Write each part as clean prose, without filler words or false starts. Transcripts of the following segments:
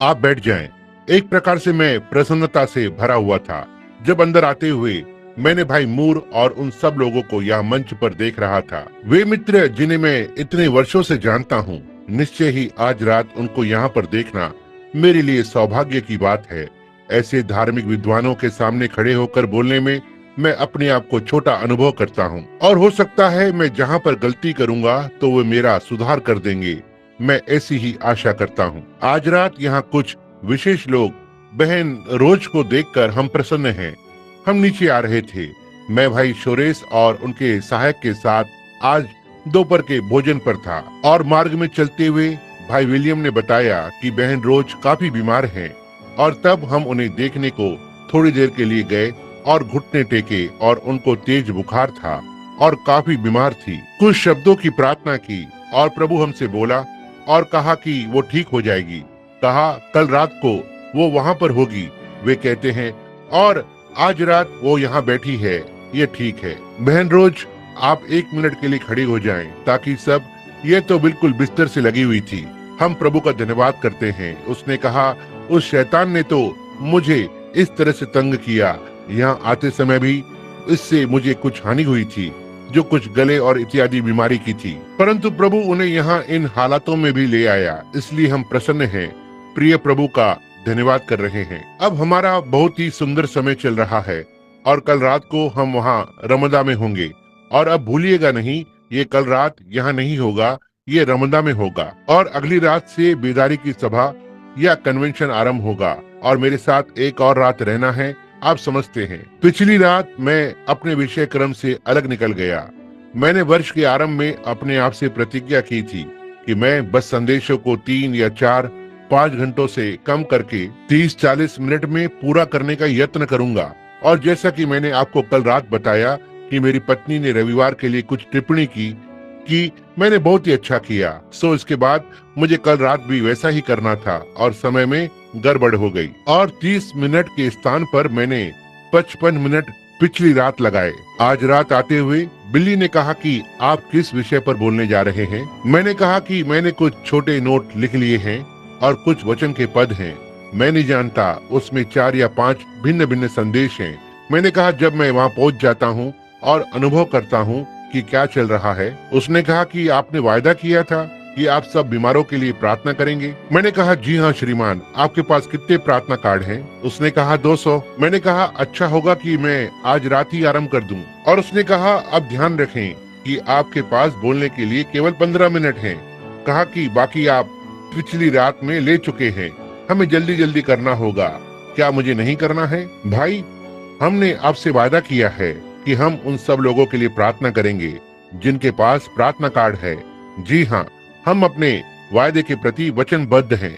आप बैठ जाएं। एक प्रकार से मैं प्रसन्नता से भरा हुआ था जब अंदर आते हुए मैंने भाई मूर और उन सब लोगों को यहाँ मंच पर देख रहा था। वे मित्र जिन्हें मैं इतने वर्षों से जानता हूँ, निश्चय ही आज रात उनको यहाँ पर देखना मेरे लिए सौभाग्य की बात है। ऐसे धार्मिक विद्वानों के सामने खड़े होकर बोलने में मैं अपने आप को छोटा अनुभव करता हूँ, और हो सकता है मैं जहाँ पर गलती करूँगा तो वे मेरा सुधार कर देंगे। मैं ऐसी ही आशा करता हूँ। आज रात यहाँ कुछ विशेष लोग बहन रोज को देखकर हम प्रसन्न हैं। हम नीचे आ रहे थे। मैं भाई शोरेश और उनके सहायक के साथ आज दोपहर के भोजन पर था, और मार्ग में चलते हुए भाई विलियम ने बताया कि बहन रोज काफी बीमार हैं, और तब हम उन्हें देखने को थोड़ी देर के लिए गए और घुटने टेके, और उनको तेज बुखार था और काफी बीमार थी। कुछ शब्दों की प्रार्थना की और प्रभु हमसे बोला और कहा कि वो ठीक हो जाएगी। कहा कल रात को वो वहाँ पर होगी, वे कहते हैं, और आज रात वो यहाँ बैठी है। ये ठीक है। बहन रोज, आप 1 मिनट के लिए खड़ी हो जाएं ताकि सब, ये तो बिल्कुल बिस्तर से लगी हुई थी। हम प्रभु का धन्यवाद करते हैं। उसने कहा, उस शैतान ने तो मुझे इस तरह से तंग किया, यहाँ आते समय भी इससे मुझे कुछ हानि हुई थी, जो कुछ गले और इत्यादि बीमारी की थी, परंतु प्रभु उन्हें यहाँ इन हालातों में भी ले आया। इसलिए हम प्रसन्न हैं, प्रिय प्रभु का धन्यवाद कर रहे हैं। अब हमारा बहुत ही सुंदर समय चल रहा है, और कल रात को हम वहाँ रमदा में होंगे। और अब भूलिएगा नहीं, ये कल रात यहाँ नहीं होगा, ये रमदा में होगा, और अगली रात से बेदारी की सभा या कन्वेंशन आरंभ होगा, और मेरे साथ एक और रात रहना है। आप समझते हैं, पिछली रात मैं अपने विषय क्रम से अलग निकल गया। मैंने वर्ष के आरंभ में अपने आप से प्रतिज्ञा की थी कि मैं बस संदेशों को 3 या 4-5 घंटों से कम करके 30-40 मिनट में पूरा करने का यत्न करूंगा। और जैसा कि मैंने आपको कल रात बताया कि मेरी पत्नी ने रविवार के लिए कुछ टिप्पणी की कि मैंने बहुत ही अच्छा किया, सो इसके बाद मुझे कल रात भी वैसा ही करना था, और समय में गड़बड़ हो गई, और 30 मिनट के स्थान पर मैंने 55 मिनट पिछली रात लगाए। आज रात आते हुए बिल्ली ने कहा कि आप किस विषय पर बोलने जा रहे हैं। मैंने कहा कि मैंने कुछ छोटे नोट लिख लिए हैं और कुछ वचन के पद हैं। मैं नहीं जानता, उसमें 4 या 5 भिन्न भिन्न संदेश हैं। मैंने कहा जब मैं वहाँ पहुँच जाता हूँ और अनुभव करता हूँ कि क्या चल रहा है। उसने कहा कि आपने वायदा किया था कि आप सब बीमारों के लिए प्रार्थना करेंगे। मैंने कहा जी हाँ श्रीमान, आपके पास कितने प्रार्थना कार्ड हैं? उसने कहा 200। मैंने कहा अच्छा होगा कि मैं आज रात ही आरंभ कर दूं। और उसने कहा अब ध्यान रखें कि आपके पास बोलने के लिए केवल 15 मिनट हैं। कहा कि बाकी आप पिछली रात में ले चुके हैं, हमें जल्दी जल्दी करना होगा। क्या मुझे नहीं करना है? भाई, हमने आपसे वायदा किया है कि हम उन सब लोगों के लिए प्रार्थना करेंगे जिनके पास प्रार्थना कार्ड है। जी हाँ, हम अपने वायदे के प्रति वचनबद्ध हैं।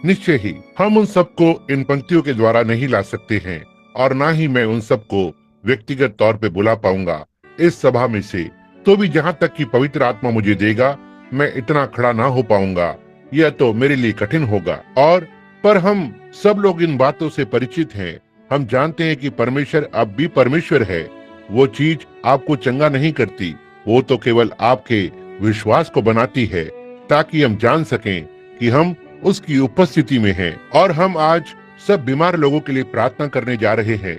निश्चय ही हम उन सबको इन पंक्तियों के द्वारा नहीं ला सकते हैं, और ना ही मैं उन सबको व्यक्तिगत तौर पे बुला पाऊंगा इस सभा में से। तो भी जहाँ तक कि पवित्र आत्मा मुझे देगा, मैं इतना खड़ा ना हो पाऊंगा। यह तो मेरे लिए कठिन होगा। और पर हम सब लोग इन बातों से परिचित हैं। हम जानते हैं कि परमेश्वर अब भी परमेश्वर है। वो चीज आपको चंगा नहीं करती, वो तो केवल आपके विश्वास को बनाती है, ताकि हम जान सकें कि हम उसकी उपस्थिति में हैं। और हम आज सब बीमार लोगों के लिए प्रार्थना करने जा रहे हैं,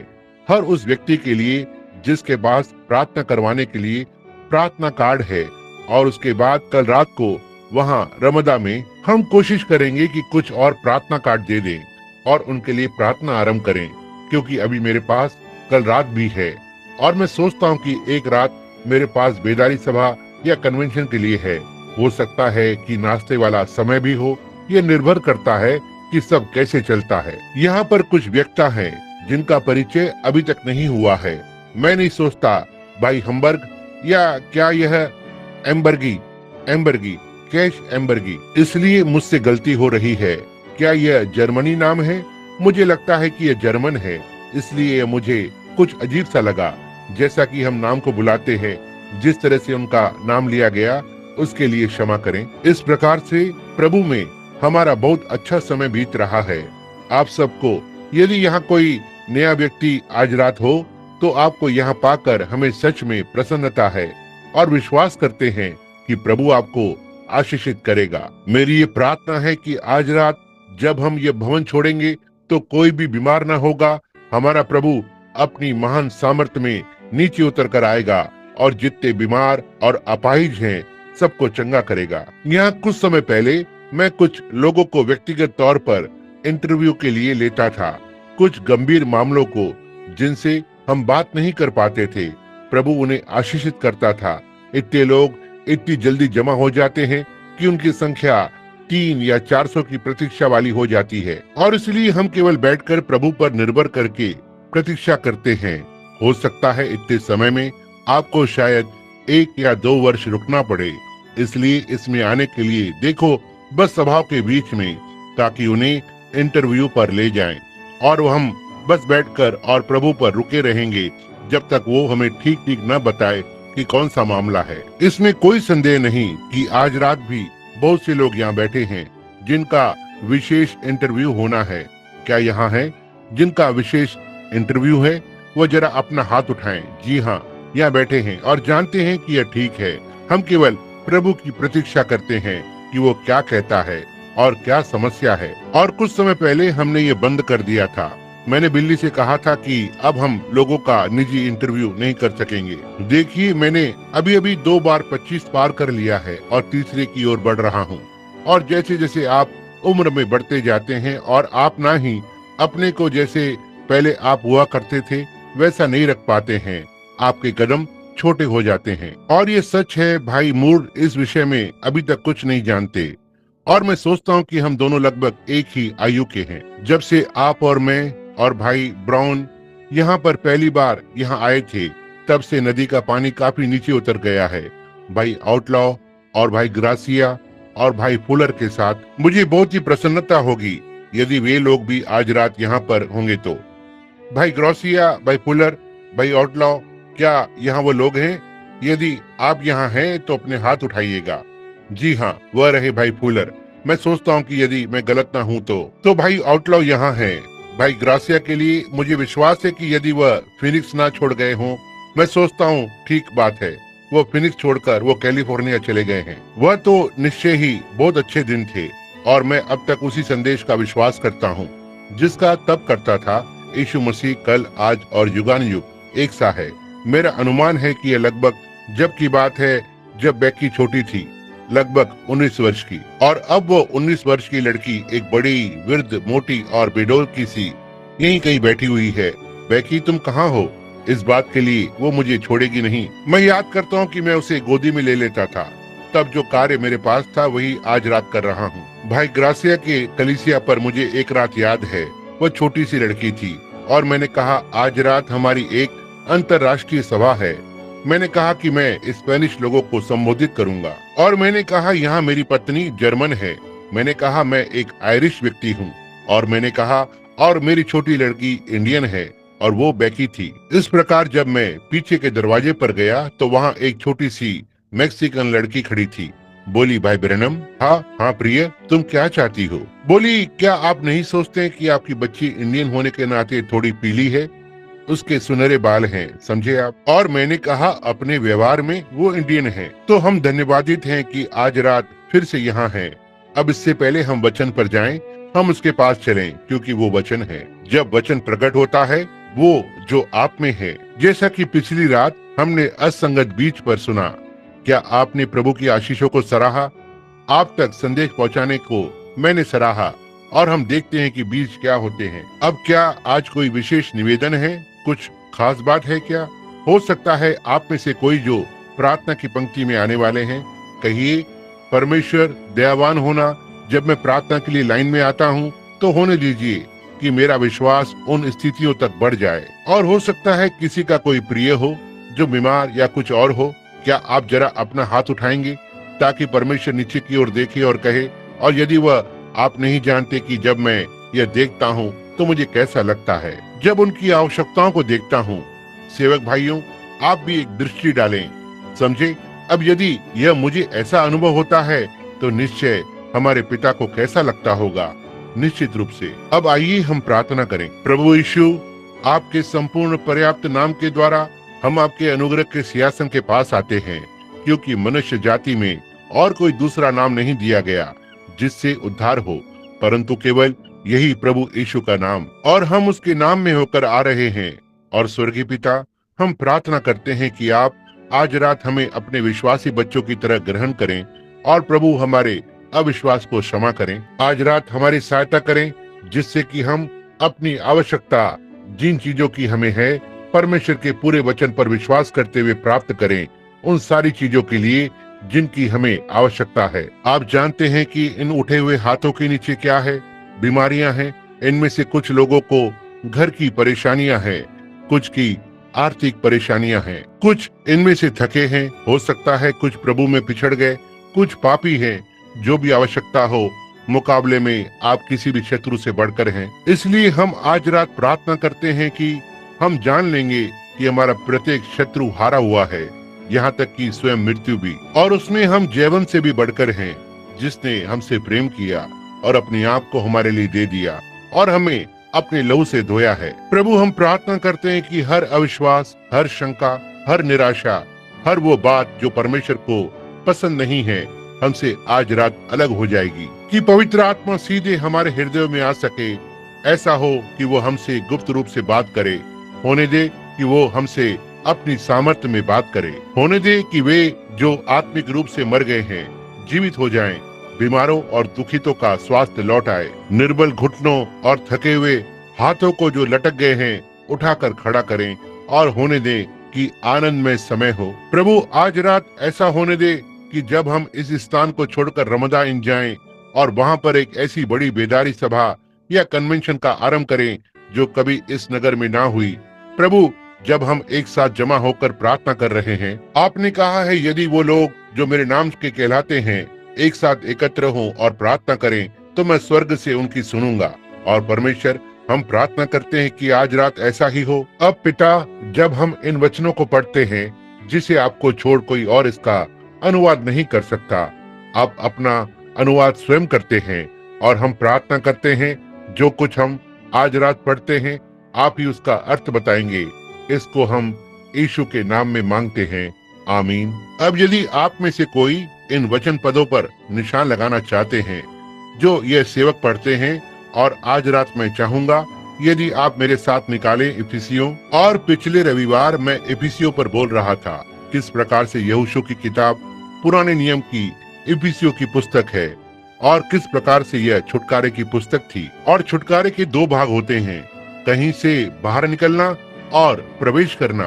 हर उस व्यक्ति के लिए जिसके पास प्रार्थना करवाने के लिए प्रार्थना कार्ड है। और उसके बाद कल रात को वहाँ रमदा में हम कोशिश करेंगे कि कुछ और प्रार्थना कार्ड दे दें और उनके लिए प्रार्थना आरंभ करें, क्योंकि अभी मेरे पास कल रात भी है। और मैं सोचता हूँ कि एक रात मेरे पास बेदारी सभा या कन्वेंशन के लिए है। हो सकता है कि नाश्ते वाला समय भी हो। ये निर्भर करता है कि सब कैसे चलता है। यहाँ पर कुछ व्यक्ता हैं जिनका परिचय अभी तक नहीं हुआ है। मैं नहीं सोचता भाई हम्बर्ग, या क्या यह एम्बर्गी, कैश एम्बर्गी। इसलिए मुझसे गलती हो रही है। क्या यह जर्मनी नाम है? मुझे लगता है कि यह जर्मन है, इसलिए मुझे कुछ अजीब सा लगा। जैसा कि हम नाम को बुलाते हैं, जिस तरह से उनका नाम लिया गया, उसके लिए क्षमा करें। इस प्रकार से प्रभु में हमारा बहुत अच्छा समय बीत रहा है। आप सबको, यदि यहाँ कोई नया व्यक्ति आज रात हो, तो आपको यहाँ पाकर हमें सच में प्रसन्नता है, और विश्वास करते हैं कि प्रभु आपको आशीषित करेगा। मेरी ये प्रार्थना है कि आज रात जब हम ये भवन छोड़ेंगे तो कोई भी बीमार न होगा। हमारा प्रभु अपनी महान सामर्थ्य में नीचे उतर कर आएगा और जितने बीमार और अपाहिज हैं सबको चंगा करेगा। यहाँ कुछ समय पहले मैं कुछ लोगों को व्यक्तिगत तौर पर इंटरव्यू के लिए लेता था, कुछ गंभीर मामलों को जिनसे हम बात नहीं कर पाते थे। प्रभु उन्हें आशीषित करता था। इतने लोग इतनी जल्दी जमा हो जाते हैं कि उनकी संख्या 300 या 400 की प्रतीक्षा वाली हो जाती है और इसलिए हम केवल बैठकर प्रभु पर निर्भर करके प्रतीक्षा करते हैं। हो सकता है इतने समय में आपको शायद 1 या 2 वर्ष रुकना पड़े। इसलिए इसमें आने के लिए देखो बस सभाओं के बीच में, ताकि उन्हें इंटरव्यू पर ले जाएं और हम बस बैठकर और प्रभु पर रुके रहेंगे जब तक वो हमें ठीक ठीक न बताए कि कौन सा मामला है। इसमें कोई संदेह नहीं कि आज रात भी बहुत से लोग यहाँ बैठे हैं जिनका विशेष इंटरव्यू होना है। क्या यहाँ है जिनका विशेष इंटरव्यू है? वो जरा अपना हाथ उठाएं। जी हाँ, यहाँ बैठे हैं और जानते हैं कि यह ठीक है। हम केवल प्रभु की प्रतीक्षा करते हैं कि वो क्या कहता है और क्या समस्या है। और कुछ समय पहले हमने ये बंद कर दिया था। मैंने बिल्ली से कहा था कि अब हम लोगों का निजी इंटरव्यू नहीं कर सकेंगे। देखिए, मैंने अभी अभी 2 बार 25 पार कर लिया है और तीसरे की ओर बढ़ रहा हूँ। और जैसे जैसे आप उम्र में बढ़ते जाते हैं और आप ना ही अपने को जैसे पहले आप हुआ करते थे वैसा नहीं रख पाते हैं, आपके कदम छोटे हो जाते हैं। और ये सच है, भाई मूर इस विषय में अभी तक कुछ नहीं जानते। और मैं सोचता हूँ कि हम दोनों लगभग एक ही आयु के हैं। जब से आप और मैं और भाई ब्राउन यहाँ पर पहली बार यहाँ आए थे, तब से नदी का पानी काफी नीचे उतर गया है। भाई आउटलॉ और भाई ग्रासिया और भाई फुलर के साथ मुझे बहुत ही प्रसन्नता होगी यदि वे लोग भी आज रात यहाँ पर होंगे तो। भाई ग्रासिया, भाई फुलर, भाई आउटलॉ, क्या यहाँ वो लोग हैं? यदि आप यहाँ हैं तो अपने हाथ उठाइएगा। जी हाँ, वह रहे भाई फुलर। मैं सोचता हूँ कि यदि मैं गलत ना हूँ तो भाई आउटलॉ यहाँ है। भाई ग्रासिया के लिए मुझे विश्वास है कि यदि वह फिनिक्स ना छोड़ गए हों, मैं सोचता हूँ ठीक बात है, वो फिनिक्स छोड़कर वो कैलिफोर्निया चले गए हैं। वह तो निश्चय ही बहुत अच्छे दिन थे और मैं अब तक उसी संदेश का विश्वास करता हूँ जिसका तब करता था। यीशु मसीह कल, आज और युगानुयुग एक सा है। मेरा अनुमान है कि यह लगभग जब की बात है जब बेकी छोटी थी, लगभग 19 वर्ष की, और अब वो 19 वर्ष की लड़की एक बड़ी वृद्ध, मोटी और बेडोल की सी यहीं कहीं बैठी हुई है। बेकी, तुम कहाँ हो? इस बात के लिए वो मुझे छोड़ेगी नहीं। मैं याद करता हूँ कि मैं उसे गोदी में ले लेता था। तब जो कार्य मेरे पास था वही आज रात कर रहा हूँ। भाई ग्रासिया के कलीसिया पर मुझे एक रात याद है। वह छोटी सी लड़की थी और मैंने कहा आज रात हमारी एक अंतर्राष्ट्रीय सभा है। मैंने कहा कि मैं स्पेनिश लोगों को संबोधित करूंगा और मैंने कहा यहाँ मेरी पत्नी जर्मन है। मैंने कहा मैं एक आयरिश व्यक्ति हूँ और मैंने कहा और मेरी छोटी लड़की इंडियन है और वो बेकी थी। इस प्रकार जब मैं पीछे के दरवाजे पर गया तो वहाँ एक छोटी सी मैक्सिकन लड़की खड़ी थी। बोली, भाई ब्रैनम। हाँ प्रिय, तुम क्या चाहती हो? बोली, क्या आप नहीं सोचते कि आपकी बच्ची इंडियन होने के नाते थोड़ी पीली है? उसके सुनहरे बाल हैं, समझे आप? और मैंने कहा अपने व्यवहार में वो इंडियन है। तो हम धन्यवादित हैं कि आज रात फिर से यहाँ हैं। अब इससे पहले हम वचन पर जाएं, हम उसके पास चलें, क्योंकि वो वचन है। जब वचन प्रकट होता है वो जो आप में है। जैसा कि पिछली रात हमने असंगत बीज पर सुना, क्या आपने प्रभु की आशीषों को सराहा? आप तक संदेश पहुँचाने को मैंने सराहा और हम देखते हैं कि बीज क्या होते हैं। अब क्या आज कोई विशेष निवेदन है? कुछ खास बात है क्या? हो सकता है आप में से कोई जो प्रार्थना की पंक्ति में आने वाले हैं, कहिए, परमेश्वर दयावान होना। जब मैं प्रार्थना के लिए लाइन में आता हूँ तो होने दीजिए कि मेरा विश्वास उन स्थितियों तक बढ़ जाए। और हो सकता है किसी का कोई प्रिय हो जो बीमार या कुछ और हो। क्या आप जरा अपना हाथ उठाएंगे ताकि परमेश्वर नीचे की ओर देखे और कहे, और यदि वह आप नहीं जानते कि जब मैं यह देखता हूँ तो मुझे कैसा लगता है, जब उनकी आवश्यकताओं को देखता हूँ। सेवक भाइयों, आप भी एक दृष्टि डालें, समझे? अब यदि यह मुझे ऐसा अनुभव होता है तो निश्चय हमारे पिता को कैसा लगता होगा, निश्चित रूप से। अब आइए हम प्रार्थना करें। प्रभु यीशु, आपके संपूर्ण पर्याप्त नाम के द्वारा हम आपके अनुग्रह के सिंहासन के पास आते हैं, क्योंकि मनुष्य जाति में और कोई दूसरा नाम नहीं दिया गया जिससे उद्धार हो। परंतु केवल यही प्रभु यीशु का नाम, और हम उसके नाम में होकर आ रहे हैं। और स्वर्गीय पिता, हम प्रार्थना करते हैं कि आप आज रात हमें अपने विश्वासी बच्चों की तरह ग्रहण करें और प्रभु हमारे अविश्वास को क्षमा करें। आज रात हमारी सहायता करें, जिससे कि हम अपनी आवश्यकता जिन चीजों की हमें है, परमेश्वर के पूरे वचन पर विश्वास करते हुए प्राप्त करें, उन सारी चीजों के लिए जिनकी हमें आवश्यकता है। आप जानते हैं कि इन उठे हुए हाथों के नीचे क्या है। बीमारियां हैं। इनमें से कुछ लोगों को घर की परेशानियां हैं, कुछ की आर्थिक परेशानियां हैं, कुछ इनमें से थके हैं। हो सकता है कुछ प्रभु में पिछड़ गए, कुछ पापी हैं। जो भी आवश्यकता हो, मुकाबले में आप किसी भी शत्रु से बढ़कर हैं। इसलिए हम आज रात प्रार्थना करते हैं कि हम जान लेंगे कि हमारा प्रत्येक शत्रु हारा हुआ है, यहाँ तक कि स्वयं मृत्यु भी, और उसमें हम जीवन से भी बढ़कर हैं, जिसने हमसे प्रेम किया और अपने आप को हमारे लिए दे दिया और हमें अपने लहू से धोया है। प्रभु, हम प्रार्थना करते हैं कि हर अविश्वास, हर शंका, हर निराशा, हर वो बात जो परमेश्वर को पसंद नहीं है, हमसे आज रात अलग हो जाएगी, कि पवित्र आत्मा सीधे हमारे हृदय में आ सके। ऐसा हो कि वो हमसे गुप्त रूप से बात करे। होने दे कि वो हमसे अपनी सामर्थ्य में बात करे। होने दे कि वे जो आत्मिक रूप से मर गए हैं जीवित हो जाएं। बीमारों और दुखितों का स्वास्थ्य लौट आए। निर्बल घुटनों और थके हुए हाथों को जो लटक गए हैं उठाकर खड़ा करें, और होने दे कि आनंद में समय हो। प्रभु, आज रात ऐसा होने दे कि जब हम इस स्थान को छोड़कर रमदान जाएं और वहां पर एक ऐसी बड़ी बेदारी सभा या कन्वेंशन का आरंभ करें जो कभी इस नगर में ना हुई। प्रभु, जब हम एक साथ जमा होकर प्रार्थना कर रहे हैं, आपने कहा है यदि वो लोग जो मेरे नाम के कहलाते हैं एक साथ एकत्र हों और प्रार्थना करें तो मैं स्वर्ग से उनकी सुनूंगा। और परमेश्वर, हम प्रार्थना करते हैं कि आज रात ऐसा ही हो। अब पिता, जब हम इन वचनों को पढ़ते हैं जिसे आपको छोड़ कोई और इसका अनुवाद नहीं कर सकता, आप अपना अनुवाद स्वयं करते हैं, और हम प्रार्थना करते हैं जो कुछ हम आज रात पढ़ते हैं आप ही उसका अर्थ बताएंगे। इसको हम यीशु के नाम में मांगते हैं, आमीन। अब यदि आप में से कोई इन वचन पदों पर निशान लगाना चाहते हैं जो ये सेवक पढ़ते हैं, और आज रात मैं चाहूंगा यदि आप मेरे साथ निकालें इफिसियों। और पिछले रविवार मैं इफिसियों पर बोल रहा था किस प्रकार से यहोशू की किताब पुराने नियम की इफिसियों की पुस्तक है, और किस प्रकार से यह छुटकारे की पुस्तक थी। और छुटकारे के दो भाग होते हैं, कहीं से बाहर निकलना और प्रवेश करना।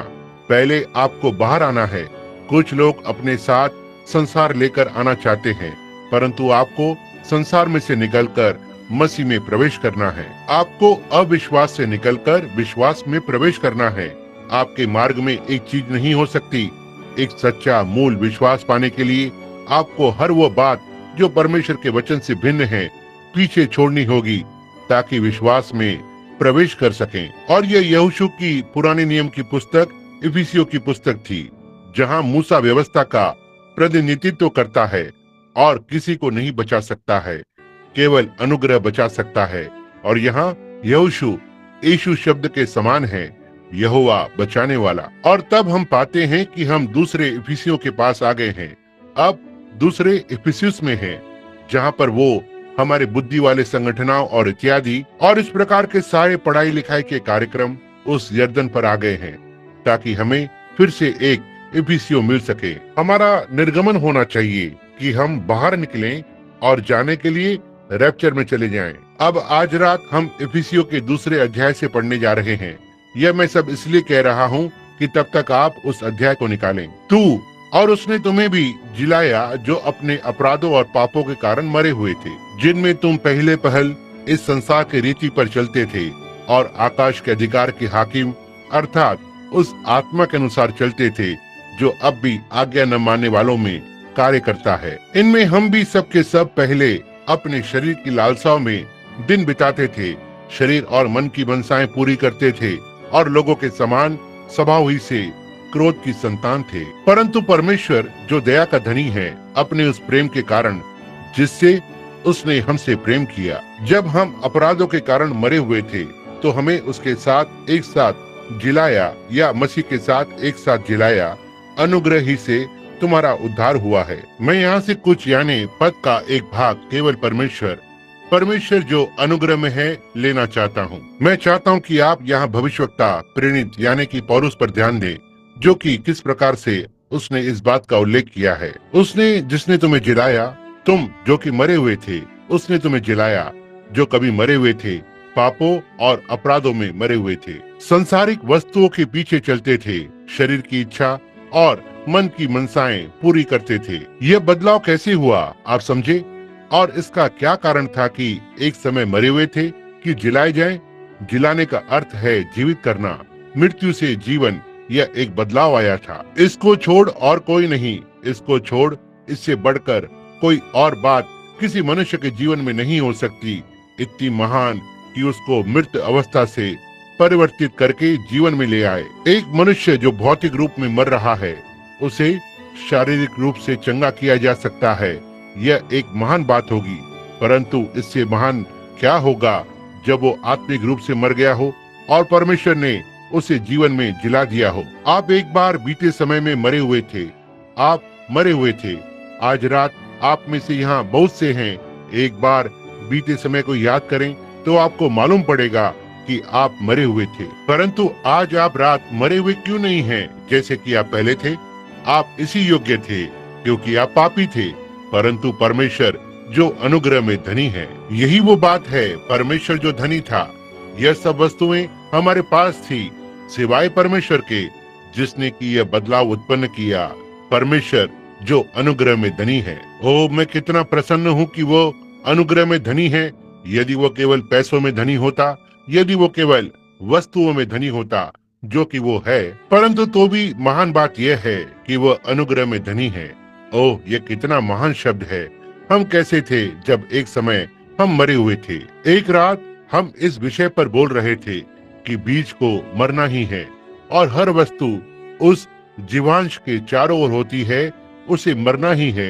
पहले आपको बाहर आना है। कुछ लोग अपने साथ संसार लेकर आना चाहते हैं, परंतु आपको संसार में से निकलकर मसीह में प्रवेश करना है। आपको अविश्वास से निकलकर विश्वास में प्रवेश करना है। आपके मार्ग में एक चीज नहीं हो सकती। एक सच्चा मूल विश्वास पाने के लिए आपको हर वो बात जो परमेश्वर के वचन से भिन्न है पीछे छोड़नी होगी, ताकि विश्वास में प्रवेश कर सकें। और यह यहोशू की पुराने नियम की पुस्तक इफिसियों की पुस्तक थी, जहां मूसा व्यवस्था का प्रतिनिधित्व करता है और किसी को नहीं बचा सकता है, केवल अनुग्रह बचा सकता है। और यहाँ यहोशू यीशु शब्द के समान है, यहोवा बचाने वाला। और तब हम पाते हैं कि हम दूसरे इफिसियों के पास आ गए हैं। अब दूसरे इफिसियुस में हैं, जहाँ पर वो हमारे बुद्धि वाले संगठनों और इत्यादि और इस प्रकार के सारे पढ़ाई लिखाई के कार्यक्रम उस यर्दन पर आ गए हैं, ताकि हमें फिर से एक इफिसियों मिल सके। हमारा निर्गमन होना चाहिए कि हम बाहर निकलें और जाने के लिए रैप्चर में चले जाएं। अब आज रात हम इफिसियों के दूसरे अध्याय से पढ़ने जा रहे हैं। यह मैं सब इसलिए कह रहा हूँ कि तब तक आप उस अध्याय को निकालें। तू और उसने तुम्हें भी जिलाया जो अपने अपराधों और पापों के कारण मरे हुए थे, जिनमें तुम पहले पहल इस संसार के रीति पर चलते थे और आकाश के अधिकार के हाकिम अर्थात उस आत्मा के अनुसार चलते थे जो अब भी आज्ञा न मानने वालों में कार्य करता है। इनमें हम भी सब के सब पहले अपने शरीर की लालसाओं में दिन बिताते थे, शरीर और मन की मनसाएं पूरी करते थे और लोगों के समान स्वभाव ही से क्रोध की संतान थे। परंतु परमेश्वर जो दया का धनी है, अपने उस प्रेम के कारण जिससे उसने हमसे प्रेम किया, जब हम अपराधों के कारण मरे हुए थे तो हमें उसके साथ एक साथ जिलाया, या मसीह के साथ एक साथ जिलाया। अनुग्रह ही से तुम्हारा उद्धार हुआ है। मैं यहाँ से कुछ यानी पद का एक भाग केवल परमेश्वर परमेश्वर जो अनुग्रह में है लेना चाहता हूँ। मैं चाहता हूँ कि आप यहाँ भविष्यवक्ता प्रेरित यानी कि पौलुस पर ध्यान दें, जो कि किस प्रकार से उसने इस बात का उल्लेख किया है। उसने जिसने तुम्हें जिलाया, तुम जो कि मरे हुए थे, उसने तुम्हें जिलाया जो कभी मरे हुए थे, पापों और अपराधों में मरे हुए थे, संसारिक वस्तुओं के पीछे चलते थे, शरीर की इच्छा और मन की मनसाएं पूरी करते थे। यह बदलाव कैसे हुआ आप समझे, और इसका क्या कारण था कि एक समय मरे हुए थे कि जिलाए जाएं। जिलाने का अर्थ है जीवित करना, मृत्यु से जीवन, यह एक बदलाव आया था। इसको छोड़ और कोई नहीं, इसको छोड़ इससे बढ़कर कोई और बात किसी मनुष्य के जीवन में नहीं हो सकती, इतनी महान कि उसको मृत अवस्था से परिवर्तित करके जीवन में ले आए। एक मनुष्य जो भौतिक रूप में मर रहा है, उसे शारीरिक रूप से चंगा किया जा सकता है। यह एक महान बात होगी, परंतु इससे महान क्या होगा जब वो आत्मिक रूप से मर गया हो और परमेश्वर ने उसे जीवन में जिला दिया हो। आप एक बार बीते समय में मरे हुए थे, आप मरे हुए थे। आज रात आप में से यहाँ बहुत से हैं, एक बार बीते समय को याद करें तो आपको मालूम पड़ेगा कि आप मरे हुए थे। परंतु आज आप रात मरे हुए क्यों नहीं हैं जैसे कि आप पहले थे। आप इसी योग्य थे क्योंकि आप पापी थे, परंतु परमेश्वर जो अनुग्रह में धनी है। यही वो बात है, परमेश्वर जो धनी था, यह सब वस्तुएं हमारे पास थी सिवाय परमेश्वर के जिसने की यह बदलाव उत्पन्न किया। परमेश्वर जो अनुग्रह में धनी है। ओ, मैं कितना प्रसन्न हूँ कि वो अनुग्रह में धनी है। यदि वो केवल पैसों में धनी होता, यदि वो केवल वस्तुओं में धनी होता, जो कि वो है, परंतु तो भी महान बात यह है कि वो अनुग्रह में धनी है। ओह, ये कितना महान शब्द है। हम कैसे थे जब एक समय हम मरे हुए थे। एक रात हम इस विषय पर बोल रहे थे कि बीज को मरना ही है और हर वस्तु उस जीवांश के चारों ओर होती है, उसे मरना ही है।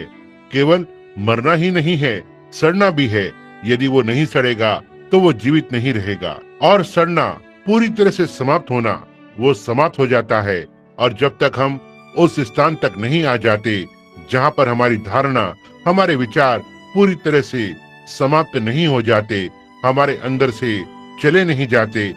केवल मरना ही नहीं है, सड़ना भी है। यदि वो नहीं सड़ेगा तो वो जीवित नहीं रहेगा। और सड़ना पूरी तरह से समाप्त होना, वो समाप्त हो जाता है। और जब तक हम उस स्थान तक नहीं आ जाते जहाँ पर हमारी धारणा, हमारे विचार पूरी तरह से समाप्त नहीं हो जाते, हमारे अंदर से चले नहीं जाते,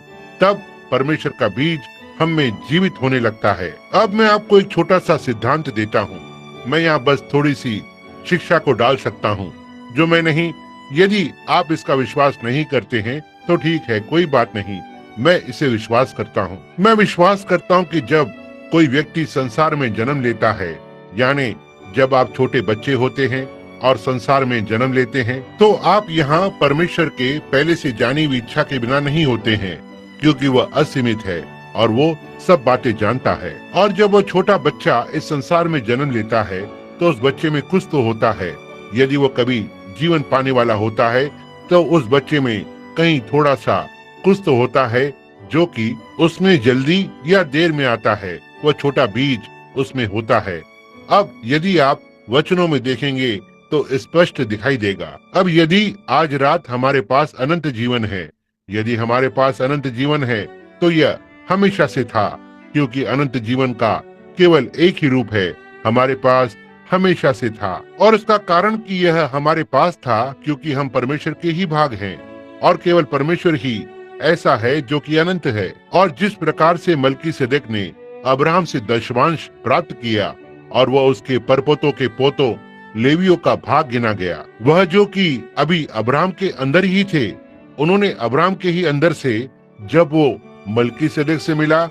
तब परमेश्वर का बीज हम में जीवित होने लगता है। अब मैं आपको एक छोटा सा सिद्धांत देता हूँ। मैं यहाँ बस थोड़ी सी शिक्षा को डाल सकता हूँ जो मैं नहीं। यदि आप इसका विश्वास नहीं करते हैं तो ठीक है, कोई बात नहीं। मैं इसे विश्वास करता हूँ। मैं विश्वास करता हूँ कि जब कोई व्यक्ति संसार में जन्म लेता है, यानी जब आप छोटे बच्चे होते हैं और संसार में जन्म लेते हैं, तो आप यहाँ परमेश्वर के पहले से जानी हुई इच्छा के बिना नहीं होते हैं, क्योंकि वह असीमित है और वो सब बातें जानता है। और जब वो छोटा बच्चा इस संसार में जन्म लेता है तो उस बच्चे में कुछ तो होता है। यदि वो कभी जीवन पाने वाला होता है तो उस बच्चे में कहीं थोड़ा सा कुछ तो होता है जो कि उसमें जल्दी या देर में आता है। वह छोटा बीज उसमें होता है। अब यदि आप वचनों में देखेंगे तो स्पष्ट दिखाई देगा। अब यदि आज रात हमारे पास अनंत जीवन है, यदि हमारे पास अनंत जीवन है तो यह हमेशा से था, क्योंकि अनंत जीवन का केवल एक ही रूप है, हमारे पास हमेशा से था। और इसका कारण कि यह हमारे पास था क्योंकि हम परमेश्वर के ही भाग हैं और केवल परमेश्वर ही ऐसा है जो कि अनंत है। और जिस प्रकार से मल्कीसेदेक ने अब्राहम से दशमांश प्राप्त किया और वह उसके परपोतों के पोतों लेवियों का भाग गिना गया, वह जो कि अभी अब्राहम के अंदर ही थे, उन्होंने अब्राहम के ही अंदर से जब वो मल्कीसेदेक से मिला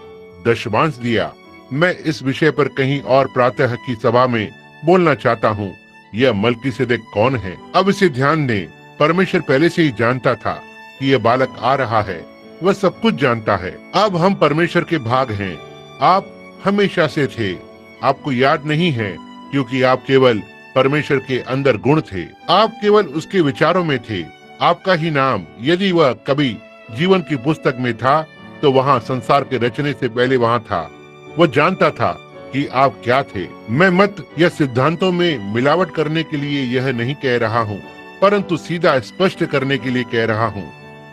दशमांश दिया। मैं इस विषय पर कहीं और प्रातः की सभा में बोलना चाहता हूँ। यह मल्कीसेदेक कौन है? अब इसे ध्यान दें। परमेश्वर पहले से ही जानता था कि यह बालक आ रहा है, वह सब कुछ जानता है। अब हम परमेश्वर के भाग हैं। आप हमेशा से थे, आपको याद नहीं है क्योंकि आप केवल परमेश्वर के अंदर गुण थे, आप केवल उसके विचारों में थे। आपका ही नाम यदि वह कभी जीवन की पुस्तक में था तो वहाँ संसार के रचने से पहले वहाँ था। वह जानता था कि आप क्या थे। मैं मत या सिद्धांतों में मिलावट करने के लिए यह नहीं कह रहा हूँ, परंतु सीधा स्पष्ट करने के लिए कह रहा हूँ,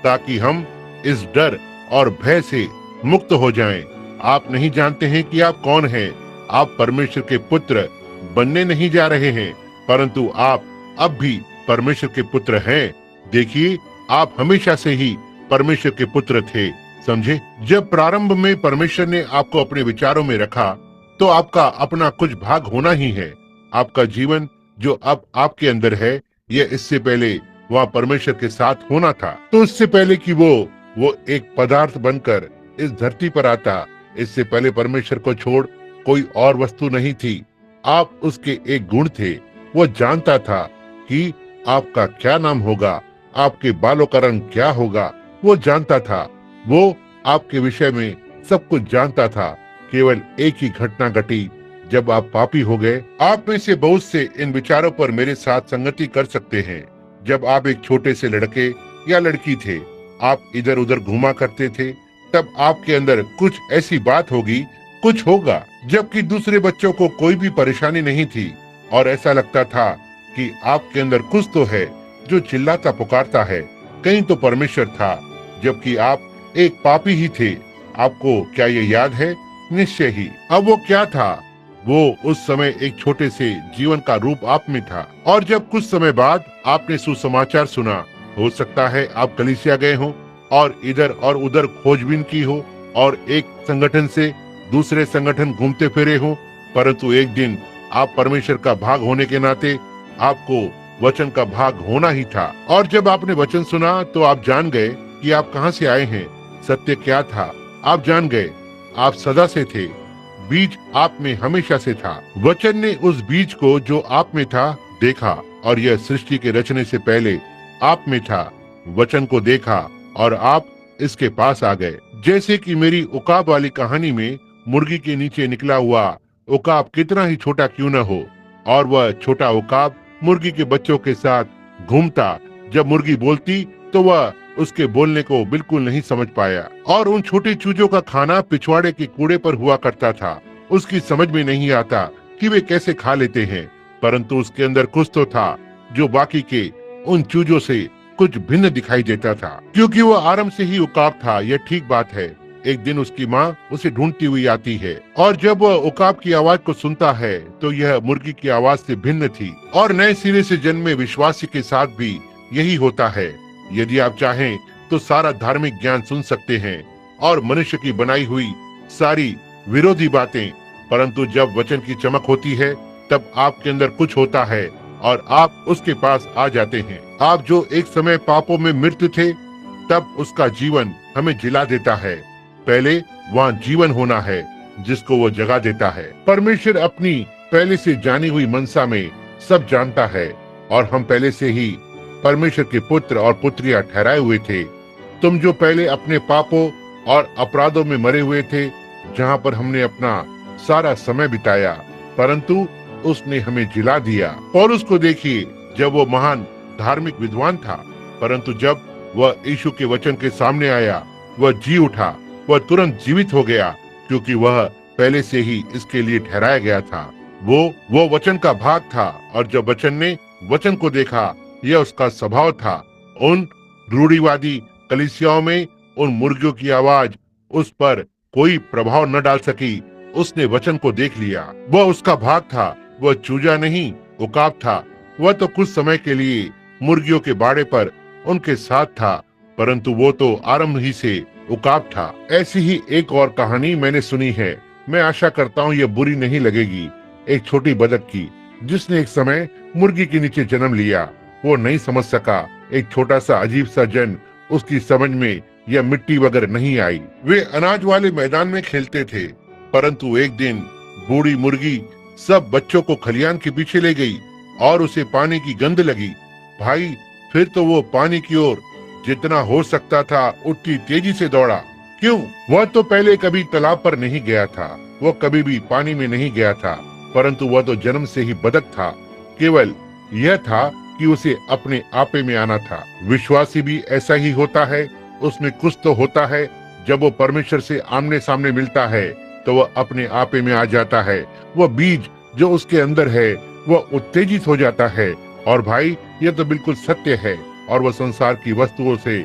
ताकि हम इस डर और भय से मुक्त हो जाएं। आप नहीं जानते हैं कि आप कौन हैं। आप परमेश्वर के पुत्र बनने नहीं जा रहे हैं, परंतु आप अब भी परमेश्वर के पुत्र हैं। देखिए, आप हमेशा से ही परमेश्वर के पुत्र थे, समझे? जब प्रारंभ में परमेश्वर ने आपको अपने विचारों में रखा, तो आपका अपना कुछ भाग होना ही है। आपका जीवन जो अब आपके अंदर है, यह इससे पहले वहाँ परमेश्वर के साथ होना था। तो इससे पहले कि वो एक पदार्थ बनकर इस धरती पर आता, इससे पहले परमेश्वर को छोड़ कोई और वस्तु नहीं थी। आप उसके एक गुण थे। वो जानता था कि आपका क्या नाम होगा, आपके बालों का रंग क्या होगा, वो जानता था। वो आपके विषय में सब कुछ जानता था। केवल एक ही घटना घटी, जब आप पापी हो गए। आप में से बहुत से इन विचारों पर मेरे साथ संगति कर सकते हैं। जब आप एक छोटे से लड़के या लड़की थे, आप इधर उधर घूमा करते थे, तब आपके अंदर कुछ ऐसी बात होगी, कुछ होगा, जबकि दूसरे बच्चों को कोई भी परेशानी नहीं थी और ऐसा लगता था कि आपके अंदर कुछ तो है जो चिल्लाता पुकारता है, कहीं तो परमेश्वर था, जबकि आप एक पापी ही थे। आपको क्या ये याद है? निश्चय ही। अब वो क्या था? वो उस समय एक छोटे से जीवन का रूप आप में था। और जब कुछ समय बाद आपने सुसमाचार सुना, हो सकता है आप कलीसिया गए हो और इधर और उधर खोजबीन की हो और एक संगठन से दूसरे संगठन घूमते फिरे हो, परंतु एक दिन आप परमेश्वर का भाग होने के नाते आपको वचन का भाग होना ही था। और जब आपने वचन सुना तो आप जान गए कि आप कहां से आए हैं, सत्य क्या था। आप जान गए, आप सदा से थे, बीज आप में हमेशा से था। वचन ने उस बीज को जो आप में था देखा, और यह सृष्टि के रचने से पहले आप में था। वचन को देखा और आप इसके पास आ गए। जैसे कि मेरी उकाब वाली कहानी में मुर्गी के नीचे निकला हुआ उकाब कितना ही छोटा क्यों न हो, और वह छोटा उकाब मुर्गी के बच्चों के साथ घूमता। जब मुर्गी बोलती तो वह उसके बोलने को बिल्कुल नहीं समझ पाया, और उन छोटे चूजों का खाना पिछवाड़े के कूड़े पर हुआ करता था। उसकी समझ में नहीं आता कि वे कैसे खा लेते हैं, परंतु उसके अंदर कुछ तो था जो बाकी के उन चूजों से कुछ भिन्न दिखाई देता था, क्योंकि वो आरंभ से ही उकाब था। यह ठीक बात है। एक दिन उसकी माँ उसे ढूंढती हुई आती है, और जब वह उकाब की आवाज को सुनता है तो यह मुर्गी की आवाज से भिन्न थी। और नए सिरे से जन्मे विश्वासी के साथ भी यही होता है। यदि आप चाहें तो सारा धार्मिक ज्ञान सुन सकते हैं और मनुष्य की बनाई हुई सारी विरोधी बातें, परंतु जब वचन की चमक होती है तब आपके अंदर कुछ होता है और आप उसके पास आ जाते हैं। आप जो एक समय पापों में मृत्यु थे, तब उसका जीवन हमें जिला देता है। पहले वहाँ जीवन होना है जिसको वो जगा देता है। परमेश्वर अपनी पहले से जानी हुई मनसा में सब जानता है, और हम पहले से ही परमेश्वर के पुत्र और पुत्रियां ठहराए हुए थे। तुम जो पहले अपने पापों और अपराधों में मरे हुए थे, जहाँ पर हमने अपना सारा समय बिताया, परंतु उसने हमें जिला दिया। और उसको देखिए, जब वो महान धार्मिक विद्वान था, परंतु जब वह यीशु के वचन के सामने आया, वह जी उठा, वह तुरंत जीवित हो गया, क्योंकि वह पहले से ही इसके लिए ठहराया गया था। वो वचन का भाग था, और जब वचन ने वचन को देखा, यह उसका स्वभाव था। उन रूढ़िवादी कलीसियाओं में उन मुर्गियों की आवाज उस पर कोई प्रभाव न डाल सकी। उसने वचन को देख लिया। वह उसका भाग था, वह चूजा नहीं, उकाब था। वह तो कुछ समय के लिए मुर्गियों के बाड़े पर उनके साथ था, परंतु वो तो आरंभ ही से उकाब था। ऐसी ही एक और कहानी मैंने सुनी है। मैं आशा करता हूँ यह बुरी नहीं लगेगी। एक छोटी बतख की, जिसने एक समय मुर्गी के नीचे जन्म लिया। वो नहीं समझ सका, एक छोटा सा अजीब सा जन उसकी समझ में यह मिट्टी वगैरह नहीं आई। वे अनाज वाले मैदान में खेलते थे, परंतु एक दिन बूढ़ी मुर्गी सब बच्चों को खलियान के पीछे ले गई और उसे पानी की गंध लगी। भाई, फिर तो वो पानी की ओर जितना हो सकता था उतनी तेजी से दौड़ा। क्यों? वह तो पहले कभी तालाब पर नहीं गया था, वो कभी भी पानी में नहीं गया था, परंतु वह तो जन्म से ही बतख था। केवल यह था कि उसे अपने आपे में आना था। विश्वासी भी ऐसा ही होता है। उसमें कुछ तो होता है। जब वो परमेश्वर से आमने सामने मिलता है तो वह अपने आपे में आ जाता है। वह बीज जो उसके अंदर है वह उत्तेजित हो जाता है। और भाई, यह तो बिल्कुल सत्य है। और वह संसार की वस्तुओं से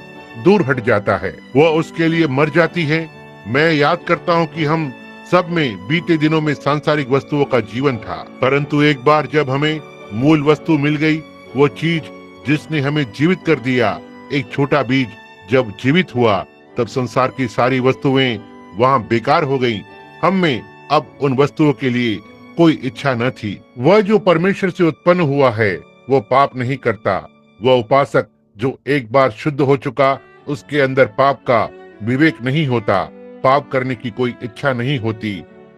दूर हट जाता है। वह उसके लिए मर जाती है। मैं याद करता हूँ कि हम सब में बीते दिनों में सांसारिक वस्तुओं का जीवन था, परंतु एक बार जब हमें मूल वस्तु मिल गई, वो चीज जिसने हमें जीवित कर दिया। एक छोटा बीज जब जीवित हुआ तब संसार की सारी वस्तुएं वहाँ बेकार हो गईं। हम में अब उन वस्तुओं के लिए कोई इच्छा न थी। वह जो परमेश्वर से उत्पन्न हुआ है वो पाप नहीं करता। वह उपासक जो एक बार शुद्ध हो चुका, उसके अंदर पाप का विवेक नहीं होता। पाप करने की कोई इच्छा नहीं होती।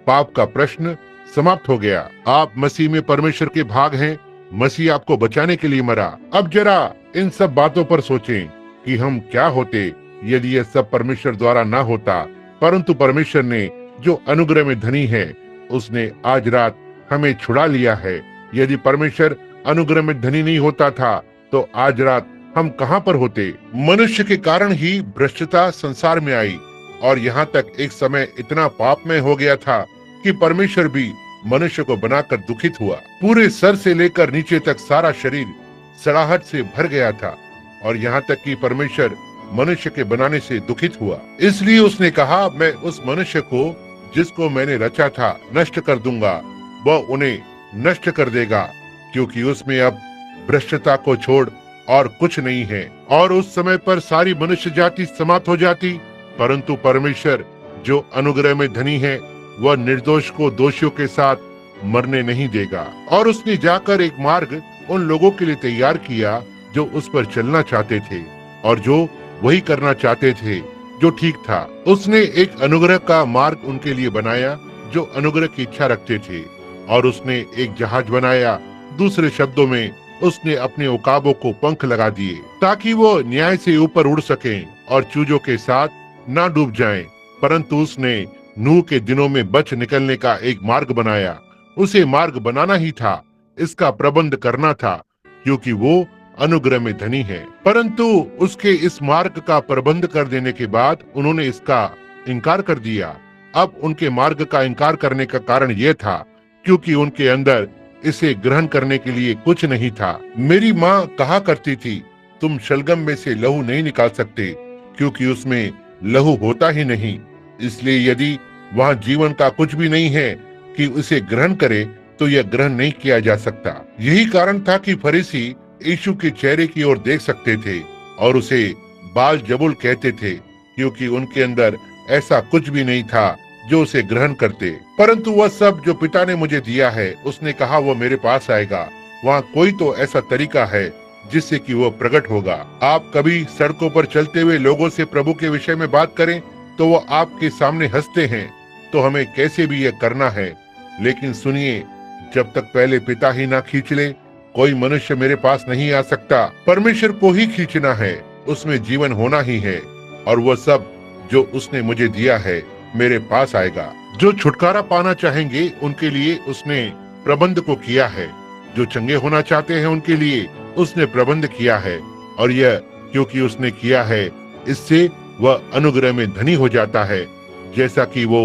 पाप का प्रश्न समाप्त हो गया। आप मसीह में परमेश्वर के भाग हैं। मसीह आपको बचाने के लिए मरा। अब जरा इन सब बातों पर सोचें कि हम क्या होते यदि यह सब परमेश्वर द्वारा ना होता। परंतु परमेश्वर ने जो अनुग्रह में धनी है, उसने आज रात हमें छुड़ा लिया है। यदि परमेश्वर अनुग्रह में धनी नहीं होता था तो आज रात हम कहाँ पर होते। मनुष्य के कारण ही भ्रष्टता संसार में आई और यहाँ तक एक समय इतना पापमय हो गया था कि परमेश्वर भी मनुष्य को बनाकर दुखित हुआ। पूरे सर से लेकर नीचे तक सारा शरीर सड़ाहट से भर गया था और यहाँ तक कि परमेश्वर मनुष्य के बनाने से दुखित हुआ। इसलिए उसने कहा, मैं उस मनुष्य को जिसको मैंने रचा था नष्ट कर दूंगा। वह उन्हें नष्ट कर देगा क्योंकि उसमें अब भ्रष्टता को छोड़ और कुछ नहीं है। और उस समय पर सारी मनुष्य जाति समाप्त हो जाती। परंतु परमेश्वर जो अनुग्रह में धनी है, वह निर्दोष को दोषियों के साथ मरने नहीं देगा। और उसने जाकर एक मार्ग उन लोगों के लिए तैयार किया जो उस पर चलना चाहते थे और जो वही करना चाहते थे जो ठीक था। उसने एक अनुग्रह का मार्ग उनके लिए बनाया जो अनुग्रह की इच्छा रखते थे। और उसने एक जहाज बनाया। दूसरे शब्दों में उसने अपने उकाबों को पंख लगा दिए ताकि वो न्याय से ऊपर उड़ सकें और चूजों के साथ ना डूब जाएं। परंतु उसने नूह के दिनों में बच निकलने का एक मार्ग बनाया। उसे मार्ग बनाना ही था, इसका प्रबंध करना था, क्योंकि वो अनुग्रह में धनी है। परंतु उसके इस मार्ग का प्रबंध कर देने के बाद उन्होंने इसका इनकार कर दिया। अब उनके मार्ग का इनकार करने का कारण यह था क्योंकि उनके अंदर इसे ग्रहण करने के लिए कुछ नहीं था। मेरी माँ कहा करती थी, तुम शलगम में से लहू नहीं निकाल सकते क्योंकि उसमें लहू होता ही नहीं। इसलिए यदि वहाँ जीवन का कुछ भी नहीं है कि उसे ग्रहण करे तो यह ग्रहण नहीं किया जा सकता। यही कारण था कि फरीसी यीशु के चेहरे की ओर देख सकते थे और उसे बाल जबुल कहते थे क्योंकि उनके अंदर ऐसा कुछ भी नहीं था जो उसे ग्रहण करते। परंतु वह सब जो पिता ने मुझे दिया है, उसने कहा वो मेरे पास आएगा। वहाँ कोई तो ऐसा तरीका है जिससे कि वो प्रकट होगा। आप कभी सड़कों पर चलते हुए लोगों से प्रभु के विषय में बात करें तो वो आपके सामने हंसते हैं। तो हमें कैसे भी यह करना है। लेकिन सुनिए, जब तक पहले पिता ही ना खींच ले, कोई मनुष्य मेरे पास नहीं आ सकता। परमेश्वर को ही खींचना है, उसमें जीवन होना ही है और वह सब जो उसने मुझे दिया है मेरे पास आएगा। जो छुटकारा पाना चाहेंगे उनके लिए उसने प्रबंध को किया है। जो चंगे होना चाहते हैं उनके लिए उसने प्रबंध किया है। और यह क्योंकि उसने किया है, इससे वह अनुग्रह में धनी हो जाता है जैसा कि वो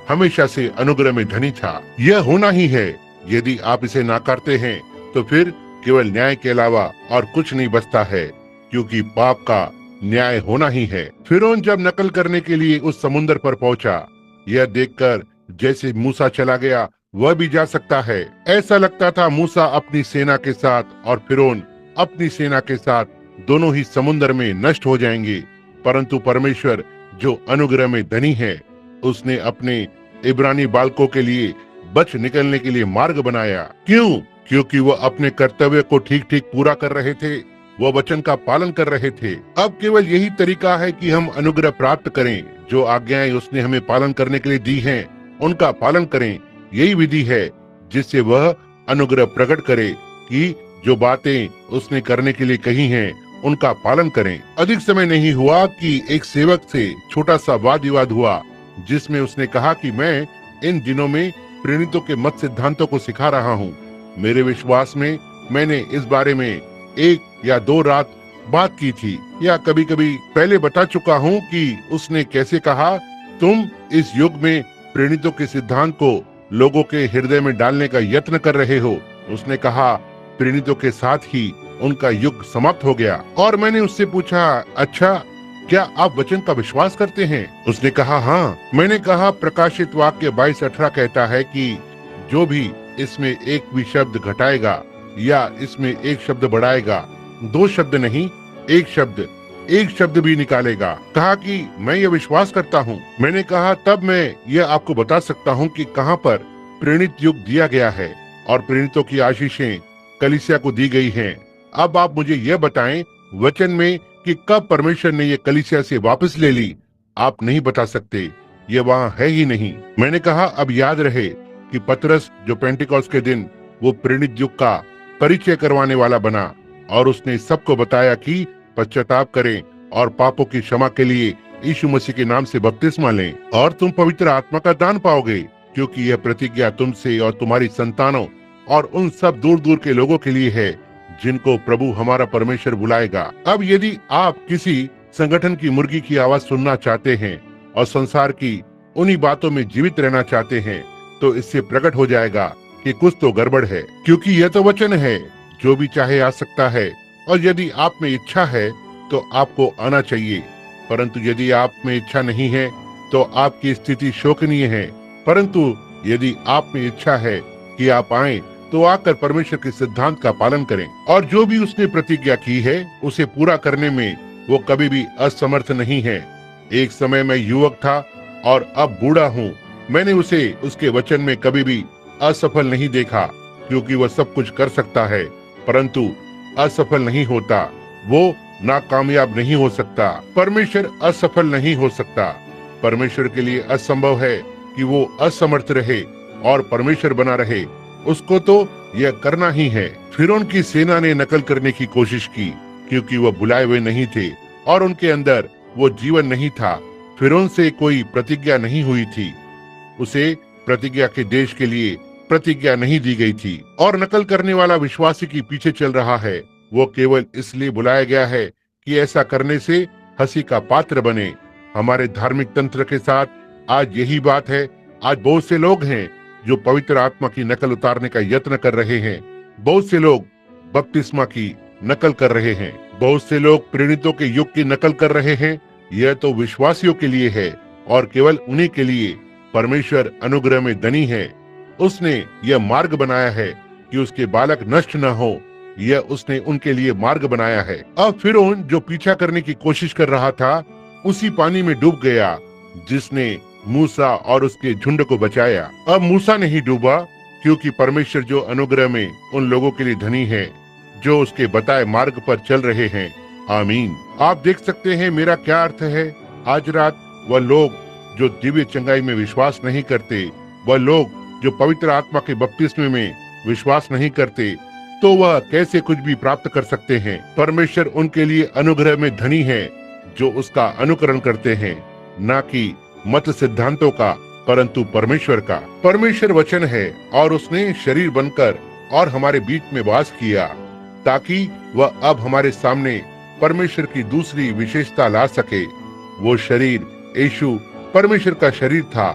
हमेशा से अनुग्रह में धनी था। यह होना ही है। यदि आप इसे नाकारते हैं तो फिर केवल न्याय के अलावा और कुछ नहीं बचता है, क्योंकि पाप का न्याय होना ही है। फिरौन जब नकल करने के लिए उस समुद्र पर पहुंचा, यह देखकर जैसे मूसा चला गया वह भी जा सकता है। ऐसा लगता था मूसा अपनी सेना के साथ और फिरौन अपनी सेना के साथ दोनों ही समुद्र में नष्ट हो जाएंगे। परंतु परमेश्वर जो अनुग्रह में धनी है, उसने अपने इब्रानी बालकों के लिए बच निकलने के लिए मार्ग बनाया। क्यों? क्योंकि वह अपने कर्तव्य को ठीक ठीक पूरा कर रहे थे, वह वचन का पालन कर रहे थे। अब केवल यही तरीका है कि हम अनुग्रह प्राप्त करें। जो आज्ञाएं उसने हमें पालन करने के लिए दी हैं, उनका पालन करें। यही विधि है जिससे वह अनुग्रह प्रकट करे कि जो बातें उसने करने के लिए कही हैं, उनका पालन करें। अधिक समय नहीं हुआ कि एक सेवक से छोटा सा वाद विवाद हुआ, जिसमें उसने कहा कि मैं इन दिनों में प्रेरितों के मत सिद्धांतों को सिखा रहा हूँ। मेरे विश्वास में मैंने इस बारे में 1 या 2 रात बात की थी, या कभी कभी पहले बता चुका हूँ कि उसने कैसे कहा, तुम इस युग में प्रेरितों के सिद्धांत को लोगों के हृदय में डालने का यत्न कर रहे हो। उसने कहा, प्रेरितों के साथ ही उनका युग समाप्त हो गया। और मैंने उससे पूछा, अच्छा क्या आप वचन का विश्वास करते हैं? उसने कहा, हाँ। मैंने कहा, प्रकाशित वाक्य 22:18 कहता है कि जो भी इसमें एक भी शब्द घटाएगा या इसमें एक शब्द बढ़ाएगा, 2 शब्द नहीं, एक शब्द भी निकालेगा। कहा कि मैं ये विश्वास करता हूँ। मैंने कहा तब मैं ये आपको बता सकता हूँ कि कहाँ पर प्रेरित युग दिया गया है और प्रेरितों की आशीषें कलीसिया को दी गई हैं। अब आप मुझे ये बताएं वचन में कि कब परमेश्वर ने ये कलीसिया से वापस ले ली। आप नहीं बता सकते, ये वहाँ है ही नहीं। मैंने कहा अब याद रहे कि पतरस जो पेंटिकॉस्ट के दिन वो प्रेरित युग का परिचय करवाने वाला बना और उसने सबको बताया कि पश्चाताप करें और पापों की क्षमा के लिए यीशु मसीह के नाम से बपतिस्मा लें और तुम पवित्र आत्मा का दान पाओगे, क्योंकि यह प्रतिज्ञा तुमसे और तुम्हारी संतानों और उन सब दूर दूर के लोगों के लिए है जिनको प्रभु हमारा परमेश्वर बुलाएगा। अब यदि आप किसी संगठन की मुर्गी की आवाज सुनना चाहते हैं और संसार की उन्हीं बातों में जीवित रहना चाहते हैं, तो इससे प्रकट हो जाएगा कि कुछ तो गड़बड़ है, क्योंकि यह तो वचन है, जो भी चाहे आ सकता है और यदि आप में इच्छा है तो आपको आना चाहिए, परंतु यदि आप में इच्छा नहीं है तो आपकी स्थिति शोचनीय है। परंतु यदि आप में इच्छा है कि आप आएं, तो आकर परमेश्वर के सिद्धांत का पालन करें और जो भी उसने प्रतिज्ञा की है उसे पूरा करने में वो कभी भी असमर्थ नहीं है। एक समय मैं युवक था और अब बूढ़ा हूँ। मैंने उसे उसके वचन में कभी भी असफल नहीं देखा, क्योंकि वह सब कुछ कर सकता है परंतु असफल नहीं होता, वो नाकामयाब नहीं हो सकता। परमेश्वर असफल नहीं हो सकता। परमेश्वर के लिए असंभव है कि वो असमर्थ रहे और परमेश्वर बना रहे। उसको तो यह करना ही है। फिरौन की सेना ने नकल करने की कोशिश की, क्योंकि वह बुलाए हुए नहीं थे और उनके अंदर वो जीवन नहीं था। फिरौन से कोई प्रतिज्ञा नहीं हुई थी, उसे प्रतिज्ञा के देश के लिए प्रतिज्ञा नहीं दी गई थी और नकल करने वाला विश्वासी के पीछे चल रहा है। वो केवल इसलिए बुलाया गया है कि ऐसा करने से हंसी का पात्र बने। हमारे धार्मिक तंत्र के साथ आज यही बात है। आज बहुत से लोग हैं जो पवित्र आत्मा की नकल उतारने का यत्न कर रहे हैं। बहुत से लोग बपतिस्मा की नकल कर रहे हैं। बहुत से लोग प्रेरितों के युग की नकल कर रहे हैं। यह तो विश्वासियों के लिए है और केवल उन्हीं के लिए। परमेश्वर अनुग्रह में धनी है। उसने यह मार्ग बनाया है कि उसके बालक नष्ट न हो। यह उसने उनके लिए मार्ग बनाया है। अब फिरौन जो पीछा करने की कोशिश कर रहा था, उसी पानी में डूब गया जिसने मूसा और उसके झुंड को बचाया। अब मूसा नहीं डूबा, क्योंकि परमेश्वर जो अनुग्रह में उन लोगों के लिए धनी है जो उसके बताए मार्ग पर चल रहे हैं। आमीन। आप देख सकते हैं मेरा क्या अर्थ है। आज रात वह लोग जो दिव्य चंगाई में विश्वास नहीं करते, वह लोग जो पवित्र आत्मा के बपतिस्मे में विश्वास नहीं करते, तो वह कैसे कुछ भी प्राप्त कर सकते हैं। परमेश्वर उनके लिए अनुग्रह में धनी है जो उसका अनुकरण करते हैं, न कि मत सिद्धांतों का परंतु परमेश्वर का। परमेश्वर वचन है और उसने शरीर बनकर और हमारे बीच में वास किया, ताकि वह अब हमारे सामने परमेश्वर की दूसरी विशेषता ला सके। वो शरीर यीशु परमेश्वर का शरीर था।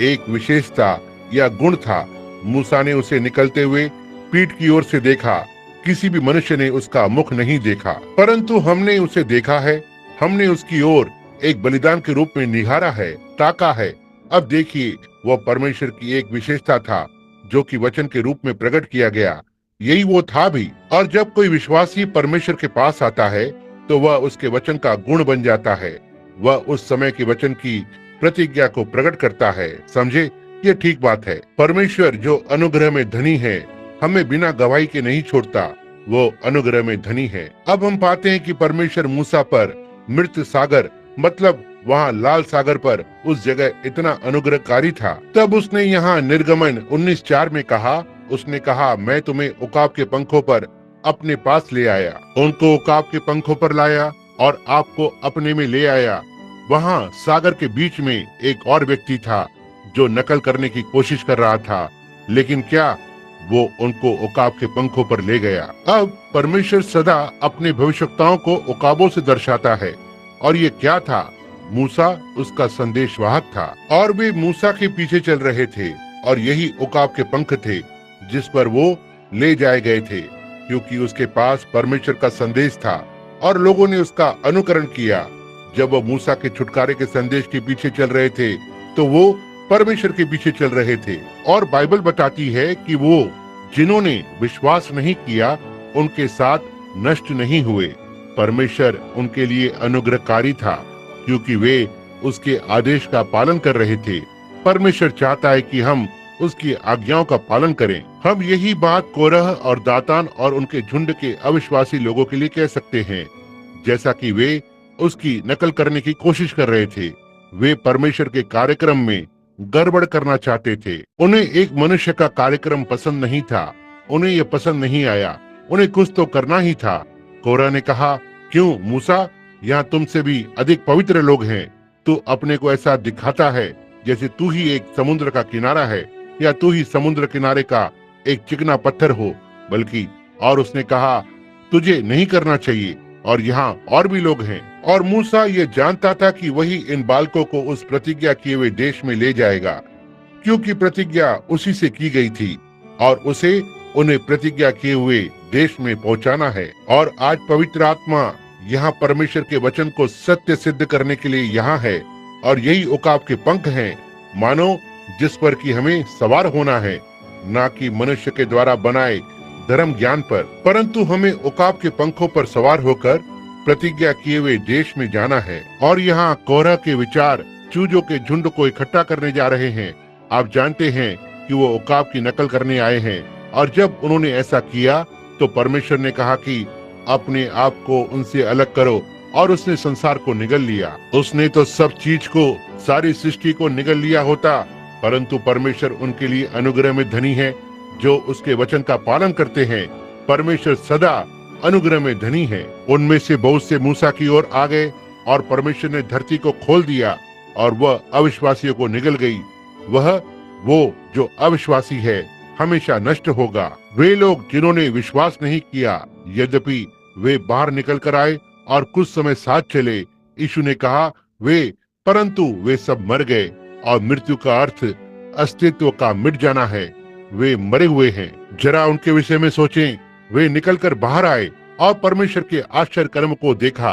एक विशेषता या गुण था। मूसा ने उसे निकलते हुए पीठ की ओर से देखा। किसी भी मनुष्य ने उसका मुख नहीं देखा, परंतु हमने उसे देखा है। हमने उसकी ओर एक बलिदान के रूप में निहारा है, ताका है। अब देखिए, वह परमेश्वर की एक विशेषता था जो कि वचन के रूप में प्रकट किया गया। यही वो था भी। और जब कोई विश्वासी परमेश्वर के पास आता है तो वह उसके वचन का गुण बन जाता है। वह उस समय के वचन की प्रतिज्ञा को प्रकट करता है। समझे, ये ठीक बात है। परमेश्वर जो अनुग्रह में धनी है, हमें बिना गवाही के नहीं छोड़ता। वो अनुग्रह में धनी है। अब हम पाते हैं कि परमेश्वर मूसा पर मृत सागर, मतलब वहाँ लाल सागर पर उस जगह इतना अनुग्रहकारी था। तब उसने यहाँ निर्गमन 19:4 में कहा, उसने कहा, मैं तुम्हें उकाब के पंखों पर अपने पास ले आया। उनको उकाब के पंखों पर लाया और आपको अपने में ले आया। वहाँ सागर के बीच में एक और व्यक्ति था जो नकल करने की कोशिश कर रहा था, लेकिन क्या वो उनको उकाब के पंखों पर ले गया। अब परमेश्वर सदा अपने भविष्यवक्ताओं को उकाबों से दर्शाता है, और ये क्या था? मूसा उसका संदेशवाहक था और वे मूसा के पीछे चल रहे थे, और यही उकाब के पंख थे जिस पर वो ले जाए गए थे, क्योंकि उसके पास परमेश्वर का संदेश था और लोगों ने उसका अनुकरण किया। जब वो मूसा के छुटकारे के संदेश के पीछे चल रहे थे तो वो परमेश्वर के पीछे चल रहे थे। और बाइबल बताती है कि वो जिन्होंने विश्वास नहीं किया उनके साथ नष्ट नहीं हुए। परमेश्वर उनके लिए अनुग्रहकारी था क्योंकि वे उसके आदेश का पालन कर रहे थे। परमेश्वर चाहता है कि हम उसकी आज्ञाओं का पालन करें। हम यही बात कोरह और दातान और उनके झुंड के अविश्वासी लोगों के लिए कह सकते हैं। जैसा कि वे उसकी नकल करने की कोशिश कर रहे थे, वे परमेश्वर के कार्यक्रम में गड़बड़ करना चाहते थे। उन्हें एक मनुष्य का कार्यक्रम पसंद नहीं था, उन्हें यह पसंद नहीं आया, उन्हें कुछ तो करना ही था। कोरह ने कहा, क्यों मूसा, यहाँ तुमसे भी अधिक पवित्र लोग हैं। तू अपने को ऐसा दिखाता है जैसे तू ही एक समुद्र का किनारा है या तू ही समुद्र किनारे का एक चिकना पत्थर हो। बल्कि और उसने कहा, तुझे नहीं करना चाहिए, और यहाँ और भी लोग हैं। और मूसा ये जानता था कि वही इन बालकों को उस प्रतिज्ञा किए हुए देश में ले जाएगा, क्योंकि प्रतिज्ञा उसी से की गई थी और उसे उन्हें प्रतिज्ञा किए हुए देश में पहुंचाना है। और आज पवित्र आत्मा यहाँ परमेश्वर के वचन को सत्य सिद्ध करने के लिए यहाँ है, और यही उकाब के पंख हैं, मानो जिस पर कि हमें सवार होना है, ना कि मनुष्य के द्वारा बनाए धर्म ज्ञान पर, परंतु हमें उकाब के पंखों पर सवार होकर प्रतिज्ञा किए हुए देश में जाना है। और यहाँ कोरह के विचार चूजों के झुंड को इकट्ठा करने जा रहे हैं। आप जानते हैं कि वो उकाब की नकल करने आए हैं, और जब उन्होंने ऐसा किया तो परमेश्वर ने कहा कि अपने आप को उनसे अलग करो, और उसने संसार को निगल लिया। उसने तो सब चीज को, सारी सृष्टि को निगल लिया होता, परंतु परमेश्वर उनके लिए अनुग्रह में धनी है जो उसके वचन का पालन करते हैं। परमेश्वर सदा अनुग्रह में धनी है। उनमें से बहुत से मूसा की ओर आ गए, और परमेश्वर ने धरती को खोल दिया और वह अविश्वासियों को निगल गई। वो जो अविश्वासी है हमेशा नष्ट होगा। वे लोग जिन्होंने विश्वास नहीं किया, यद्यपि वे बाहर निकल कर आए और कुछ समय साथ चले, यीशु ने कहा परंतु वे सब मर गए, और मृत्यु का अर्थ अस्तित्व का मिट जाना है। वे मरे हुए हैं। जरा उनके विषय में सोचें। वे निकलकर बाहर आए और परमेश्वर के आश्चर्य कर्म को देखा,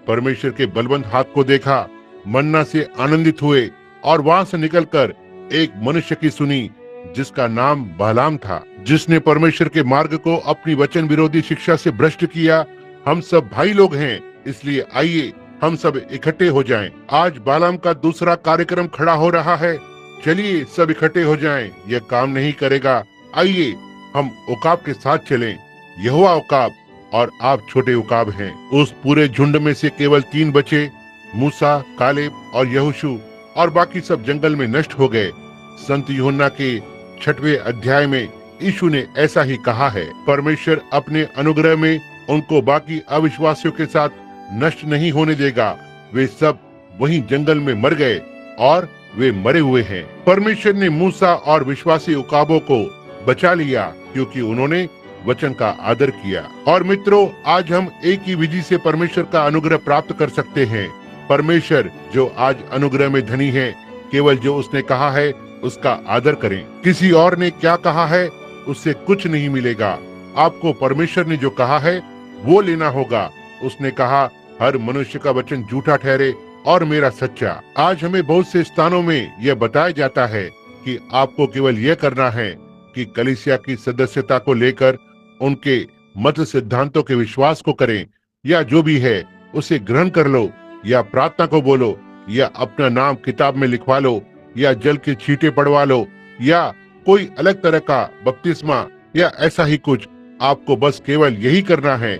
परमेश्वर के बलवंत हाथ को देखा, मन्ना से आनंदित हुए, और वहां से निकलकर एक मनुष्य की सुनी जिसका नाम बालाम था, जिसने परमेश्वर के मार्ग को अपनी वचन विरोधी शिक्षा से भ्रष्ट किया। हम सब भाई लोग हैं, इसलिए आइए हम सब इकट्ठे हो जाएं। आज बालाम का दूसरा कार्यक्रम खड़ा हो रहा है। चलिए सब इकट्ठे हो जाएं। यह काम नहीं करेगा। आइए हम उकाब के साथ चलें। यहोवा उकाब और आप छोटे उकाब हैं। उस पूरे झुंड में से केवल 3 बचे, मूसा, कालेब और यहोशू, और बाकी सब जंगल में नष्ट हो गए। संत यूहन्ना के 6वें अध्याय में यीशु ने ऐसा ही कहा है। परमेश्वर अपने अनुग्रह में उनको बाकी अविश्वासियों के साथ नष्ट नहीं होने देगा। वे सब वहीं जंगल में मर गए और वे मरे हुए हैं। परमेश्वर ने मूसा और विश्वासी उकाबों को बचा लिया क्योंकि उन्होंने वचन का आदर किया। और मित्रों, आज हम एक ही विधि से परमेश्वर का अनुग्रह प्राप्त कर सकते हैं। परमेश्वर जो आज अनुग्रह में धनी है, केवल जो उसने कहा है उसका आदर करें। किसी और ने क्या कहा है उससे कुछ नहीं मिलेगा। आपको परमेश्वर ने जो कहा है वो लेना होगा। उसने कहा, हर मनुष्य का वचन झूठा ठहरे और मेरा सच्चा। आज हमें बहुत से स्थानों में यह बताया जाता है कि आपको केवल यह करना है कि कलीसिया की सदस्यता को लेकर उनके मत सिद्धांतों के विश्वास को करें, या जो भी है उसे ग्रहण कर लो, या प्रार्थना को बोलो, या अपना नाम किताब में लिखवा लो, या जल के छींटे पड़वा लो, या कोई अलग तरह का बपतिस्मा, या ऐसा ही कुछ। आपको बस केवल यही करना है,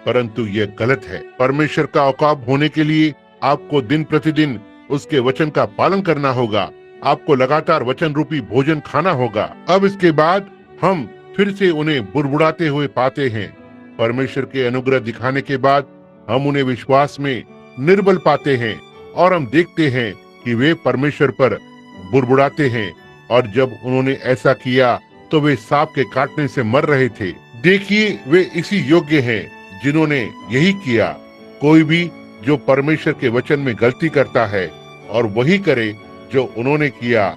परंतु यह गलत है। परमेश्वर का औकाब होने के लिए आपको दिन प्रतिदिन उसके वचन का पालन करना होगा। आपको लगातार वचन रूपी भोजन खाना होगा। अब इसके बाद हम फिर से उन्हें बुड़बुड़ाते हुए पाते हैं। परमेश्वर के अनुग्रह दिखाने के बाद हम उन्हें विश्वास में निर्बल पाते हैं, और हम देखते हैं कि वे परमेश्वर पर बुड़बुड़ाते हैं। और जब उन्होंने ऐसा किया तो वे सांप के काटने से मर रहे थे। देखिए, वे इसी योग्य हैं जिन्होंने यही किया। कोई भी जो परमेश्वर के वचन में गलती करता है और वही करे जो उन्होंने किया,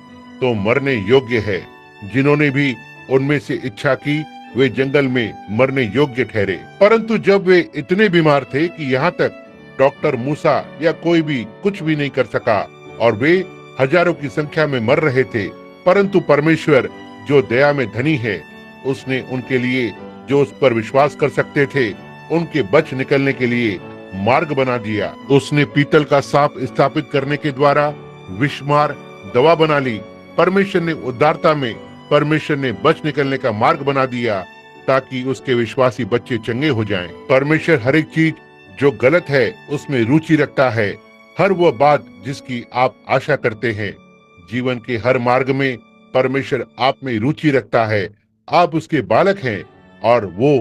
तो मरने योग्य है। जिन्होंने भी उनमें से इच्छा की वे जंगल में मरने योग्य ठहरे। परंतु जब वे इतने बीमार थे कि यहाँ तक डॉक्टर मूसा या कोई भी कुछ भी नहीं कर सका, और वे हजारों की संख्या में मर रहे थे, परंतु परमेश्वर जो दया में धनी है, उसने उनके लिए जो उस पर विश्वास कर सकते थे उनके बच निकलने के लिए मार्ग बना दिया। उसने पीतल का सांप स्थापित करने के द्वारा विषमार दवा बना ली। परमेश्वर ने उदारता में परमेश्वर ने बच निकलने का मार्ग बना दिया ताकि उसके विश्वासी बच्चे चंगे हो जाएं। परमेश्वर हर एक चीज जो गलत है उसमें रुचि रखता है। हर वो बात जिसकी आप आशा करते हैं, जीवन के हर मार्ग में परमेश्वर आप में रुचि रखता है। आप उसके बालक हैं और वो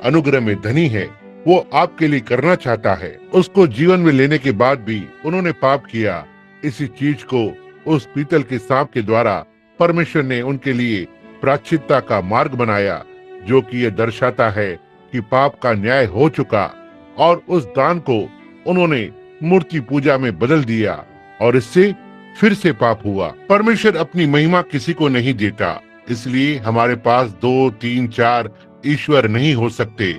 अनुग्रह में धनी है। वो आपके लिए करना चाहता है। उसको जीवन में लेने के बाद भी उन्होंने पाप किया। इसी चीज को उस पीतल के सांप के द्वारा परमेश्वर ने उनके लिए प्रायश्चित्त का मार्ग बनाया, जो कि यह दर्शाता है कि पाप का न्याय हो चुका। और उस दान को उन्होंने मूर्ति पूजा में बदल दिया और इससे फिर से पाप हुआ। परमेश्वर अपनी महिमा किसी को नहीं देता, इसलिए हमारे पास 2, 3, 4 ईश्वर नहीं हो सकते।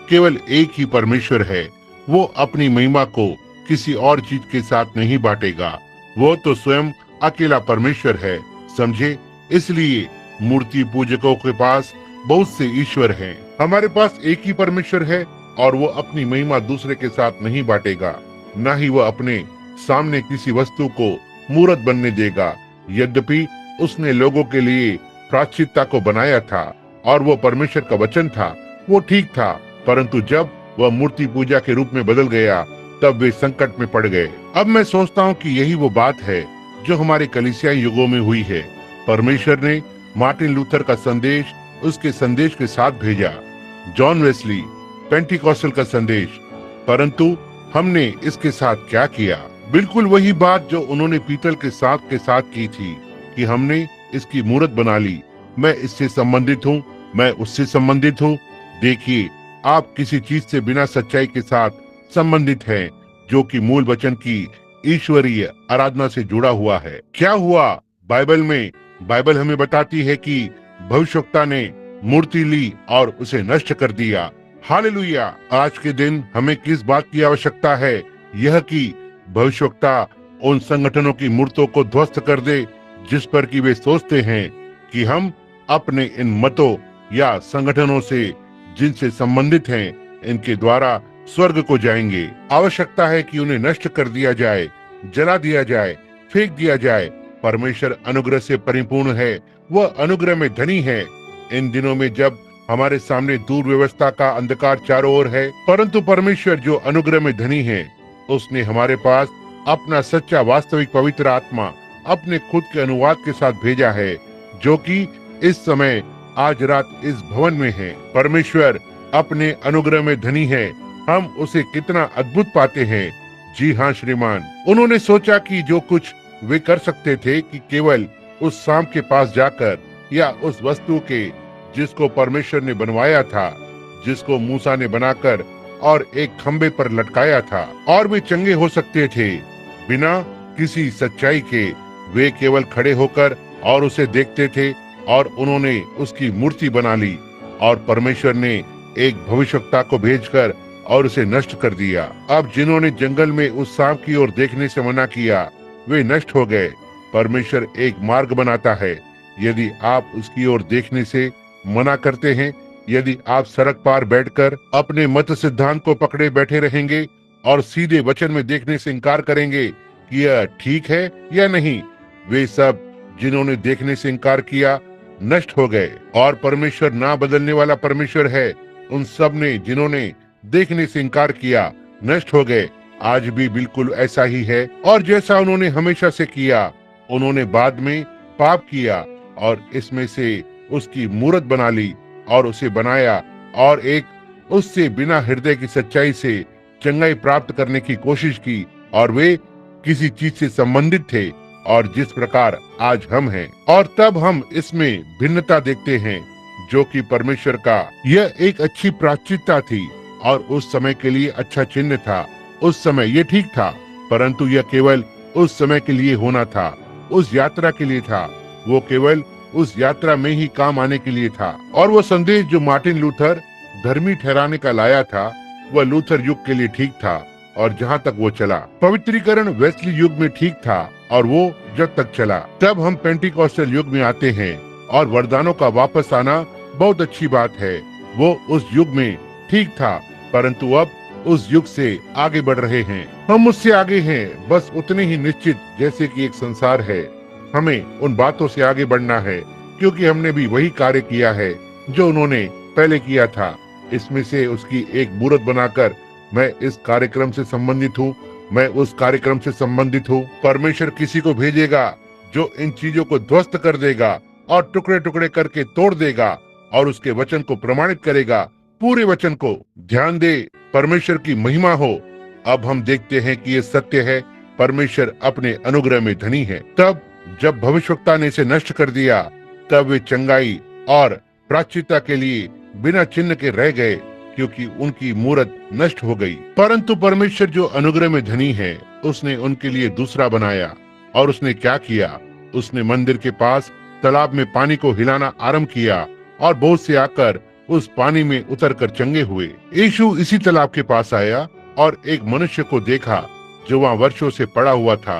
केवल एक ही परमेश्वर है। वो अपनी महिमा को किसी और चीज के साथ नहीं बांटेगा। वो तो स्वयं अकेला परमेश्वर है, समझे। इसलिए मूर्ति पूजकों के पास बहुत से ईश्वर हैं। हमारे पास एक ही परमेश्वर है और वो अपनी महिमा दूसरे के साथ नहीं बांटेगा, न ही वो अपने सामने किसी वस्तु को मूर्त बनने देगा। यद्यपि उसने लोगों के लिए प्रायश्चित्त को बनाया था और वो परमेश्वर का वचन था, वो ठीक था, परंतु जब वह मूर्ति पूजा के रूप में बदल गया तब वे संकट में पड़ गए। अब मैं सोचता हूँ कि यही वो बात है जो हमारे कलीसियाई युगों में हुई है। परमेश्वर ने मार्टिन लूथर का संदेश उसके संदेश के साथ भेजा, जॉन वेस्ली पेंटिकॉस्टल का संदेश, परंतु हमने इसके साथ क्या किया? बिल्कुल वही बात जो उन्होंने पीतल के सांप के साथ की थी कि हमने इसकी मूर्त बना ली। मैं इससे संबंधित हूँ, मैं उससे संबंधित हूँ। देखिए, आप किसी चीज से बिना सच्चाई के साथ संबंधित हैं, जो कि मूल वचन की ईश्वरीय आराधना से जुड़ा हुआ है। क्या हुआ बाइबल में? बाइबल हमें बताती है कि भविष्यवक्ता ने मूर्ति ली और उसे नष्ट कर दिया। हालेलुया। आज के दिन हमें किस बात की आवश्यकता है? यह कि भविष्यवक्ता उन संगठनों की मूर्तों को ध्वस्त कर दे जिस पर कि वे सोचते हैं कि हम अपने इन मतों या संगठनों से जिनसे संबंधित हैं, इनके द्वारा स्वर्ग को जाएंगे। आवश्यकता है कि उन्हें नष्ट कर दिया जाए, जला दिया जाए, फेंक दिया जाए। परमेश्वर अनुग्रह से परिपूर्ण है, वह अनुग्रह में धनी है। इन दिनों में जब हमारे सामने दुर्व्यवस्था का अंधकार चारों ओर है, परंतु परमेश्वर जो अनुग्रह में धनी है, उसने हमारे पास अपना सच्चा वास्तविक पवित्र आत्मा अपने खुद के अनुवाद के साथ भेजा है, जो कि इस समय आज रात इस भवन में है। परमेश्वर अपने अनुग्रह में धनी है। हम उसे कितना अद्भुत पाते हैं। जी हाँ श्रीमान, उन्होंने सोचा कि जो कुछ वे कर सकते थे कि केवल उस सांप के पास जाकर या उस वस्तु के जिसको परमेश्वर ने बनवाया था, जिसको मूसा ने बनाकर और एक खंबे पर लटकाया था, और वे चंगे हो सकते थे बिना किसी सच्चाई के। वे केवल खड़े होकर और उसे देखते थे और उन्होंने उसकी मूर्ति बना ली और परमेश्वर ने एक भविष्यवक्ता को भेजकर और उसे नष्ट कर दिया। अब जिन्होंने जंगल में उस सांप की ओर देखने से मना किया, वे नष्ट हो गए। परमेश्वर एक मार्ग बनाता है। यदि आप उसकी ओर देखने से मना करते हैं, यदि आप सड़क पार बैठकर अपने मत सिद्धांत को पकड़े बैठे रहेंगे और सीधे वचन में देखने से इनकार करेंगे कि यह ठीक है या नहीं, वे सब जिन्होंने देखने से इनकार किया नष्ट हो गए। और परमेश्वर ना बदलने वाला परमेश्वर है। उन सब ने जिन्होंने देखने से इनकार किया नष्ट हो गए। आज भी बिल्कुल ऐसा ही है। और जैसा उन्होंने हमेशा से किया, उन्होंने बाद में पाप किया और इसमें से उसकी मूर्त बना ली और उसे बनाया और एक उससे बिना हृदय की सच्चाई से चंगाई प्राप्त करने की कोशिश की। और वे किसी चीज से संबंधित थे और जिस प्रकार आज हम हैं। और तब हम इसमें भिन्नता देखते हैं, जो कि परमेश्वर का यह एक अच्छी प्रायश्चित्त थी और उस समय के लिए अच्छा चिन्ह था। उस समय ये ठीक था, परंतु यह केवल उस समय के लिए होना था, उस यात्रा के लिए था। वो केवल उस यात्रा में ही काम आने के लिए था। और वो संदेश जो मार्टिन लूथर धर्मी ठहराने का लाया था, वह लूथर युग के लिए ठीक था और जहाँ तक वो चला। पवित्रीकरण वेस्ली युग में ठीक था और वो जब तक चला। तब हम पेंटिकॉस्टल युग में आते हैं और वरदानों का वापस आना बहुत अच्छी बात है। वो उस युग में ठीक था, परंतु अब उस युग से आगे बढ़ रहे हैं। हम उससे आगे हैं, बस उतने ही निश्चित जैसे कि एक संसार है। हमें उन बातों से आगे बढ़ना है, क्योंकि हमने भी वही कार्य किया है जो उन्होंने पहले किया था। इसमें से उसकी एक मूर्त बनाकर मैं इस कार्यक्रम से संबंधित हूँ, मैं उस कार्यक्रम से संबंधित हूँ। परमेश्वर किसी को भेजेगा जो इन चीजों को ध्वस्त कर देगा और टुकड़े टुकड़े करके तोड़ देगा और उसके वचन को प्रमाणित करेगा, पूरे वचन को। ध्यान दे, परमेश्वर की महिमा हो। अब हम देखते हैं कि ये सत्य है, परमेश्वर अपने अनुग्रह में धनी है। तब जब भविष्यवक्ता ने इसे नष्ट कर दिया, तब वे चंगाई और प्रायश्चित के लिए बिना चिन्ह के रह गए, क्योंकि उनकी मूरत नष्ट हो गई। परंतु परमेश्वर जो अनुग्रह में धनी है, उसने उनके लिए दूसरा बनाया। और उसने क्या किया? उसने मंदिर के पास तालाब में पानी को हिलाना आरंभ किया और बहुत से आकर उस पानी में उतरकर चंगे हुए। यीशु इसी तालाब के पास आया और एक मनुष्य को देखा जो वहाँ वर्षों से पड़ा हुआ था,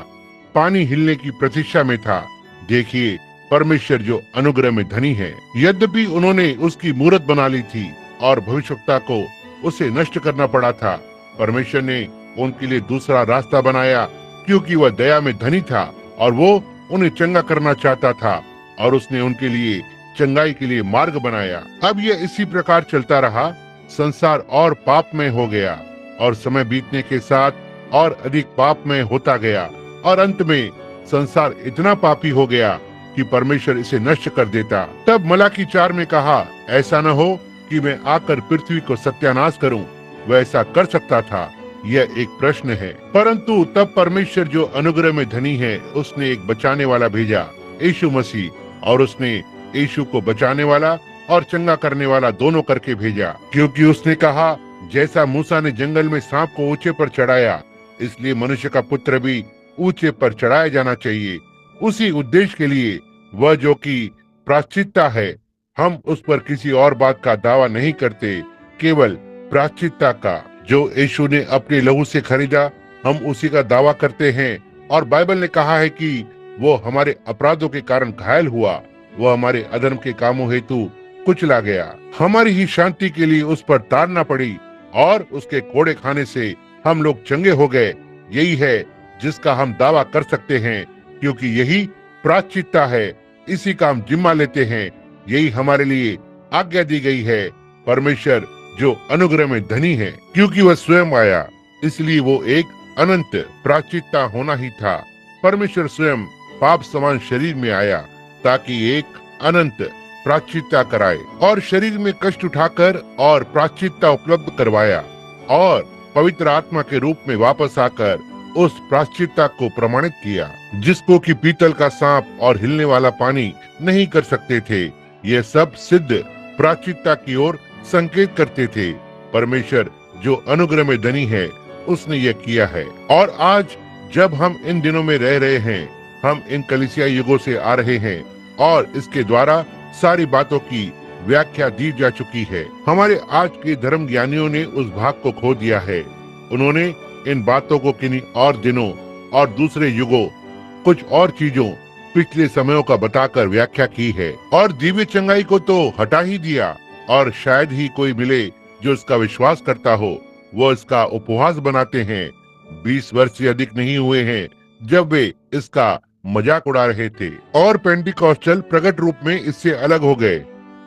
पानी हिलने की प्रतीक्षा में था। देखिए, परमेश्वर जो अनुग्रह में धनी है। यद्यपि उन्होंने उसकी मूरत बना ली थी और भविष्यवक्ता को उसे नष्ट करना पड़ा था, परमेश्वर ने उनके लिए दूसरा रास्ता बनाया, क्योंकि वह दया में धनी था और वो उन्हें चंगा करना चाहता था, और उसने उनके लिए चंगाई के लिए मार्ग बनाया। अब यह इसी प्रकार चलता रहा। संसार और पापमय हो गया और समय बीतने के साथ और अधिक पापमय होता गया, और अंत में संसार इतना पापी हो गया कि परमेश्वर इसे नष्ट कर देता। तब मलाकी 4 में कहा, ऐसा न हो कि मैं आकर पृथ्वी को सत्यानाश करूं। वह ऐसा कर सकता था? यह एक प्रश्न है। परंतु तब परमेश्वर जो अनुग्रह में धनी है, उसने एक बचाने वाला भेजा, यीशु मसीह, और उसने यीशु को बचाने वाला और चंगा करने वाला दोनों करके भेजा। क्योंकि उसने कहा, जैसा मूसा ने जंगल में सांप को ऊंचे पर चढ़ाया, इसलिए मनुष्य का पुत्र भी ऊंचे पर चढ़ाया जाना चाहिए। उसी उद्देश्य के लिए वह जो कि प्रायश्चित्ता है, हम उस पर किसी और बात का दावा नहीं करते, केवल प्रायश्चित्ता का जो यीशु ने अपने लहू से खरीदा, हम उसी का दावा करते हैं। और बाइबल ने कहा है कि वो हमारे अपराधों के कारण घायल हुआ, वो हमारे अधर्म के कामों हेतु कुचला गया, हमारी ही शांति के लिए उस पर ताड़ना पड़ी, और उसके कोड़े खाने से हम लोग चंगे हो गए। यही है जिसका हम दावा कर सकते हैं, क्योंकि यही प्रायश्चित्ता है। इसी का हम जिम्मा लेते हैं, यही हमारे लिए आज्ञा दी गई है। परमेश्वर जो अनुग्रह में धनी है, क्योंकि वह स्वयं आया, इसलिए वो एक अनंत प्रायश्चित्ता होना ही था। परमेश्वर स्वयं पाप समान शरीर में आया ताकि एक अनंत प्रायश्चित्ता कराए, और शरीर में कष्ट उठाकर और प्रायश्चित्ता उपलब्ध करवाया, और पवित्र आत्मा के रूप में वापस आकर उस प्रायश्चित्ता को प्रमाणित किया, जिसको कि पीतल का सांप और हिलने वाला पानी नहीं कर सकते थे। ये सब सिद्ध प्रायश्चित्ता की ओर संकेत करते थे। परमेश्वर जो अनुग्रह में धनी है, उसने यह किया है। और आज जब हम इन दिनों में रह रहे हैं, हम इन कलीसिया युगों से आ रहे हैं, और इसके द्वारा सारी बातों की व्याख्या दी जा चुकी है। हमारे आज के धर्म ज्ञानियों ने उस भाग को खो दिया है। उन्होंने इन बातों को किन्हीं और दिनों और दूसरे युगों, कुछ और चीजों, पिछले समयों का बताकर व्याख्या की है, और दिव्य चंगाई को तो हटा ही दिया। और शायद ही कोई मिले जो इसका विश्वास करता हो। वो इसका उपहास बनाते हैं। 20 वर्ष से अधिक नहीं हुए हैं जब वे इसका मजाक उड़ा रहे थे, और पेंटिकॉस्टल प्रकट रूप में इससे अलग हो गए।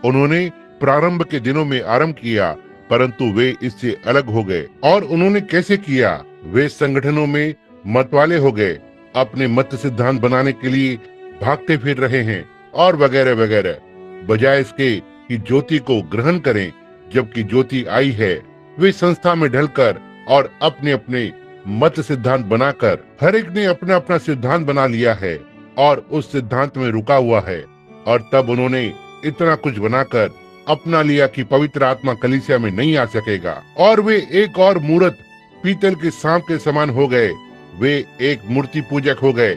उन्होंने प्रारंभ के दिनों में आरंभ किया, परंतु वे इससे अलग हो गए। और उन्होंने कैसे किया? वे संगठनों में मतवाले हो गए, अपने मत सिद्धांत बनाने के लिए भागते फिर रहे हैं, और वगैरह वगैरह। बजाय इसके कि ज्योति को ग्रहण करें, जबकि ज्योति आई है, वे संस्था में ढलकर और अपने अपने मत सिद्धांत बनाकर, हर एक ने अपना अपना सिद्धांत बना लिया है और उस सिद्धांत में रुका हुआ है। और तब उन्होंने इतना कुछ बनाकर अपना लिया कि पवित्र आत्मा कलीसिया में नहीं आ सकेगा, और वे एक और मूर्त पीतल के सांप के समान हो गए। वे एक मूर्ति पूजक हो गए।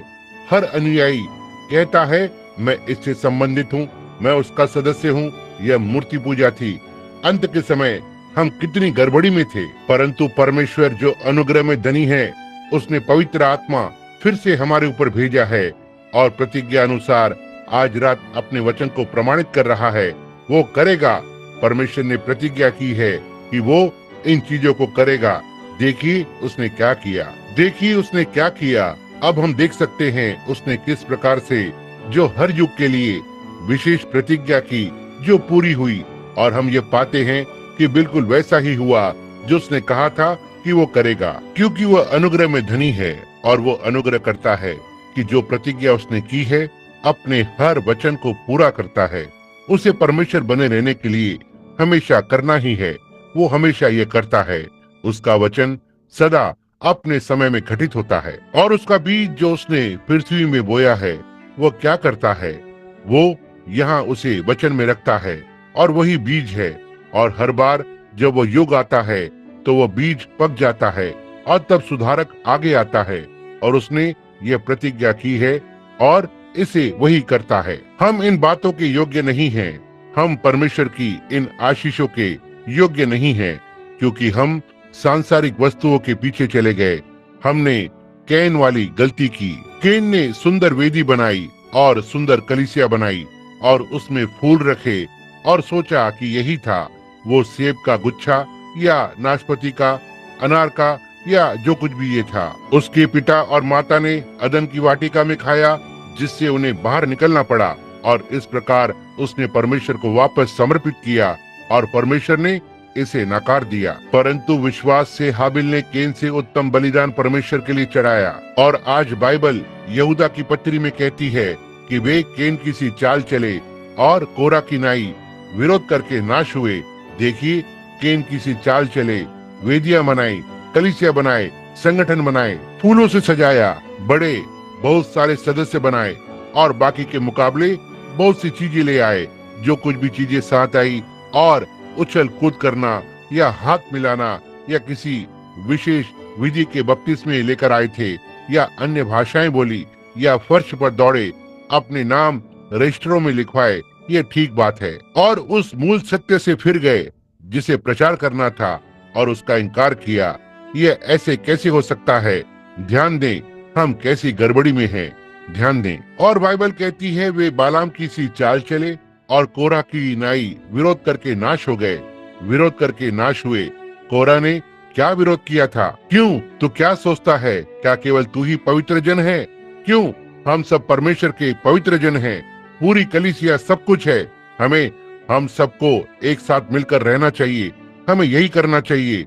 हर अनुयायी कहता है, मैं इससे संबंधित हूँ, मैं उसका सदस्य हूँ। यह मूर्ति पूजा थी। अंत के समय हम कितनी गड़बड़ी में थे, परंतु परमेश्वर जो अनुग्रह में धनी है, उसने पवित्र आत्मा फिर से हमारे ऊपर भेजा है, और प्रतिज्ञा अनुसार आज रात अपने वचन को प्रमाणित कर रहा है। वो करेगा। परमेश्वर ने प्रतिज्ञा की है कि वो इन चीजों को करेगा। देखिए उसने क्या किया, देखिए उसने क्या किया। अब हम देख सकते हैं उसने किस प्रकार से जो हर युग के लिए विशेष प्रतिज्ञा की, जो पूरी हुई, और हम ये पाते हैं कि बिल्कुल वैसा ही हुआ जो उसने कहा था कि वो करेगा, क्योंकि वह अनुग्रह में धनी है और वो अनुग्रह करता है कि जो प्रतिज्ञा उसने की है अपने हर वचन को पूरा करता है। उसे परमेश्वर बने रहने के लिए हमेशा करना ही है, वो हमेशा ये करता है। उसका वचन सदा अपने समय में घटित होता है, और उसका बीज जो उसने पृथ्वी में बोया है वो क्या करता है, वो यहाँ उसे वचन में रखता है और वही बीज है। और हर बार जब वो युग आता है तो वो बीज पक जाता है और तब सुधारक आगे आता है और उसने ये प्रतिज्ञा की है और इसे वही करता है। हम इन बातों के योग्य नहीं हैं, हम परमेश्वर की इन आशीषों के योग्य नहीं हैं, क्योंकि हम सांसारिक वस्तुओं के पीछे चले गए। हमने कैन वाली गलती की। कैन ने सुंदर वेदी बनाई और सुंदर कलीसिया बनाई और उसमें फूल रखे और सोचा कि यही था वो सेब का गुच्छा या नाशपाती का, अनार का, या जो कुछ भी ये था। उसके पिता और माता ने अदन की वाटिका में खाया, जिससे उन्हें बाहर निकलना पड़ा, और इस प्रकार उसने परमेश्वर को वापस समर्पित किया और परमेश्वर ने इसे नकार दिया। परंतु विश्वास से हाबिल ने कैन से उत्तम बलिदान परमेश्वर के लिए चढ़ाया। और आज बाइबल यहूदा की पत्री में कहती है कि वे कैन की सी चाल चले और कोरा की नाई विरोध करके नाश हुए। देखिए कैन की सी चाल चले, वेदियां बनाई, कलीसिया बनाए, संगठन बनाए, फूलों से सजाया, बड़े बहुत सारे सदस्य बनाए और बाकी के मुकाबले बहुत सी चीजें ले आए। जो कुछ भी चीजें साथ आई और उछल कूद करना या हाथ मिलाना या किसी विशेष विधि के बपतिस्मे लेकर आए थे या अन्य भाषाएं बोली या फर्श पर दौड़े, अपने नाम रजिस्टरों में लिखवाए, ये ठीक बात है। और उस मूल सत्य से फिर गए जिसे प्रचार करना था और उसका इनकार किया। ये ऐसे कैसे हो सकता है? ध्यान दें हम कैसी गड़बड़ी में हैं, ध्यान दें। और बाइबल कहती है वे बालाम की सी चाल चले और कोरा की नाई विरोध करके नाश हो गए, विरोध करके नाश हुए। कोरा ने क्या विरोध किया था? क्यों? तो क्या सोचता है? क्या केवल तू ही पवित्र जन है? क्यों? हम सब परमेश्वर के पवित्र जन हैं। पूरी कलीसिया सब कुछ है। हम सबको एक साथ मिलकर रहना चाहिए, हमें यही करना चाहिए।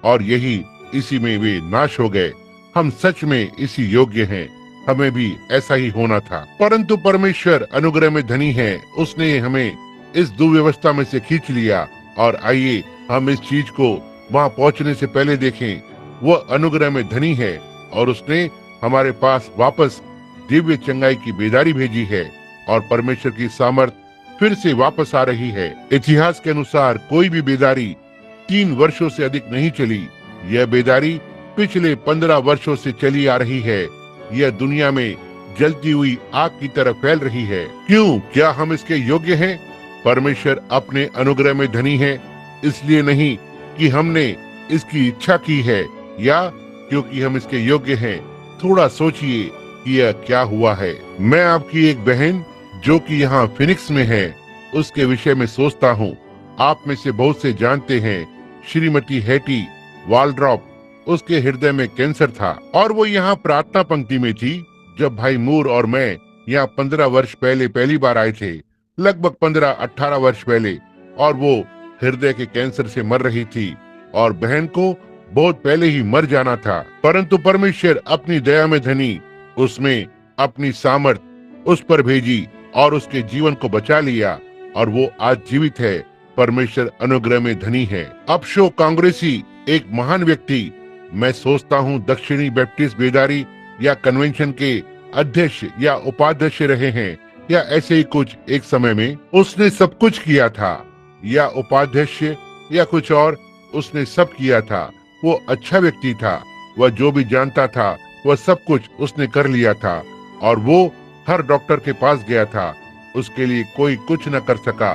और यही इसी में वे नाश हो गए। हम सच में इसी योग्य हैं, हमें भी ऐसा ही होना था। परंतु परमेश्वर अनुग्रह में धनी है, उसने हमें इस दुर्व्यवस्था में से खींच लिया। और आइए हम इस चीज को वहां पहुंचने से पहले देखें। वह अनुग्रह में धनी है और उसने हमारे पास वापस दिव्य चंगाई की बेदारी भेजी है और परमेश्वर की सामर्थ फिर से वापस आ रही है। इतिहास के अनुसार कोई भी बेदारी 3 वर्षों से अधिक नहीं चली। यह बेदारी पिछले 15 वर्षों से चली आ रही है। यह दुनिया में जलती हुई आग की तरह फैल रही है। क्यों? क्या हम इसके योग्य हैं? परमेश्वर अपने अनुग्रह में धनी है, इसलिए नहीं कि हमने इसकी इच्छा की है या क्योंकि हम इसके योग्य हैं। थोड़ा सोचिए कि यह क्या हुआ है। मैं आपकी एक बहन जो कि यहाँ फिनिक्स में है, उसके विषय में सोचता हूँ। आप में से बहुत से जानते हैं श्रीमती हैटी वालड्रॉप, उसके हृदय में कैंसर था और वो यहाँ प्रार्थना पंक्ति में थी जब भाई मूर और मैं यहाँ 15 वर्ष पहले पहली बार आए थे, लगभग 15-18 वर्ष पहले। और वो हृदय के कैंसर से मर रही थी और बहन को बहुत पहले ही मर जाना था। परंतु परमेश्वर अपनी दया में धनी, उसमें अपनी सामर्थ उस पर भेजी और उसके जीवन को बचा लिया और वो आज जीवित है। परमेश्वर अनुग्रह में धनी है। अपशो कांग्रेसी एक महान व्यक्ति, मैं सोचता हूँ दक्षिणी बैप्टिस्ट बेदारी या कन्वेंशन के अध्यक्ष या उपाध्यक्ष रहे हैं या ऐसे ही कुछ एक समय में। उसने सब कुछ किया था, या उपाध्यक्ष या कुछ और, उसने सब किया था। वो अच्छा व्यक्ति था, वह जो भी जानता था वह सब कुछ उसने कर लिया था और वो हर डॉक्टर के पास गया था, उसके लिए कोई कुछ न कर सका।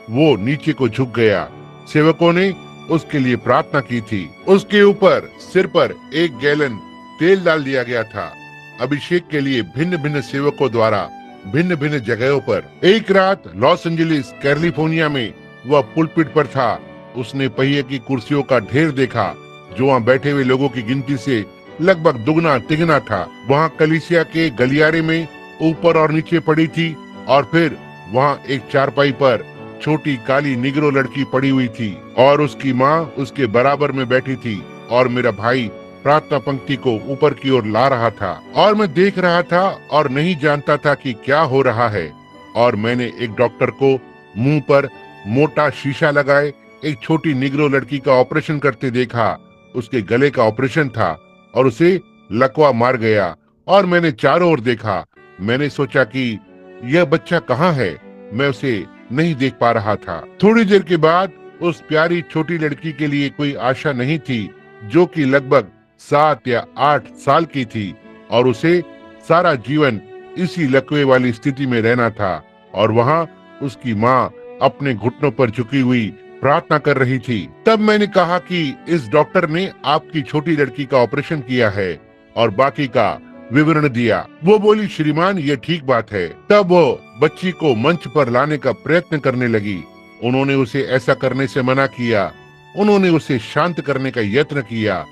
वो नीचे को झुक गया। सेवकों ने उसके लिए प्रार्थना की थी। उसके ऊपर सिर पर 1 गैलन तेल डाल दिया गया था अभिषेक के लिए भिन्न भिन्न सेवकों द्वारा भिन्न भिन्न जगहों पर। एक रात लॉस एंजलिस कैलिफोर्निया में वह पुलपिट पर था उसने पहिए की कुर्सियों का ढेर देखा जो वहाँ बैठे हुए लोगों की गिनती से लगभग दुगना तिगना था। वहाँ कलीसिया के गलियारे में ऊपर और नीचे पड़ी थी और फिर वहाँ एक चारपाई पर छोटी काली निगरो लड़की पड़ी हुई थी और उसकी माँ उसके बराबर में बैठी थी और मेरा भाई प्रार्थना पंक्ति को ऊपर की ओर ला रहा था और मैं देख रहा था और नहीं जानता था कि क्या हो रहा है। और मैंने एक डॉक्टर को मुंह पर मोटा शीशा लगाए एक छोटी निगरो लड़की का ऑपरेशन करते देखा। उसके गले का ऑपरेशन था और उसे लकवा मार गया और मैंने चारों ओर देखा। मैंने सोचा कि यह बच्चा कहाँ है, मैं उसे नहीं देख पा रहा था। थोड़ी देर के बाद उस प्यारी छोटी लड़की के लिए कोई आशा नहीं थी जो कि लगभग 7 या 8 साल की थी और उसे सारा जीवन इसी लकवे वाली स्थिति में रहना था। और वहाँ उसकी माँ अपने घुटनों पर झुकी हुई प्रार्थना कर रही थी। तब मैंने कहा कि इस डॉक्टर ने आपकी छोटी लड़की का ऑपरेशन किया है और बाकी का विवरण दिया। वो बोली, श्रीमान ये ठीक बात है। तब वो बच्ची को मंच पर लाने का प्रयत्न करने लगी। उन्होंने उसे ऐसा करने से मना किया। उन्होंने उसे शांत करने का यत्न किया।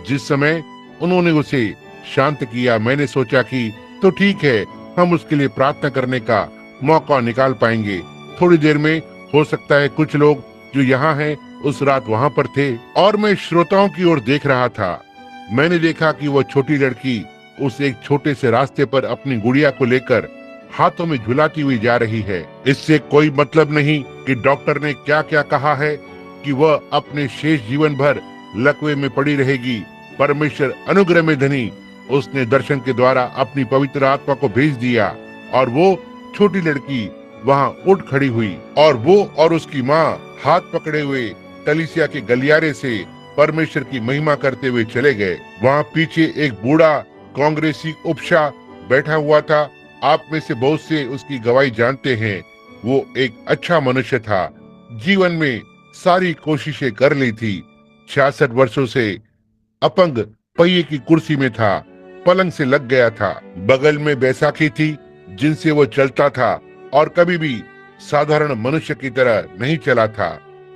जिस समय उन्होंने उसे शांत किया मैंने सोचा कि तो ठीक है, हम उसके लिए प्रार्थना करने का मौका निकाल पाएंगे। थोड़ी देर में हो सकता है कुछ लोग जो यहाँ हैं उस रात वहाँ पर थे। और मैं श्रोताओं की ओर देख रहा था। मैंने देखा कि वो छोटी लड़की उस एक छोटे से रास्ते पर अपनी गुड़िया को लेकर हाथों में झुलाती हुई जा रही है। इससे कोई मतलब नहीं कि डॉक्टर ने क्या क्या कहा है कि वह अपने शेष जीवन भर लकवे में पड़ी रहेगी। परमेश्वर अनुग्रह में धनी उसने दर्शन के द्वारा अपनी पवित्र आत्मा को भेज दिया और वो छोटी लड़की वहाँ उठ खड़ी हुई और वो और उसकी माँ हाथ पकड़े हुए कलीसिया के गलियारे से परमेश्वर की महिमा करते हुए चले गए। वहाँ पीछे एक बूढ़ा कांग्रेसी उपशा बैठा हुआ था। आप में से बहुत से उसकी गवाही जानते हैं। वो एक अच्छा मनुष्य था, जीवन में सारी कोशिशें कर ली थी। 66 वर्षों से अपंग पहिए की कुर्सी में था, पलंग से लग गया था। बगल में बैसाखी थी जिनसे वो चलता था और कभी भी साधारण मनुष्य की तरह नहीं चला था।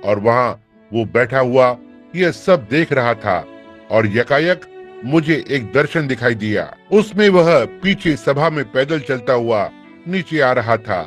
और वहाँ वो बैठा हुआ यह सब देख रहा था और यकायक मुझे एक दर्शन दिखाई दिया। उसमें वह पीछे सभा में पैदल चलता हुआ नीचे आ रहा था,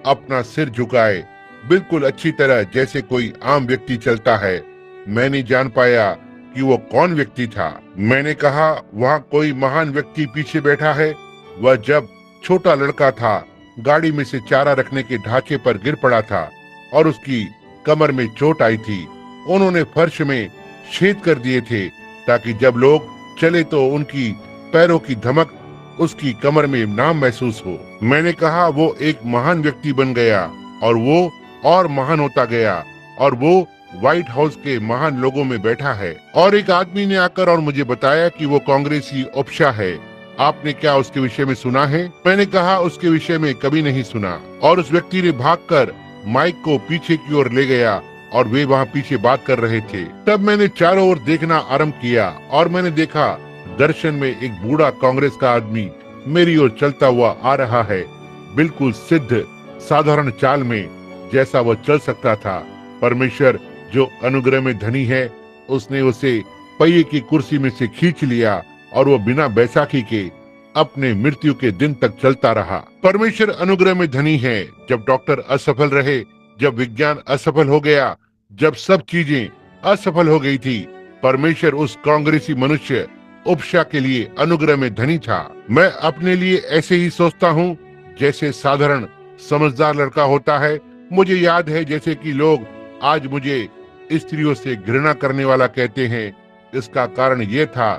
अपना सिर झुकाए, बिल्कुल अच्छी तरह जैसे कोई आम व्यक्ति चलता है। मैं नहीं जान पाया कि वो कौन व्यक्ति था। मैंने कहा, वहाँ कोई महान व्यक्ति पीछे बैठा है। वह जब छोटा लड़का था गाड़ी में से चारा रखने के ढांचे पर गिर पड़ा था और उसकी कमर में चोट आई थी। उन्होंने फर्श में छेद कर दिए थे ताकि जब लोग चले तो उनकी पैरों की धमक उसकी कमर में ना महसूस हो। मैंने कहा, वो एक महान व्यक्ति बन गया और वो और महान होता गया और वो व्हाइट हाउस के महान लोगों में बैठा है। और एक आदमी ने आकर और मुझे बताया कि वो कांग्रेसी उपशा है। आपने क्या उसके विषय में सुना है? मैंने कहा, उसके विषय में कभी नहीं सुना। और उस व्यक्ति ने भागकर माइक को पीछे की ओर ले गया और वे वहाँ पीछे बात कर रहे थे। तब मैंने चारों ओर देखना आरंभ किया और मैंने देखा दर्शन में एक बूढ़ा कांग्रेस का आदमी मेरी ओर चलता हुआ आ रहा है, बिल्कुल सिद्ध साधारण चाल में जैसा वह चल सकता था। परमेश्वर जो अनुग्रह में धनी है, उसने उसे पहिए की कुर्सी में से खींच लिया और वो बिना बैसाखी के अपने मृत्यु के दिन तक चलता रहा। परमेश्वर अनुग्रह में धनी है। जब डॉक्टर असफल रहे, जब विज्ञान असफल हो गया, जब सब चीजें असफल हो गई थी, परमेश्वर उस कांग्रेसी मनुष्य उपशा के लिए अनुग्रह में धनी था। मैं अपने लिए ऐसे ही सोचता हूँ जैसे साधारण समझदार लड़का होता है। मुझे याद है जैसे कि लोग आज मुझे स्त्रियों से घृणा करने वाला कहते हैं। इसका कारण ये था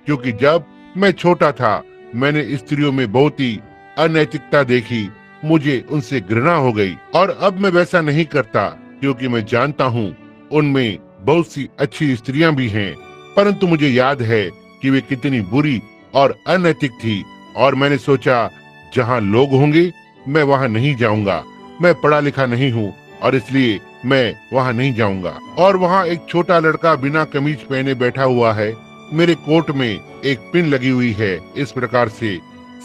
क्योंकि जब मैं छोटा था मैंने स्त्रियों में बहुत ही अनैतिकता देखी, मुझे उनसे घृणा हो गई। और अब मैं वैसा नहीं करता क्योंकि मैं जानता हूँ उनमें बहुत सी अच्छी स्त्रियां भी हैं, परंतु मुझे याद है कि वे कितनी बुरी और अनैतिक थी। और मैंने सोचा जहाँ लोग होंगे मैं वहाँ नहीं जाऊंगा। मैं पढ़ा लिखा नहीं हूँ और इसलिए मैं वहाँ नहीं जाऊंगा। और वहाँ एक छोटा लड़का बिना कमीज पहने बैठा हुआ है। मेरे कोट में एक पिन लगी हुई है, इस प्रकार से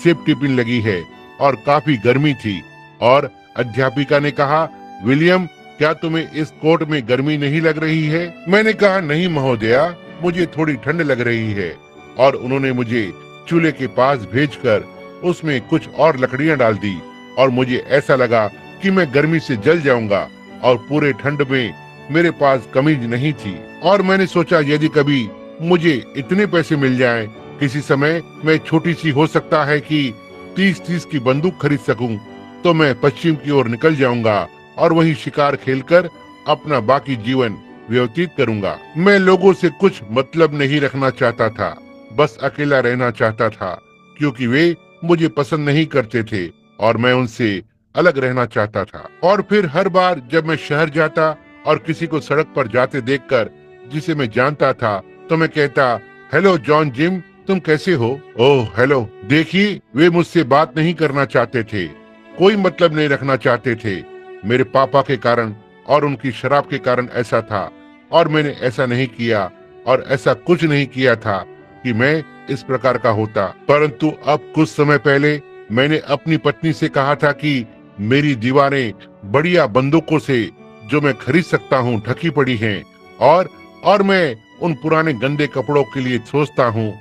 सेफ्टी पिन लगी है और काफी गर्मी थी। और अध्यापिका ने कहा, विलियम क्या तुम्हें इस कोट में गर्मी नहीं लग रही है? मैंने कहा, नहीं महोदया, मुझे थोड़ी ठंड लग रही है। और उन्होंने मुझे चूल्हे के पास भेजकर उसमें कुछ और लकड़ियां डाल दी और मुझे ऐसा लगा कि मैं गर्मी से जल जाऊंगा। और पूरे ठंड में मेरे पास कमीज नहीं थी और मैंने सोचा यदि कभी मुझे इतने पैसे मिल जाएं, किसी समय मैं छोटी सी हो सकता है कि 30-30 की बंदूक खरीद सकूं, तो मैं पश्चिम की ओर निकल जाऊंगा और वहीं शिकार खेलकर अपना बाकी जीवन व्यतीत करूंगा। मैं लोगों से कुछ मतलब नहीं रखना चाहता था, बस अकेला रहना चाहता था, क्योंकि वे मुझे पसंद नहीं करते थे और मैं उनसे अलग रहना चाहता था। और फिर हर बार जब मैं शहर जाता और किसी को सड़क पर जाते देखकर जिसे मैं जानता था, तो मैं कहता, हेलो जॉन जिम, तुम कैसे हो? Oh hello. देखिए, वे मुझसे बात नहीं करना चाहते थे, कोई मतलब नहीं रखना चाहते थे। मेरे पापा के कारण और उनकी शराब के कारण ऐसा था, और मैंने ऐसा नहीं किया और ऐसा कुछ नहीं किया था कि मैं इस प्रकार का होता। परंतु अब कुछ समय पहले मैंने अपनी पत्नी से कहा था कि मेरी दीवारें बढ़िया बंदूकों से जो मैं खरीद सकता हूँ ढकी पड़ी हैं, और मैं उन पुराने गंदे कपड़ों के लिए सोचता हूँ।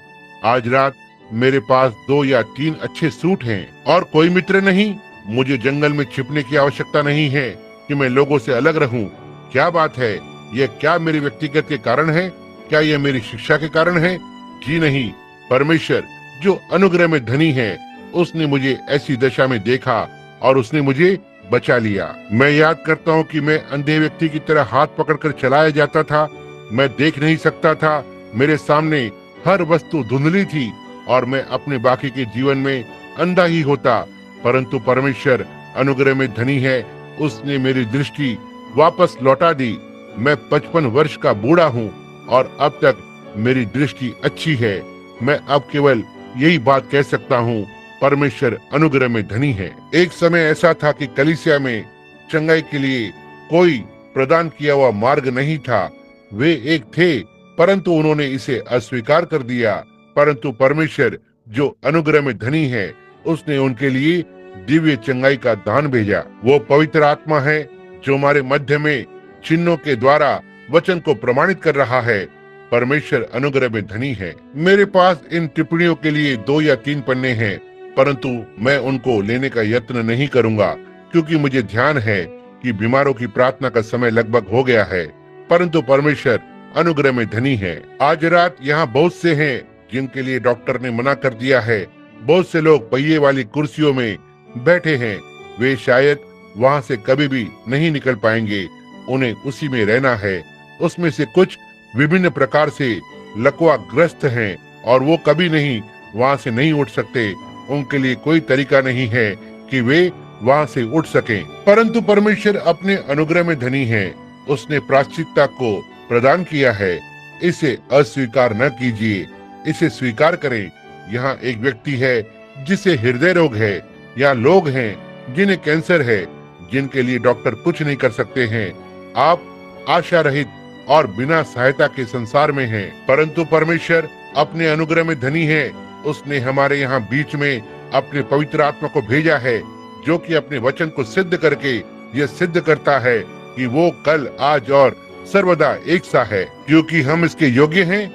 आज रात मेरे पास 2 या 3 अच्छे सूट हैं और कोई मित्र नहीं। मुझे जंगल में छिपने की आवश्यकता नहीं है कि मैं लोगों से अलग रहूं। क्या बात है? यह क्या मेरे व्यक्तिगत के कारण है? क्या यह मेरी शिक्षा के कारण है? जी नहीं, परमेश्वर जो अनुग्रह में धनी है, उसने मुझे ऐसी दशा में देखा और उसने मुझे बचा लिया। मैं याद करता हूँ कि मैं अंधे व्यक्ति की तरह हाथ पकड़कर चलाया जाता था। मैं देख नहीं सकता था, मेरे सामने हर वस्तु धुंधली थी और मैं अपने बाकी के जीवन में अंधा ही होता। परंतु परमेश्वर अनुग्रह में धनी है, उसने मेरी दृष्टि वापस लौटा दी। मैं 55 वर्ष का बूढ़ा हूँ और अब तक मेरी दृष्टि अच्छी है। मैं अब केवल यही बात कह सकता हूँ, परमेश्वर अनुग्रह में धनी है। एक समय ऐसा था कि कलीसिया में चंगाई के लिए कोई प्रदान किया हुआ मार्ग नहीं था। वे एक थे, परंतु उन्होंने इसे अस्वीकार कर दिया। परंतु परमेश्वर जो अनुग्रह में धनी है, उसने उनके लिए दिव्य चंगाई का दान भेजा। वो पवित्र आत्मा है जो हमारे मध्य में चिन्हों के द्वारा वचन को प्रमाणित कर रहा है। परमेश्वर अनुग्रह में धनी है। मेरे पास इन टिप्पणियों के लिए 2 या 3 पन्ने हैं, परंतु मैं उनको लेने का यत्न नहीं करूंगा, क्योंकि मुझे ध्यान है कि बीमारों की प्रार्थना का समय लगभग हो गया है। परंतु परमेश्वर अनुग्रह में धनी है। आज रात यहाँ बहुत से हैं जिनके लिए डॉक्टर ने मना कर दिया है। बहुत से लोग पहिए वाली कुर्सियों में बैठे हैं। वे शायद वहाँ से कभी भी नहीं निकल पाएंगे। उन्हें उसी में रहना है। उसमें से कुछ विभिन्न प्रकार से लकवा ग्रस्त हैं और वो कभी नहीं वहाँ से नहीं उठ सकते। उनके लिए कोई तरीका नहीं है कि वे वहाँ से उठ सकें। परंतु परमेश्वर अपने अनुग्रह में धनी है। उसने प्रायश्चित्त को प्रदान किया है। इसे अस्वीकार न कीजिए, इसे स्वीकार करें। यहाँ एक व्यक्ति है जिसे हृदय रोग है, या लोग हैं जिन्हें कैंसर है, जिनके लिए डॉक्टर कुछ नहीं कर सकते हैं। आप आशा रहित और बिना सहायता के संसार में हैं, परंतु परमेश्वर अपने अनुग्रह में धनी है। उसने हमारे यहाँ बीच में अपने पवित्र आत्मा को भेजा है, जो कि अपने वचन को सिद्ध करके यह सिद्ध करता है कि वो कल, आज और सर्वदा एक सा है। क्योंकि हम इसके योग्य हैं,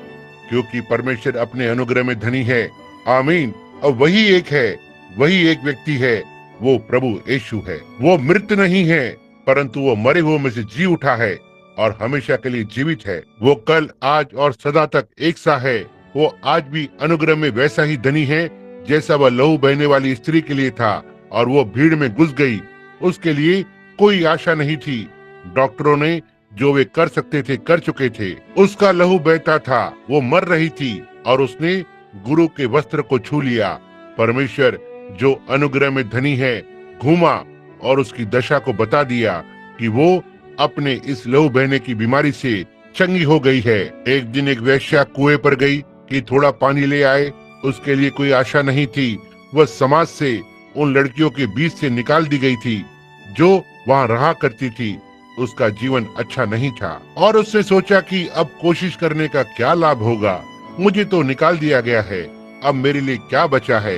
क्योंकि परमेश्वर अपने अनुग्रह में धनी है। आमीन। और वही एक है, वही एक व्यक्ति है, वो प्रभु यीशु है। वो मृत नहीं है, परंतु वो मरे हुए में से जी उठा है और हमेशा के लिए जीवित है। वो कल, आज और सदा तक एक सा है। वो आज भी अनुग्रह में वैसा ही धनी है जैसा वह लहू बहने वाली स्त्री के लिए था, और वो भीड़ में घुस गई। उसके लिए कोई आशा नहीं थी। डॉक्टरों ने जो वे कर सकते थे कर चुके थे। उसका लहू बहता था, वो मर रही थी और उसने गुरु के वस्त्र को छू लिया। परमेश्वर जो अनुग्रह में धनी है घूमा और उसकी दशा को बता दिया कि वो अपने इस लहू बहने की बीमारी से चंगी हो गई है। एक दिन एक वेश्या कुएं पर गई कि थोड़ा पानी ले आए। उसके लिए कोई आशा नहीं थी। वह समाज से, उन लड़कियों के बीच से निकाल दी गई थी जो वहाँ रहा करती थी। उसका जीवन अच्छा नहीं था और उसने सोचा कि अब कोशिश करने का क्या लाभ होगा, मुझे तो निकाल दिया गया है, अब मेरे लिए क्या बचा है।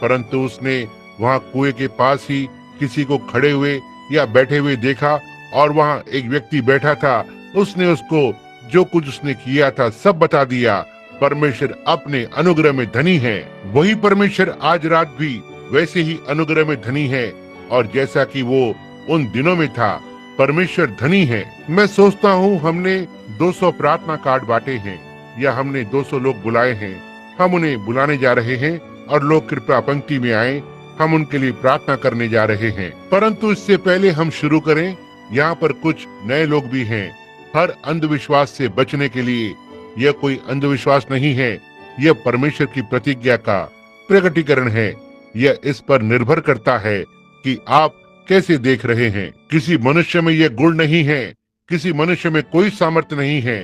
परंतु उसने वहाँ कुएं के पास ही किसी को खड़े हुए या बैठे हुए देखा और वहाँ एक व्यक्ति बैठा था। उसने उसको जो कुछ उसने किया था सब बता दिया। परमेश्वर अपने अनुग्रह में धनी है। वही परमेश्वर आज रात भी वैसे ही अनुग्रह में धनी है, और जैसा कि वो उन दिनों में था, परमेश्वर धनी है। मैं सोचता हूँ हमने 200 प्रार्थना कार्ड बांटे हैं, या हमने 200 लोग बुलाए हैं। हम उन्हें बुलाने जा रहे हैं और लोग कृपया पंक्ति में आए, हम उनके लिए प्रार्थना करने जा रहे हैं। परंतु इससे पहले हम शुरू करें, यहाँ पर कुछ नए लोग भी हैं। हर अंधविश्वास से बचने के लिए यह कोई अंधविश्वास नहीं है, यह परमेश्वर की प्रतिज्ञा का प्रकटीकरण है। यह इस पर निर्भर करता है कि आप कैसे देख रहे हैं। किसी मनुष्य में यह गुण नहीं है, किसी मनुष्य में कोई सामर्थ्य नहीं है,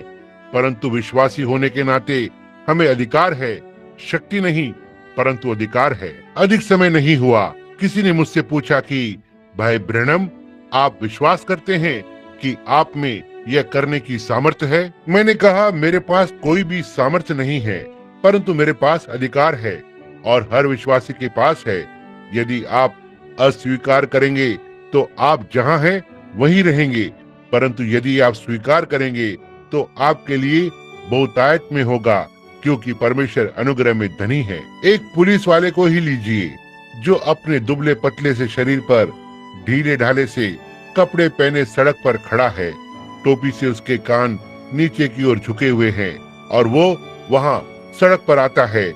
परंतु विश्वासी होने के नाते हमें अधिकार है। शक्ति नहीं, परंतु अधिकार है। अधिक समय नहीं हुआ, किसी ने मुझसे पूछा कि भाई ब्रैनम, आप विश्वास करते हैं कि आप में यह करने की सामर्थ्य है? मैंने कहा, मेरे पास कोई भी सामर्थ्य नहीं है, परंतु मेरे पास अधिकार है, और हर विश्वासी के पास है। यदि आप अस्वीकार करेंगे तो आप जहां हैं वहीं रहेंगे, परंतु यदि आप स्वीकार करेंगे तो आपके लिए बहुतायत में होगा, क्योंकि परमेश्वर अनुग्रह में धनी है। एक पुलिस वाले को ही लीजिए, जो अपने दुबले पतले से शरीर पर ढीले ढाले से कपड़े पहने सड़क पर खड़ा है। टोपी से उसके कान नीचे की ओर झुके हुए हैं, और वो वहाँ सड़क पर आता है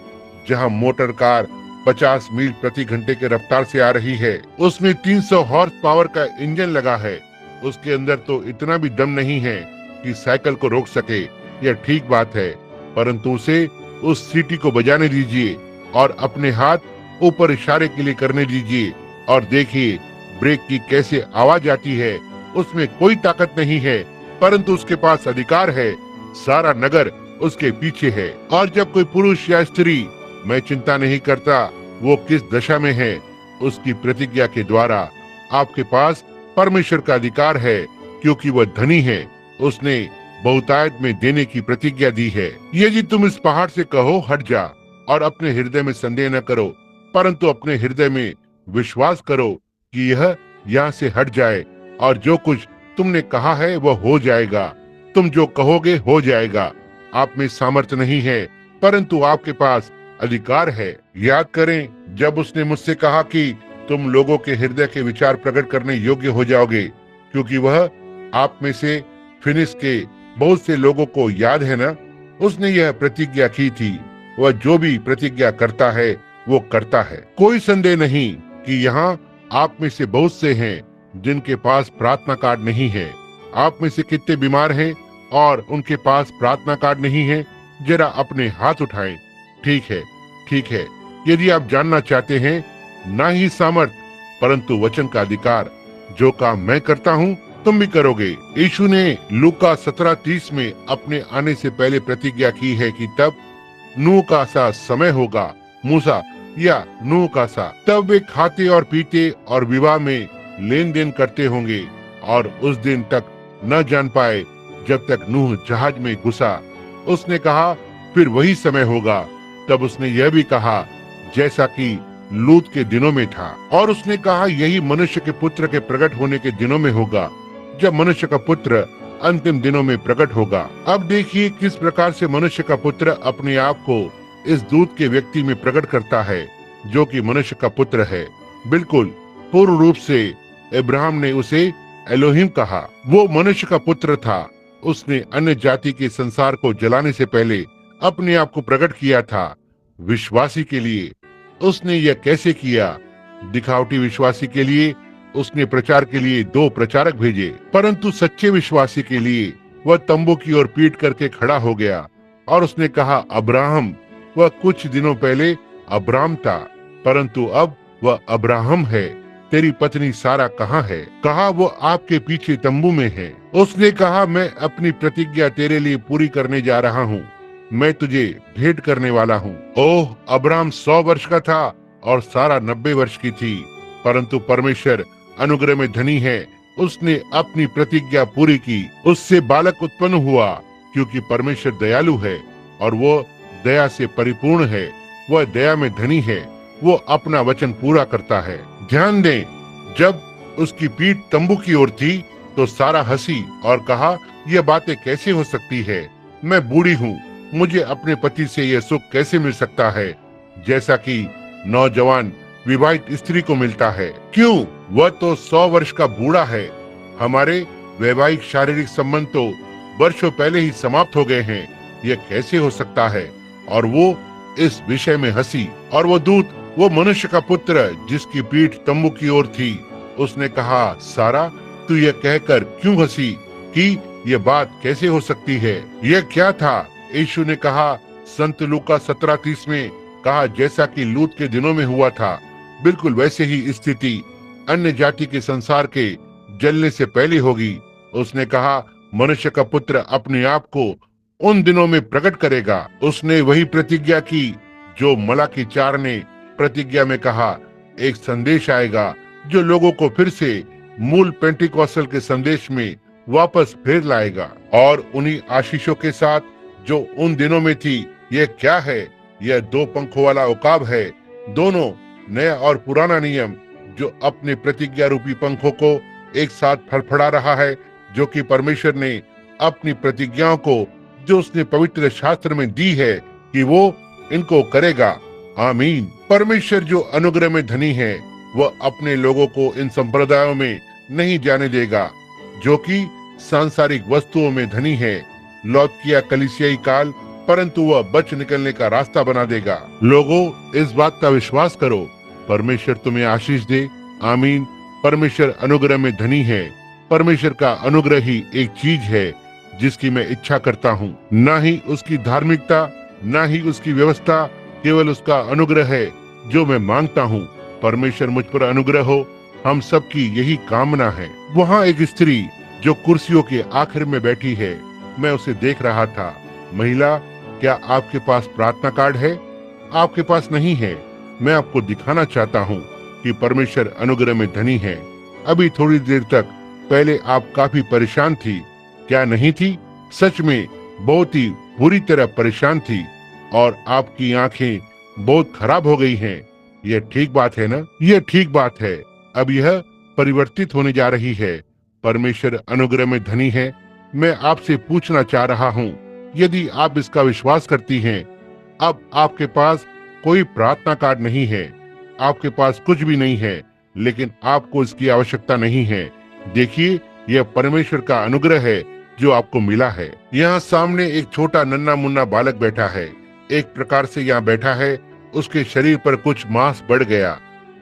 जहाँ मोटर कार 50 मील प्रति घंटे के रफ्तार से आ रही है। उसमें 300 हॉर्स पावर का इंजन लगा है। उसके अंदर तो इतना भी दम नहीं है कि साइकिल को रोक सके। यह ठीक बात है, परंतु उसे उस सीटी को बजाने दीजिए और अपने हाथ ऊपर इशारे के लिए करने दीजिए, और देखिए ब्रेक की कैसे आवाज आती है। उसमें कोई ताकत नहीं है, परंतु उसके पास अधिकार है। सारा नगर उसके पीछे है, और जब कोई पुरुष या स्त्री, मैं चिंता नहीं करता वो किस दशा में है, उसकी प्रतिज्ञा के द्वारा आपके पास परमेश्वर का अधिकार है, क्योंकि वह धनी है। उसने बहुतायत में देने की प्रतिज्ञा दी है। यदि तुम इस पहाड़ से कहो हट जा, और अपने हृदय में संदेह न करो, परंतु अपने हृदय में विश्वास करो कि यह यहाँ से हट जाए, और जो कुछ तुमने कहा है वह हो जाएगा। तुम जो कहोगे हो जाएगा। आप में सामर्थ्य नहीं है, परंतु आपके पास अधिकार है। याद करें, जब उसने मुझसे कहा कि तुम लोगों के हृदय के विचार प्रकट करने योग्य हो जाओगे, क्योंकि वह आप में से फिनिश के बहुत से लोगों को याद है ना, उसने यह प्रतिज्ञा की थी। वह जो भी प्रतिज्ञा करता है वो करता है। कोई संदेह नहीं कि यहाँ आप में से बहुत से हैं जिनके पास प्रार्थना कार्ड नहीं है। आप में से कितने बीमार हैं और उनके पास प्रार्थना कार्ड नहीं है? जरा अपने हाथ उठाएं। ठीक है, ठीक है। यदि आप जानना चाहते हैं, ना ही सामर्थ परंतु वचन का अधिकार, जो काम मैं करता हूँ तुम भी करोगे। यीशु ने लूका 17:30 में अपने आने से पहले प्रतिज्ञा की है कि तब नूह का सा समय होगा, मूसा या नूह का सा, तब वे खाते और पीते और विवाह में लेन देन करते होंगे, और उस दिन तक न जान पाए जब तक नूह जहाज में घुसा। उसने कहा फिर वही समय होगा। तब उसने यह भी कहा जैसा कि लूत के दिनों में था, और उसने कहा यही मनुष्य के पुत्र के प्रकट होने के दिनों में होगा, जब मनुष्य का पुत्र अंतिम दिनों में प्रकट होगा। अब देखिए किस प्रकार से मनुष्य का पुत्र अपने आप को इस दूत के व्यक्ति में प्रकट करता है, जो कि मनुष्य का पुत्र है। बिल्कुल पूर्ण रूप से अब्राहम ने उसे एलोहिम कहा। वो मनुष्य का पुत्र था। उसने अन्य जाति के संसार को जलाने से पहले अपने आप को प्रकट किया था विश्वासी के लिए। उसने यह कैसे किया? दिखावटी विश्वासी के लिए उसने प्रचार के लिए 2 प्रचारक भेजे, परंतु सच्चे विश्वासी के लिए वह तंबू की ओर पीठ करके खड़ा हो गया, और उसने कहा अब्राहम। वह कुछ दिनों पहले अब्राम था, परंतु अब वह अब्राहम है। तेरी पत्नी सारा कहाँ है? कहा वो आपके पीछे तंबू में है। उसने कहा मैं अपनी प्रतिज्ञा तेरे लिए पूरी करने जा रहा हूँ, मैं तुझे भेंट करने वाला हूँ। ओह, अब्राहम 100 वर्ष का था और सारा 90 वर्ष की थी, परंतु परमेश्वर अनुग्रह में धनी है। उसने अपनी प्रतिज्ञा पूरी की। उससे बालक उत्पन्न हुआ, क्योंकि परमेश्वर दयालु है और वो दया से परिपूर्ण है। वह दया में धनी है। वो अपना वचन पूरा करता है। ध्यान दें, जब उसकी पीठ तंबू की ओर थी तो सारा हंसी और कहा, यह बातें कैसे हो सकती है? मैं बूढ़ी हूँ, मुझे अपने पति से यह सुख कैसे मिल सकता है जैसा कि नौजवान विवाहित स्त्री को मिलता है? क्यों? वह तो 100 वर्ष का बूढ़ा है। हमारे वैवाहिक शारीरिक संबंध तो वर्षों पहले ही समाप्त हो गए हैं। यह कैसे हो सकता है? और वो इस विषय में हंसी। और वो दूत, वो मनुष्य का पुत्र जिसकी पीठ तंबू की ओर थी, उसने कहा, सारा, तू यह कहकर क्यों हंसी कि यह बात कैसे हो सकती है? यह क्या था? यीशु ने कहा, संत लूका 17:30 में कहा, जैसा कि लूत के दिनों में हुआ था, बिल्कुल वैसे ही स्थिति अन्य जाति के संसार के जलने से पहले होगी। उसने कहा, मनुष्य का पुत्र अपने आप को उन दिनों में प्रकट करेगा। उसने वही प्रतिज्ञा की जो मलाकी 4 ने प्रतिज्ञा में कहा, एक संदेश आएगा जो लोगों को फिर से मूल पेंटिकॉस्टल के संदेश में वापस फेर लाएगा। और उन्हीं आशीषों के साथ जो उन दिनों में थी, यह क्या है? यह 2 पंखों वाला उकाब है। दोनों, नया और पुराना नियम, जो अपने प्रतिज्ञा रूपी पंखों को एक साथ फड़फड़ा रहा है, जो कि परमेश्वर ने अपनी प्रतिज्ञाओं को, जो उसने पवित्र शास्त्र में दी है, कि वो इनको करेगा। आमीन। परमेश्वर जो अनुग्रह में धनी है, वह अपने लोगों को इन संप्रदायों में नहीं जाने देगा जो कि सांसारिक वस्तुओं में धनी है। लौदकिया कलीसियाई काल, परंतु वह बच निकलने का रास्ता बना देगा। लोगों, इस बात का विश्वास करो। परमेश्वर तुम्हें आशीष दे। आमीन। परमेश्वर अनुग्रह में धनी है। परमेश्वर का अनुग्रह ही एक चीज है जिसकी मैं इच्छा करता हूँ, ना ही उसकी धार्मिकता, ना ही उसकी व्यवस्था, केवल उसका अनुग्रह है जो मैं मांगता हूँ। परमेश्वर मुझ पर अनुग्रह हो, हम सबकी यही कामना है। वहाँ एक स्त्री जो कुर्सियों के आखिर में बैठी है, मैं उसे देख रहा था। महिला, क्या आपके पास प्रार्थना कार्ड है? आपके पास नहीं है। मैं आपको दिखाना चाहता हूँ कि परमेश्वर अनुग्रह में धनी है। अभी थोड़ी देर तक पहले आप काफी परेशान थी, क्या नहीं थी? सच में बहुत ही बुरी तरह परेशान थी और आपकी आंखें बहुत खराब हो गई हैं। यह ठीक बात है ना? यह ठीक बात है। अब यह परिवर्तित होने जा रही है। परमेश्वर अनुग्रह में धनी है। मैं आपसे पूछना चाह रहा हूँ, यदि आप इसका विश्वास करती हैं, अब आपके पास कोई प्रार्थना कार्ड नहीं है, आपके पास कुछ भी नहीं है, लेकिन आपको इसकी आवश्यकता नहीं है। देखिए, यह परमेश्वर का अनुग्रह है जो आपको मिला है। यहाँ सामने एक छोटा नन्हा मुन्ना बालक बैठा है। एक प्रकार से यहाँ बैठा है, उसके शरीर पर कुछ मांस बढ़ गया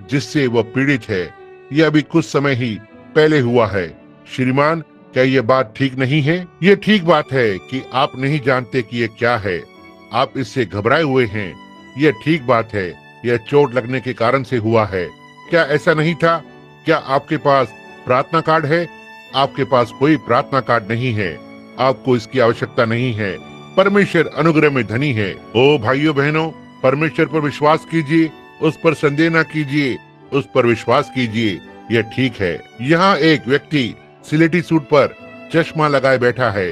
जिससे वह पीड़ित है। यह अभी कुछ समय ही पहले हुआ है। श्रीमान, क्या यह बात ठीक नहीं है? यह ठीक बात है कि आप नहीं जानते कि यह क्या है। आप इससे घबराए हुए हैं। यह ठीक बात है। यह चोट लगने के कारण से हुआ है। क्या ऐसा नहीं था? क्या आपके पास प्रार्थना कार्ड है? आपके पास कोई प्रार्थना कार्ड नहीं है। आपको इसकी आवश्यकता नहीं है। परमेश्वर अनुग्रह में धनी है। ओ भाइयों बहनों, परमेश्वर पर विश्वास कीजिए, उस पर संदेह न कीजिए, उस पर विश्वास कीजिए। यह ठीक है। यहाँ एक व्यक्ति सिलेटी सूट पर चश्मा लगाए बैठा है।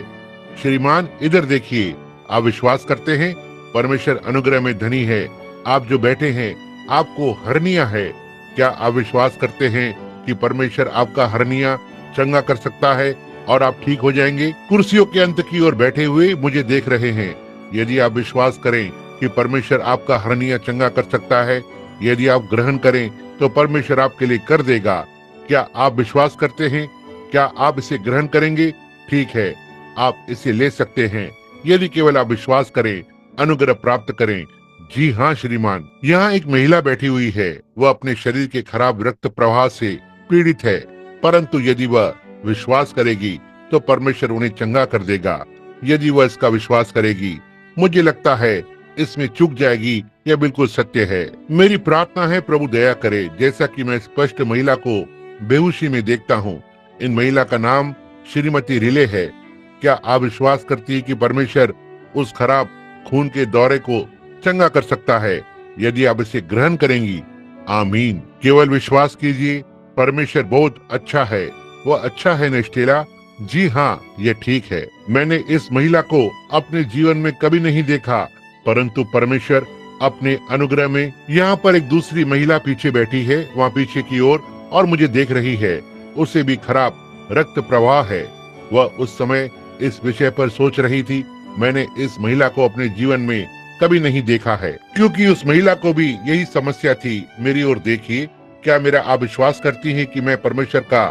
श्रीमान, इधर देखिए। आप विश्वास करते हैं? परमेश्वर अनुग्रह में धनी है। आप जो बैठे हैं, आपको हर्निया है। क्या आप विश्वास करते हैं कि परमेश्वर आपका हर्निया चंगा कर सकता है और आप ठीक हो जाएंगे? कुर्सियों के अंत की ओर बैठे हुए मुझे देख रहे हैं। यदि आप विश्वास करें कि परमेश्वर आपका हर्निया चंगा कर सकता है, यदि आप ग्रहण करें तो परमेश्वर आपके लिए कर देगा। क्या आप विश्वास करते हैं? क्या आप इसे ग्रहण करेंगे? ठीक है, आप इसे ले सकते हैं यदि केवल आप विश्वास करें, अनुग्रह प्राप्त करें। जी हाँ श्रीमान। यहाँ एक महिला बैठी हुई है। वह अपने शरीर के खराब रक्त प्रवाह से पीड़ित है, परंतु यदि वह विश्वास करेगी तो परमेश्वर उन्हें चंगा कर देगा। यदि वह इसका विश्वास करेगी, मुझे लगता है इसमें चूक जाएगी। यह बिल्कुल सत्य है। मेरी प्रार्थना है, प्रभु दया करे। जैसा कि मैं स्पष्ट महिला को बेहोशी में देखता हूँ, इन महिला का नाम श्रीमती रिले है। क्या आप विश्वास करती है कि परमेश्वर उस खराब खून के दौरे को चंगा कर सकता है यदि आप इसे ग्रहण करेंगी? आमीन। केवल विश्वास कीजिए। परमेश्वर बहुत अच्छा है। वह अच्छा है निष्ठेला। जी हाँ, यह ठीक है। मैंने इस महिला को अपने जीवन में कभी नहीं देखा, परंतु परमेश्वर अपने अनुग्रह में। यहाँ पर एक दूसरी महिला पीछे बैठी है, वहाँ पीछे की ओर, और मुझे देख रही है। उसे भी खराब रक्त प्रवाह है। वह उस समय इस विषय पर सोच रही थी। मैंने इस महिला को अपने जीवन में कभी नहीं देखा है, क्योंकि उस महिला को भी यही समस्या थी। मेरी ओर देखिए, क्या मेरा आप विश्वास करती हैं कि मैं परमेश्वर का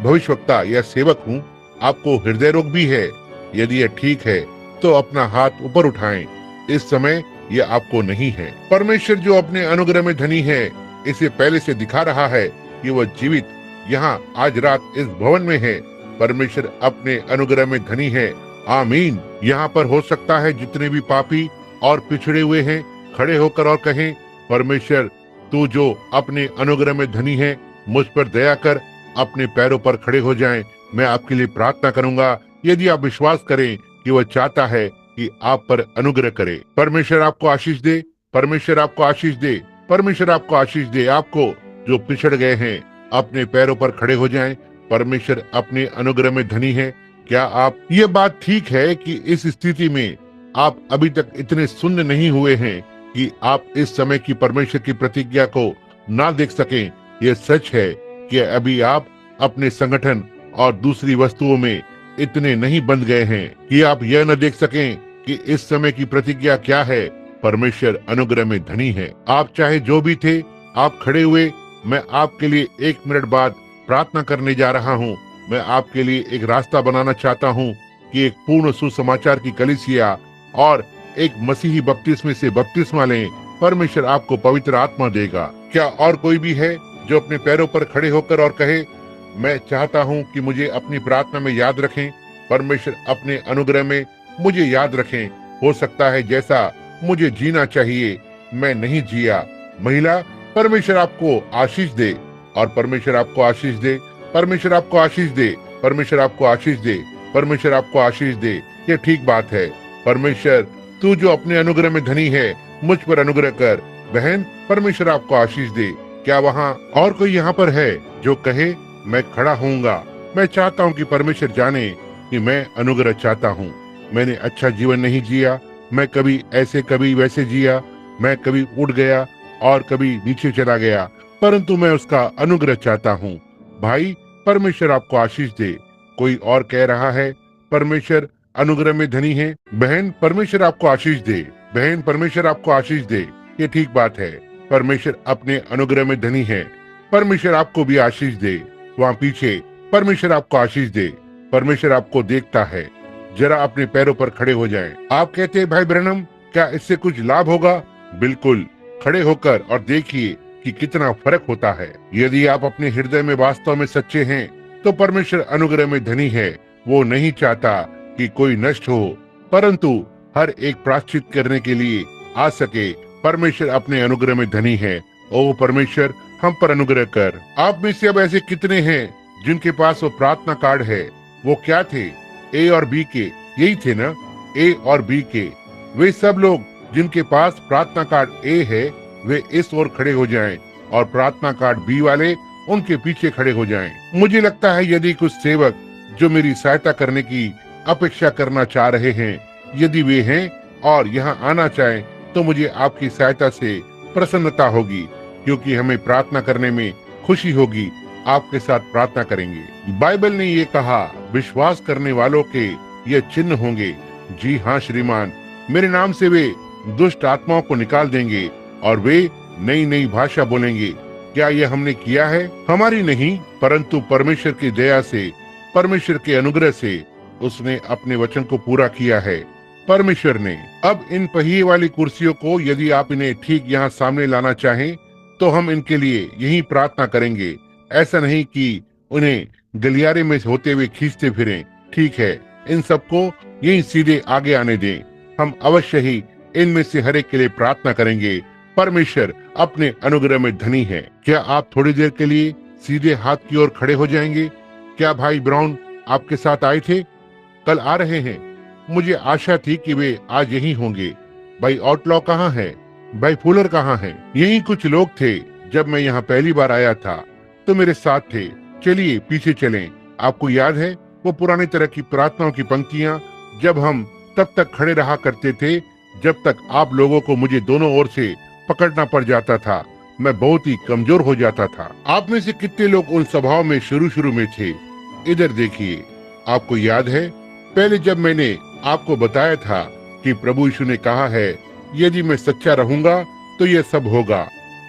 भविष्यवक्ता या सेवक हूँ? आपको हृदय रोग भी है? यदि यह ठीक है तो अपना हाथ ऊपर उठाएं। इस समय यह आपको नहीं है। परमेश्वर जो अपने अनुग्रह में धनी है, इसे पहले से दिखा रहा है कि वह जीवित यहाँ आज रात इस भवन में है। परमेश्वर अपने अनुग्रह में धनी है। आमीन। यहाँ पर हो सकता है जितने भी पापी और पिछड़े हुए हैं, खड़े होकर और कहें, परमेश्वर तू जो अपने अनुग्रह में धनी है, मुझ पर दया कर। अपने पैरों पर खड़े हो जाएं। मैं आपके लिए प्रार्थना करूंगा। यदि आप विश्वास करें कि वह चाहता है कि आप पर अनुग्रह करे। परमेश्वर आपको आशीष दे। परमेश्वर आपको आशीष दे। परमेश्वर आपको आशीष दे। आपको जो पिछड़ गए हैं, अपने पैरों पर खड़े हो जाएं। परमेश्वर अपने अनुग्रह में धनी है। क्या आप ये बात ठीक है कि इस स्थिति में आप अभी तक इतने शून्य नहीं हुए हैं कि आप इस समय की परमेश्वर की प्रतिज्ञा को ना देख सकें? यह सच है कि अभी आप अपने संगठन और दूसरी वस्तुओं में इतने नहीं बंध गए हैं कि आप यह न देख सकें कि इस समय की प्रतिज्ञा क्या है। परमेश्वर अनुग्रह में धनी है। आप चाहे जो भी थे, आप खड़े हुए। मैं आपके लिए 1 मिनट बाद प्रार्थना करने जा रहा हूँ। मैं आपके लिए एक रास्ता बनाना चाहता हूँ कि एक पूर्ण सुसमाचार की कलीसिया और एक मसीही बपतिस्मे से बपतिस्मा लें। परमेश्वर आपको पवित्र आत्मा देगा। क्या और कोई भी है जो अपने पैरों पर खड़े होकर और कहे, मैं चाहता हूं कि मुझे अपनी प्रार्थना में याद रखें। परमेश्वर अपने अनुग्रह में मुझे याद रखें। हो सकता है जैसा मुझे जीना चाहिए मैं नहीं जिया। महिला, परमेश्वर आपको आशीष दे और परमेश्वर आपको आशीष दे। परमेश्वर आपको आशीष दे। परमेश्वर आपको आशीष दे। परमेश्वर आपको आशीष दे। ये ठीक बात है। परमेश्वर तू जो अपने अनुग्रह में धनी है, मुझ पर अनुग्रह कर। बहन, परमेश्वर आपको आशीष दे। क्या वहाँ और कोई यहाँ पर है जो कहे, मैं खड़ा होऊंगा? मैं चाहता हूँ कि परमेश्वर जाने कि मैं अनुग्रह चाहता हूँ। मैंने अच्छा जीवन नहीं जिया। मैं कभी ऐसे कभी वैसे जिया। मैं कभी उठ गया और कभी नीचे चला गया, परंतु मैं उसका अनुग्रह चाहता हूँ। भाई, परमेश्वर आपको आशीष दे। कोई और कह रहा है, परमेश्वर अनुग्रह में धनी है। बहन, परमेश्वर आपको आशीष दे। बहन, परमेश्वर आपको आशीष दे। ये ठीक बात है। परमेश्वर अपने अनुग्रह में धनी है। परमेश्वर आपको भी आशीष दे। वहाँ पीछे, परमेश्वर आपको आशीष दे। परमेश्वर आपको देखता है। जरा अपने पैरों पर खड़े हो जाएं। आप कहते हैं, भाई ब्रैनम, क्या इससे कुछ लाभ होगा? बिल्कुल। खड़े होकर और देखिए कि कितना फर्क होता है। यदि आप अपने हृदय में वास्तव में सच्चे हैं, तो परमेश्वर अनुग्रह में धनी है। वो नहीं चाहता कि कोई नष्ट हो, परंतु हर एक प्रायश्चित करने के लिए आ सके। परमेश्वर अपने अनुग्रह में धनी है। ओ परमेश्वर, हम पर अनुग्रह कर। आप में से अब ऐसे कितने हैं जिनके पास वो प्रार्थना कार्ड है? वो क्या थे? ए और बी के, यही थे ना? ए और बी के। वे सब लोग जिनके पास प्रार्थना कार्ड ए है, वे इस ओर खड़े हो जाएं और प्रार्थना कार्ड बी वाले उनके पीछे खड़े हो जाएं। मुझे लगता है यदि कुछ सेवक जो मेरी सहायता करने की अपेक्षा करना चाह रहे हैं, यदि वे हैं और यहाँ आना चाहें, तो मुझे आपकी सहायता से प्रसन्नता होगी, क्योंकि हमें प्रार्थना करने में खुशी होगी। आपके साथ प्रार्थना करेंगे। बाइबल ने ये कहा, विश्वास करने वालों के ये चिन्ह होंगे। जी हाँ श्रीमान, मेरे नाम से वे दुष्ट आत्माओं को निकाल देंगे और वे नई नई भाषा बोलेंगे। क्या यह हमने किया है? हमारी नहीं, परंतु परमेश्वर की दया से, परमेश्वर के अनुग्रह से उसने अपने वचन को पूरा किया है। परमेश्वर ने अब इन पहिए वाली कुर्सियों को, यदि आप इन्हें ठीक यहाँ सामने लाना चाहें, तो हम इनके लिए यही प्रार्थना करेंगे। ऐसा नहीं कि उन्हें गलियारे में होते हुए खींचते फिरें। ठीक है, इन सबको यही सीधे आगे आने दें। हम अवश्य ही इनमें से हर एक के लिए प्रार्थना करेंगे। परमेश्वर अपने अनुग्रह में धनी है। क्या आप थोड़ी देर के लिए सीधे हाथ की ओर खड़े हो जाएंगे? क्या भाई ब्राउन आपके साथ आए थे? कल आ रहे हैं? मुझे आशा थी कि वे आज यही होंगे। भाई आउटलॉ कहाँ है? भाई फुलर कहाँ है? यही कुछ लोग थे। जब मैं यहाँ पहली बार आया था तो मेरे साथ थे। चलिए पीछे चलें। आपको याद है वो पुरानी तरह की प्रार्थनाओं की पंक्तियाँ, जब हम तब तक खड़े रहा करते थे जब तक आप लोगों को मुझे दोनों ओर से पकड़ना पड़ जाता था। मैं बहुत ही कमजोर हो जाता था। आप में से कितने लोग उन सभाओं में शुरू में थे इधर देखिए, आपको याद है पहले जब मैंने आपको बताया था कि प्रभु यीशु ने कहा है यदि मैं सच्चा रहूंगा तो ये सब होगा,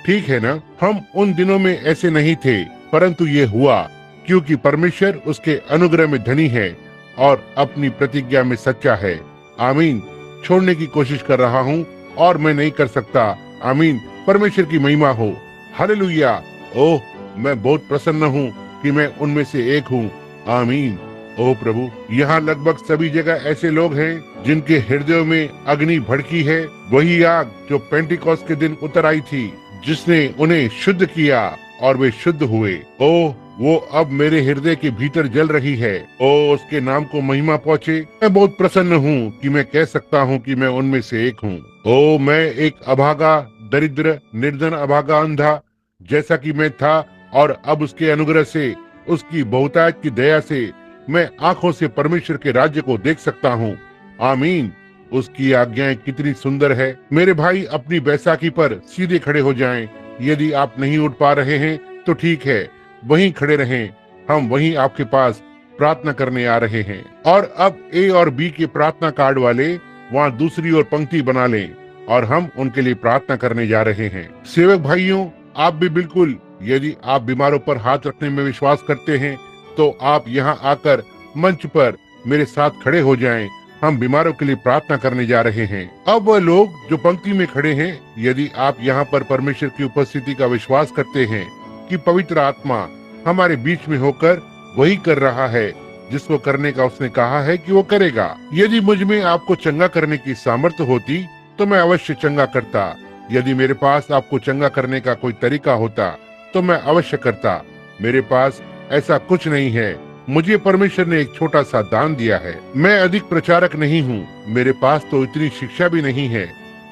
ठीक है ना? हम उन दिनों में ऐसे नहीं थे, परंतु ये हुआ क्योंकि परमेश्वर उसके अनुग्रह में धनी है और अपनी प्रतिज्ञा में सच्चा है। आमीन। छोड़ने की कोशिश कर रहा हूँ और मैं नहीं कर सकता। आमीन। परमेश्वर की महिमा हो। हालेलुया। ओह, मैं बहुत प्रसन्न हूँ कि मैं उनमें से एक हूँ। आमीन। ओह प्रभु, यहाँ लगभग सभी जगह ऐसे लोग हैं जिनके हृदयों में अग्नि भड़की है, वही आग जो पेंटिकॉस्ट के दिन उतर आई थी, जिसने उन्हें शुद्ध किया और वे शुद्ध हुए। ओह, वो अब मेरे हृदय के भीतर जल रही है। ओह, उसके नाम को महिमा पहुँचे। मैं बहुत प्रसन्न हूँ कि मैं कह सकता हूँ कि मैं उनमें से एक हूँ। ओह, मैं एक अभागा, दरिद्र, निर्धन, अभागा, अंधा जैसा कि मैं था, और अब उसके अनुग्रह से, उसकी बहुतायत की दया से मैं आंखों से परमेश्वर के राज्य को देख सकता हूँ। आमीन। उसकी आज्ञाएं कितनी सुंदर है। मेरे भाई, अपनी बैसाखी पर सीधे खड़े हो जाएं। यदि आप नहीं उठ पा रहे हैं तो ठीक है, वहीं खड़े रहें। हम वहीं आपके पास प्रार्थना करने आ रहे हैं। और अब ए और बी के प्रार्थना कार्ड वाले वहाँ दूसरी ओर पंक्ति बना लें और हम उनके लिए प्रार्थना करने जा रहे हैं। सेवक भाइयों, आप भी बिल्कुल, यदि आप बीमारों पर हाथ रखने में विश्वास करते हैं तो आप यहाँ आकर मंच पर मेरे साथ खड़े हो जाएं। हम बीमारों के लिए प्रार्थना करने जा रहे हैं। अब वह लोग जो पंक्ति में खड़े हैं, यदि आप यहाँ पर परमेश्वर की उपस्थिति का विश्वास करते हैं कि पवित्र आत्मा हमारे बीच में होकर वही कर रहा है जिसको करने का उसने कहा है कि वो करेगा। यदि मुझ में आपको चंगा करने की सामर्थ्य होती तो मैं अवश्य चंगा करता। यदि मेरे पास आपको चंगा करने का कोई तरीका होता तो मैं अवश्य करता। मेरे पास ऐसा कुछ नहीं है। मुझे परमेश्वर ने एक छोटा सा दान दिया है। मैं अधिक प्रचारक नहीं हूँ। मेरे पास तो इतनी शिक्षा भी नहीं है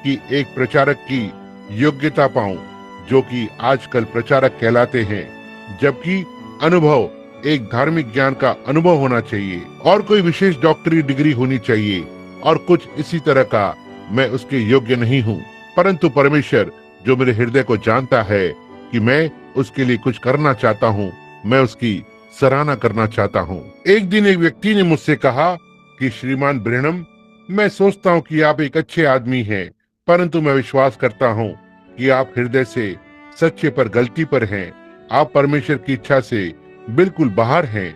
कि एक प्रचारक की योग्यता पाऊं, जो कि आजकल प्रचारक कहलाते हैं, जबकि अनुभव, एक धार्मिक ज्ञान का अनुभव होना चाहिए और कोई विशेष डॉक्टरी डिग्री होनी चाहिए और कुछ इसी तरह का। मैं उसके योग्य नहीं हूँ, परंतु परमेश्वर जो मेरे हृदय को जानता है कि मैं उसके लिए कुछ करना चाहता हूँ, मैं उसकी सराहना करना चाहता हूँ। एक दिन एक व्यक्ति ने मुझसे कहा कि श्रीमान ब्रैनम, मैं सोचता हूँ कि आप एक अच्छे आदमी हैं, परंतु मैं विश्वास करता हूँ कि आप हृदय से सच्चे पर गलती पर हैं। आप परमेश्वर की इच्छा से बिल्कुल बाहर हैं।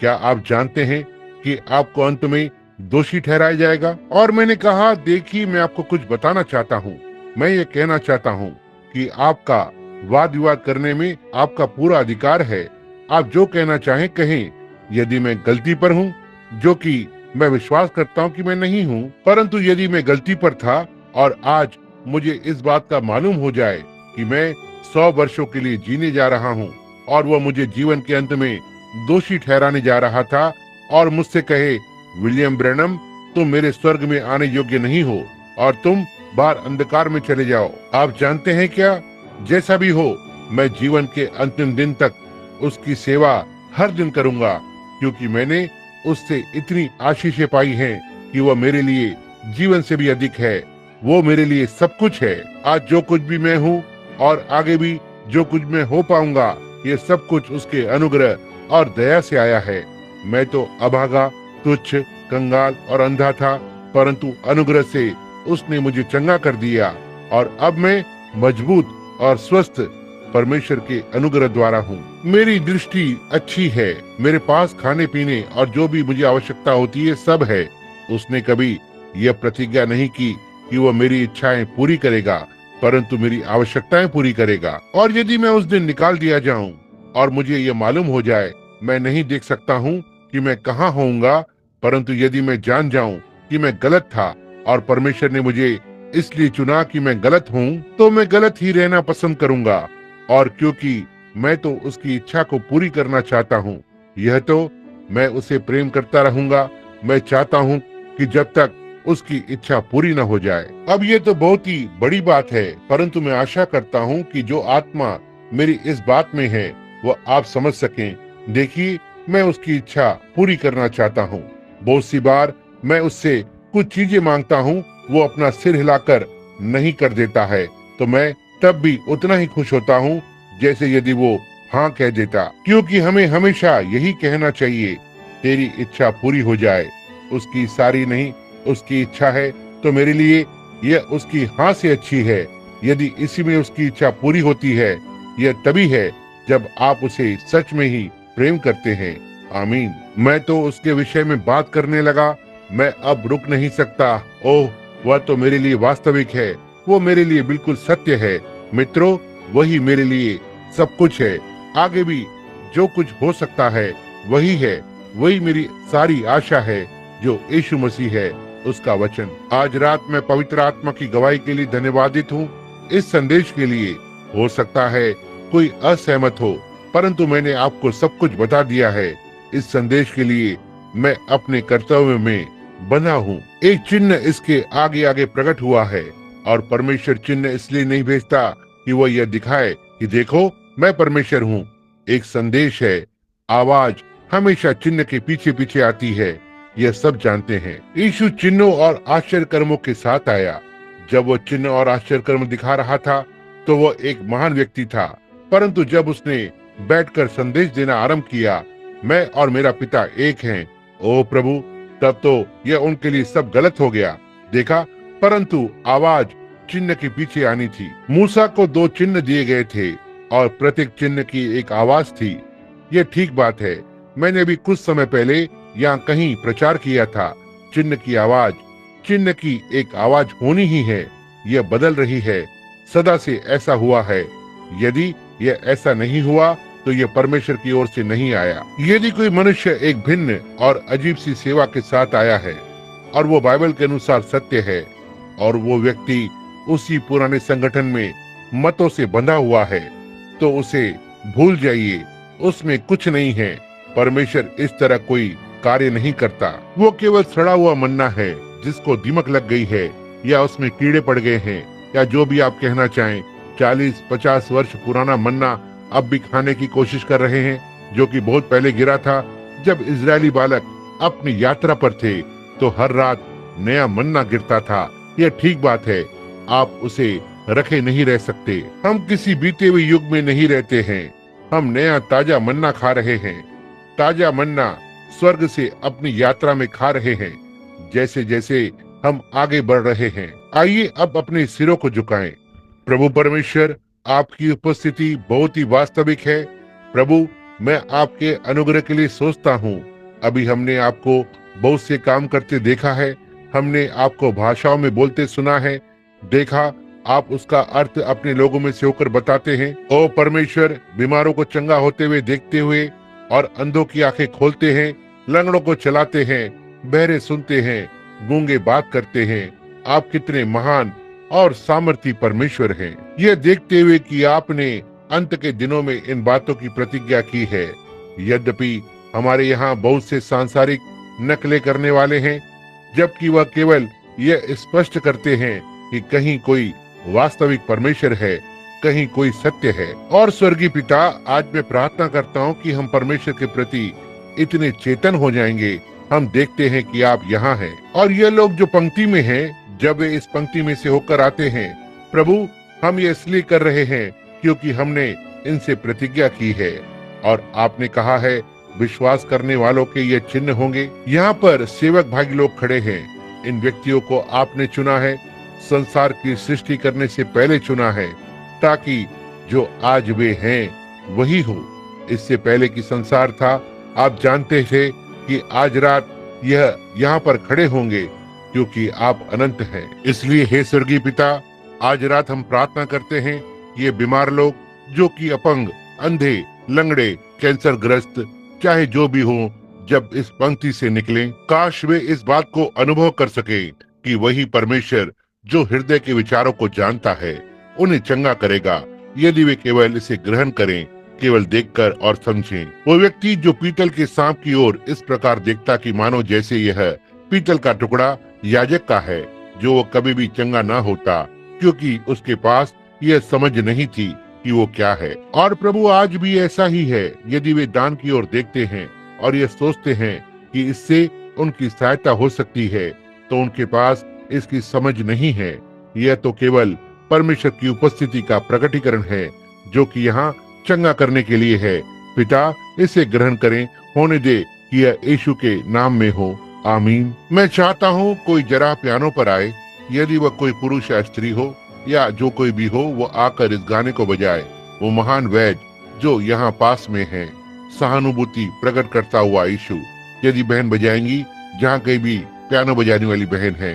क्या आप जानते हैं कि आपको अंत में दोषी ठहराया जाएगा? और मैंने कहा, देखिए, मैं आपको कुछ बताना चाहता हूँ। मैं ये कहना चाहता हूँ कि आपका वाद विवाद करने में आपका पूरा अधिकार है। आप जो कहना चाहें कहें। यदि मैं गलती पर हूँ, जो कि मैं विश्वास करता हूँ कि मैं नहीं हूँ, परंतु यदि मैं गलती पर था और आज मुझे इस बात का मालूम हो जाए कि मैं 100 वर्षों के लिए जीने जा रहा हूँ और वह मुझे जीवन के अंत में दोषी ठहराने जा रहा था और मुझसे कहे, विलियम ब्रैनम, तुम मेरे स्वर्ग में आने योग्य नहीं हो और तुम बाहर अंधकार में चले जाओ। आप जानते हैं क्या, जैसा भी हो, मैं जीवन के अंतिम दिन तक उसकी सेवा हर दिन करूंगा, क्योंकि मैंने उससे इतनी आशीषें पाई हैं कि वह मेरे लिए जीवन से भी अधिक है। वो मेरे लिए सब कुछ है। आज जो कुछ भी मैं हूँ और आगे भी जो कुछ मैं हो पाऊंगा, ये सब कुछ उसके अनुग्रह और दया से आया है। मैं तो अभागा, तुच्छ, कंगाल और अंधा था, परंतु अनुग्रह से उसने मुझे चंगा कर दिया और अब मैं मजबूत और स्वस्थ परमेश्वर के अनुग्रह द्वारा हूँ। मेरी दृष्टि अच्छी है। मेरे पास खाने पीने और जो भी मुझे आवश्यकता होती है सब है। उसने कभी यह प्रतिज्ञा नहीं की कि वह मेरी इच्छाएं पूरी करेगा, परंतु मेरी आवश्यकताएं पूरी करेगा। और यदि मैं उस दिन निकाल दिया जाऊं और मुझे यह मालूम हो जाए, मैं नहीं देख सकता हूँ कि मैं कहाँ होऊंगा, परंतु यदि मैं जान जाऊं कि मैं गलत था और परमेश्वर ने मुझे इसलिए चुना कि मैं गलत हूँ, तो मैं गलत ही रहना पसंद करूंगा। और क्योंकि मैं तो उसकी इच्छा को पूरी करना चाहता हूँ, यह तो मैं उसे प्रेम करता रहूंगा। मैं चाहता हूँ कि जब तक उसकी इच्छा पूरी न हो जाए। अब ये तो बहुत ही बड़ी बात है, परंतु मैं आशा करता हूँ कि जो आत्मा मेरी इस बात में है वो आप समझ सकें। देखिए, मैं उसकी इच्छा पूरी करना चाहता हूँ। बहुत सी बार मैं उससे कुछ चीजें मांगता हूँ, वो अपना सिर हिलाकर नहीं कर देता है, तो मैं तब भी उतना ही खुश होता हूँ जैसे यदि वो हाँ कह देता, क्योंकि हमें हमेशा यही कहना चाहिए, तेरी इच्छा पूरी हो जाए। उसकी सारी नहीं, उसकी इच्छा है तो मेरे लिए यह उसकी हाँ से अच्छी है। यदि इसी में उसकी इच्छा पूरी होती है, यह तभी है जब आप उसे सच में ही प्रेम करते हैं। आमीन। मैं तो उसके विषय में बात करने लगा, मैं अब रुक नहीं सकता। ओह, वह तो मेरे लिए वास्तविक है, वो मेरे लिए बिल्कुल सत्य है। मित्रों, वही मेरे लिए सब कुछ है। आगे भी जो कुछ हो सकता है वही है, वही मेरी सारी आशा है, जो यीशु मसीह है, उसका वचन। आज रात मैं पवित्र आत्मा की गवाही के लिए धन्यवादित हूँ। इस संदेश के लिए हो सकता है कोई असहमत हो, परंतु मैंने आपको सब कुछ बता दिया है। इस संदेश के लिए मैं अपने कर्तव्य में बंधा हूँ। एक चिन्ह इसके आगे आगे प्रकट हुआ है, और परमेश्वर चिन्ह इसलिए नहीं भेजता कि वह यह दिखाए कि देखो मैं परमेश्वर हूँ। एक संदेश है, आवाज हमेशा चिन्ह के पीछे पीछे आती है, यह सब जानते हैं। यीशु चिन्हों और आश्चर्य कर्मों के साथ आया। जब वो चिन्ह और आश्चर्य कर्म दिखा रहा था तो वो एक महान व्यक्ति था, परंतु जब उसने बैठकर संदेश देना आरंभ किया, मैं और मेरा पिता एक हैं, ओ प्रभु, तब तो यह उनके लिए सब गलत हो गया। देखा, परंतु आवाज चिन्ह के पीछे आनी थी। मूसा को 2 चिन्ह दिए गए थे और प्रत्येक चिन्ह की एक आवाज थी। यह ठीक बात है। मैंने अभी कुछ समय पहले यहाँ कहीं प्रचार किया था, चिन्ह की आवाज, चिन्ह की एक आवाज होनी ही है, यह बदल रही है, सदा से ऐसा हुआ है। यदि यह ऐसा नहीं हुआ तो यह परमेश्वर की ओर से नहीं आया। यदि कोई मनुष्य एक भिन्न और अजीब सी सेवा के साथ आया है और वो बाइबल के अनुसार सत्य है, और वो व्यक्ति उसी पुराने संगठन में मतों से बंधा हुआ है, तो उसे भूल जाइए, उसमें कुछ नहीं है। परमेश्वर इस तरह कोई कार्य नहीं करता। वो केवल सड़ा हुआ मन्ना है जिसको दीमक लग गई है, या उसमें कीड़े पड़ गए हैं, या जो भी आप कहना चाहें। 40-50 वर्ष पुराना मन्ना अब भी खाने की कोशिश कर रहे हैं, जो कि बहुत पहले गिरा था। जब इजरायली बालक अपनी यात्रा पर थे तो हर रात नया मन्ना गिरता था। यह ठीक बात है, आप उसे रखे नहीं रह सकते। हम किसी बीते हुए युग में नहीं रहते हैं, हम नया ताजा मन्ना खा रहे हैं। ताजा मन्ना स्वर्ग से अपनी यात्रा में खा रहे हैं, जैसे जैसे हम आगे बढ़ रहे हैं। आइए अब अपने सिरों को झुकाएं। प्रभु परमेश्वर, आपकी उपस्थिति बहुत ही वास्तविक है। प्रभु, मैं आपके अनुग्रह के लिए सोचता हूँ। अभी हमने आपको बहुत से काम करते देखा है, हमने आपको भाषाओं में बोलते सुना है, देखा आप उसका अर्थ अपने लोगों में से होकर बताते हैं। ओ परमेश्वर, बीमारों को चंगा होते हुए देखते हुए और अंधों की आंखें खोलते हैं, लंगड़ों को चलाते हैं, बहरे सुनते हैं, गूंगे बात करते हैं। आप कितने महान और सामर्थी परमेश्वर हैं। यह देखते हुए कि आपने अंत के दिनों में इन बातों की प्रतिज्ञा की है। यद्यपि हमारे यहाँ बहुत से सांसारिक नकलें करने वाले हैं, जबकि वह केवल यह स्पष्ट करते हैं कि कहीं कोई वास्तविक परमेश्वर है, कहीं कोई सत्य है। और स्वर्गीय पिता, आज मैं प्रार्थना करता हूँ कि हम परमेश्वर के प्रति इतने चेतन हो जाएंगे। हम देखते हैं कि आप यहाँ हैं, और ये लोग जो पंक्ति में हैं, जब वे इस पंक्ति में से होकर आते हैं, प्रभु, हम ये इसलिए कर रहे हैं क्योंकि हमने इनसे प्रतिज्ञा की है, और आपने कहा है विश्वास करने वालों के ये चिन्ह होंगे। यहाँ पर सेवक भागी लोग खड़े हैं। इन व्यक्तियों को आपने चुना है, संसार की सृष्टि करने से पहले चुना है, ताकि जो आज वे हैं वही हो। इससे पहले कि संसार था, आप जानते थे कि आज रात यह यहाँ पर खड़े होंगे, क्योंकि आप अनंत हैं। इसलिए हे स्वर्गीय पिता, आज रात हम प्रार्थना करते हैं, ये बीमार लोग जो कि अपंग, अंधे, लंगड़े, कैंसर ग्रस्त, चाहे जो भी हो, जब इस पंक्ति से निकलें, काश वे इस बात को अनुभव कर सके कि वही परमेश्वर जो हृदय के विचारों को जानता है उन्हें चंगा करेगा, यदि वे केवल इसे ग्रहण करें, केवल देखकर और समझें। वो व्यक्ति जो पीतल के सांप की ओर इस प्रकार देखता कि मानो जैसे यह पीतल का टुकड़ा याजक का है, जो वो कभी भी चंगा ना होता, क्योंकि उसके पास यह समझ नहीं थी कि वो क्या है। और प्रभु, आज भी ऐसा ही है। यदि वे दान की ओर देखते हैं और ये सोचते हैं कि इससे उनकी सहायता हो सकती है, तो उनके पास इसकी समझ नहीं है। यह तो केवल परमेश्वर की उपस्थिति का प्रकटीकरण है, जो कि यहाँ चंगा करने के लिए है। पिता, इसे ग्रहण करें, होने दे कि यह यीशु के नाम में हो, आमीन। मैं चाहता हूँ कोई जरा पियानो पर आए, यदि वह कोई पुरुष या स्त्री हो या जो कोई भी हो, वो आकर इस गाने को बजाए। वो महान वैद्य जो यहाँ पास में है, सहानुभूति प्रकट करता हुआ यीशु। यदि बहन बजाएंगी, जहाँ कहीं भी पियानो बजाने वाली बहन है,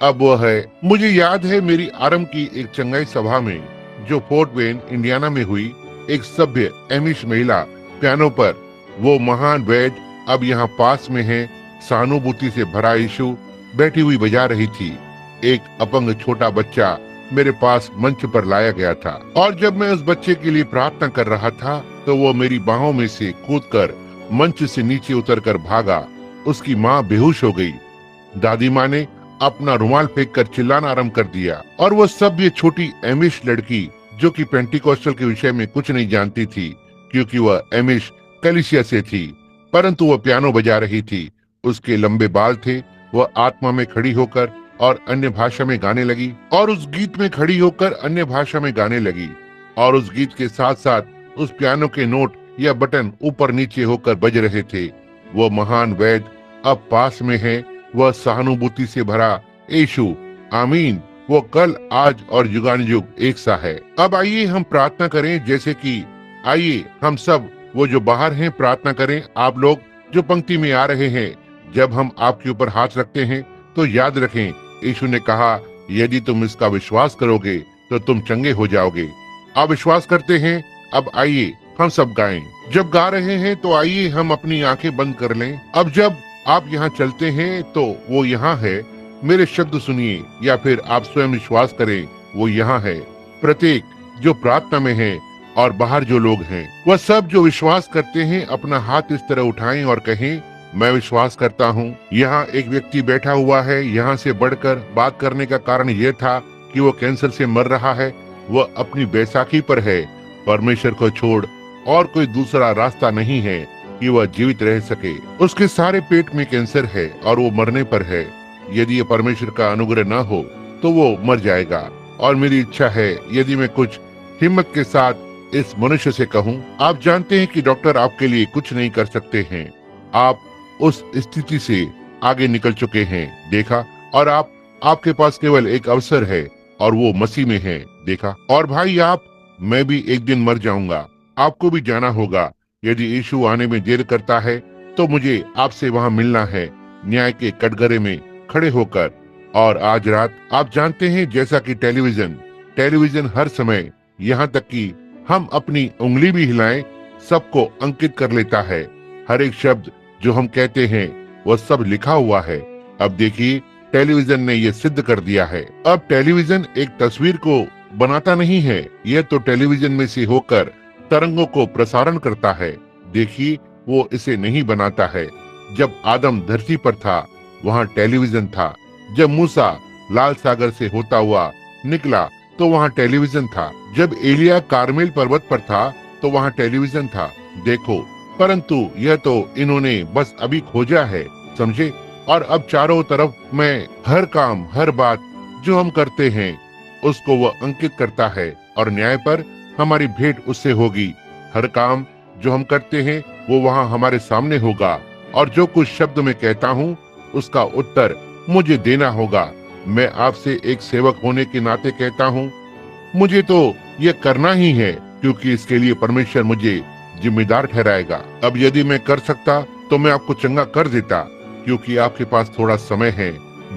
अब वह है। मुझे याद है मेरी आरंभ की एक चंगाई सभा में, जो फोर्ट वेन इंडियाना में हुई, एक सभ्य एमिश महिला पियानो पर वो महान वैद्य अब यहाँ पास में है, सहानुभूति से भरा यीशु बैठी हुई बजा रही थी। एक अपंग छोटा बच्चा मेरे पास मंच पर लाया गया था, और जब मैं उस बच्चे के लिए प्रार्थना कर रहा था तो वो मेरी बाहों में से कूदकर मंच से नीचे उतरकर भागा। उसकी माँ बेहोश हो गई। दादी माँ ने अपना रुमाल फेंककर चिल्लाना आरंभ कर दिया, और वो सब ये छोटी एमिश लड़की, जो कि पेंटिकोस्टल के विषय में कुछ नहीं जानती थी, क्योंकि वह एमिश कलीसिया से थी, परंतु वह पियानो बजा रही थी। उसके लंबे बाल थे। वह आत्मा में खड़ी होकर और अन्य भाषा में गाने लगी, और उस गीत में खड़ी होकर अन्य भाषा में गाने लगी, और उस गीत के साथ साथ उस पियानो के नोट या बटन ऊपर नीचे होकर बज रहे थे। वह महान वैद्य अब पास में है, वह सहानुभूति से भरा यीशु, आमीन। वो कल, आज और युगानुयुग एक सा है। अब आइए हम प्रार्थना करें, जैसे कि आइए हम सब, वो जो बाहर हैं, प्रार्थना करें। आप लोग जो पंक्ति में आ रहे हैं, जब हम आपके ऊपर हाथ रखते हैं तो याद रखें, यीशु ने कहा, यदि तुम इसका विश्वास करोगे तो तुम चंगे हो जाओगे। आप विश्वास करते हैं? अब आइए हम सब गाएं। जब गा रहे हैं तो आइए हम अपनी आंखें बंद कर लें। अब जब आप यहाँ चलते हैं तो वो यहाँ है, मेरे शब्द सुनिए, या फिर आप स्वयं विश्वास करें, वो यहाँ है। प्रत्येक जो प्रार्थना में है और बाहर जो लोग हैं, वह सब जो विश्वास करते हैं, अपना हाथ इस तरह उठाएं और कहें, मैं विश्वास करता हूँ। यहाँ एक व्यक्ति बैठा हुआ है। यहाँ से बढ़कर बात करने का कारण यह था कि वो कैंसर से मर रहा है। वह अपनी बैसाखी पर है। परमेश्वर को छोड़ और कोई दूसरा रास्ता नहीं है कि वह जीवित रह सके। उसके सारे पेट में कैंसर है और वो मरने पर है। यदि ये परमेश्वर का अनुग्रह न हो तो वो मर जाएगा। और मेरी इच्छा है, यदि मैं कुछ हिम्मत के साथ इस मनुष्य से कहूँ, आप जानते हैं कि डॉक्टर आपके लिए कुछ नहीं कर सकते हैं। आप उस स्थिति से आगे निकल चुके हैं, देखा, और आपके पास केवल एक अवसर है और वो मसीह में है, देखा। और भाई, मैं भी एक दिन मर जाऊंगा, आपको भी जाना होगा। यदि यीशु आने में देर करता है तो मुझे आपसे वहाँ मिलना है, न्याय के कटघरे में खड़े होकर। और आज रात आप जानते हैं, जैसा कि टेलीविजन हर समय, यहाँ तक कि हम अपनी उंगली भी हिलाएं, सबको अंकित कर लेता है। हर एक शब्द जो हम कहते हैं वह सब लिखा हुआ है। अब देखिए, टेलीविजन ने ये सिद्ध कर दिया है। अब टेलीविजन एक तस्वीर को बनाता नहीं है, यह तो टेलीविजन में से होकर तरंगों को प्रसारण करता है। देखिए, वो इसे नहीं बनाता है। जब आदम धरती पर था, वहाँ टेलीविजन था। जब मूसा लाल सागर से होता हुआ निकला तो वहाँ टेलीविजन था। जब एलिया कारमेल पर्वत पर था तो वहाँ टेलीविजन था। देखो, परंतु यह तो इन्होंने बस अभी खोजा है, समझे। और अब चारों तरफ में हर काम, हर बात जो हम करते हैं, उसको वह अंकित करता है, और न्याय पर हमारी भेंट उससे होगी। हर काम जो हम करते हैं वो वहाँ हमारे सामने होगा, और जो कुछ शब्द मैं कहता हूँ उसका उत्तर मुझे देना होगा। मैं आपसे एक सेवक होने के नाते कहता हूँ, मुझे तो ये करना ही है, क्योंकि इसके लिए परमेश्वर मुझे जिम्मेदार ठहराएगा। अब यदि मैं कर सकता तो मैं आपको चंगा कर देता, क्योंकि आपके पास थोड़ा समय है,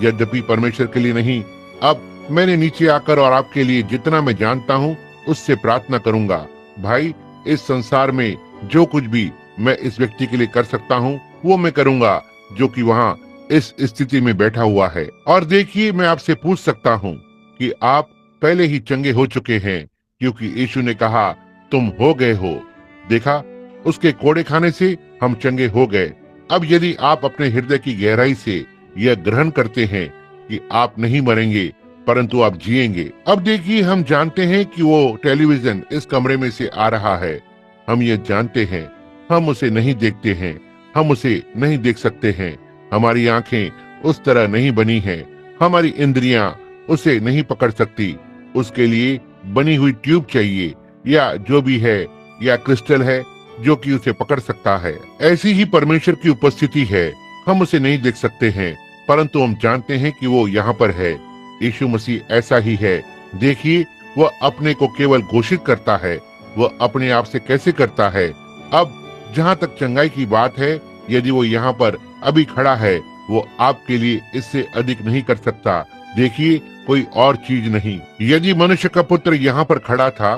यद्यपि परमेश्वर के लिए नहीं। अब मैंने नीचे आकर और आपके लिए जितना मैं जानता हूँ उससे प्रार्थना करूंगा। भाई, इस संसार में जो कुछ भी मैं इस व्यक्ति के लिए कर सकता हूँ वो मैं करूंगा, जो कि वहाँ इस स्थिति में बैठा हुआ है। और देखिए, मैं आपसे पूछ सकता हूँ कि आप पहले ही चंगे हो चुके हैं, क्योंकि यीशु ने कहा, तुम हो गए हो। देखा, उसके कोड़े खाने से हम चंगे हो गए। अब यदि आप अपने हृदय की गहराई से यह ग्रहण करते हैं कि आप नहीं मरेंगे परंतु आप जिएंगे। अब देखिए, हम जानते हैं कि वो टेलीविजन इस कमरे में से आ रहा है। हम ये जानते हैं, हम उसे नहीं देखते हैं, हम उसे नहीं देख सकते हैं। हमारी आंखें उस तरह नहीं बनी हैं, हमारी इंद्रियां उसे नहीं पकड़ सकती। उसके लिए बनी हुई ट्यूब चाहिए, या जो भी है या क्रिस्टल है जो कि उसे पकड़ सकता है। ऐसी ही परमेश्वर की उपस्थिति है। हम उसे नहीं देख सकते हैं, परंतु हम जानते हैं कि वो यहाँ पर है। यीशु मसीह ऐसा ही है। देखिए, वह अपने को केवल घोषित करता है। वह अपने आप से कैसे करता है? अब जहाँ तक चंगाई की बात है, यदि वो यहाँ पर अभी खड़ा है, वो आपके लिए इससे अधिक नहीं कर सकता। देखिए, कोई और चीज नहीं। यदि मनुष्य का पुत्र यहाँ पर खड़ा था,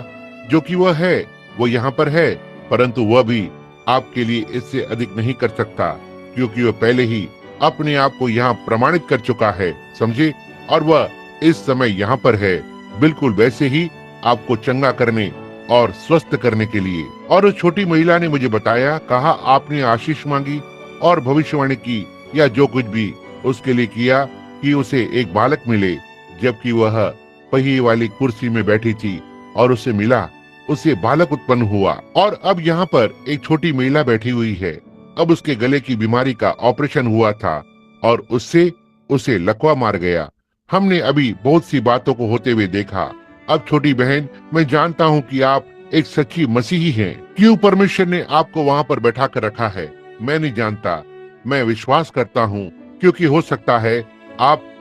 जो कि वह है, वो यहाँ पर है, परंतु वह भी आपके लिए इससे अधिक नहीं कर सकता, क्योंकि वह पहले ही अपने आप को यहाँ प्रमाणित कर चुका है, समझे? और वह इस समय यहाँ पर है, बिल्कुल वैसे ही आपको चंगा करने और स्वस्थ करने के लिए। और उस छोटी महिला ने मुझे बताया, कहा आपने आशीष मांगी और भविष्यवाणी की या जो कुछ भी उसके लिए किया कि उसे एक बालक मिले, जबकि वह पहिए वाली कुर्सी में बैठी थी और उसे मिला, उसे बालक उत्पन्न हुआ। और अब यहाँ पर एक छोटी महिला बैठी हुई है। अब उसके गले की बीमारी का ऑपरेशन हुआ था और उससे उसे लकवा मार गया। हमने अभी बहुत सी बातों को होते हुए देखा। अब छोटी बहन, मैं जानता हूँ कि आप एक सच्ची मसीही हैं। क्यों परमेश्वर ने आपको वहाँ पर बैठा कर रखा है, मैं नहीं जानता। मैं विश्वास करता हूँ, क्योंकि हो सकता है आप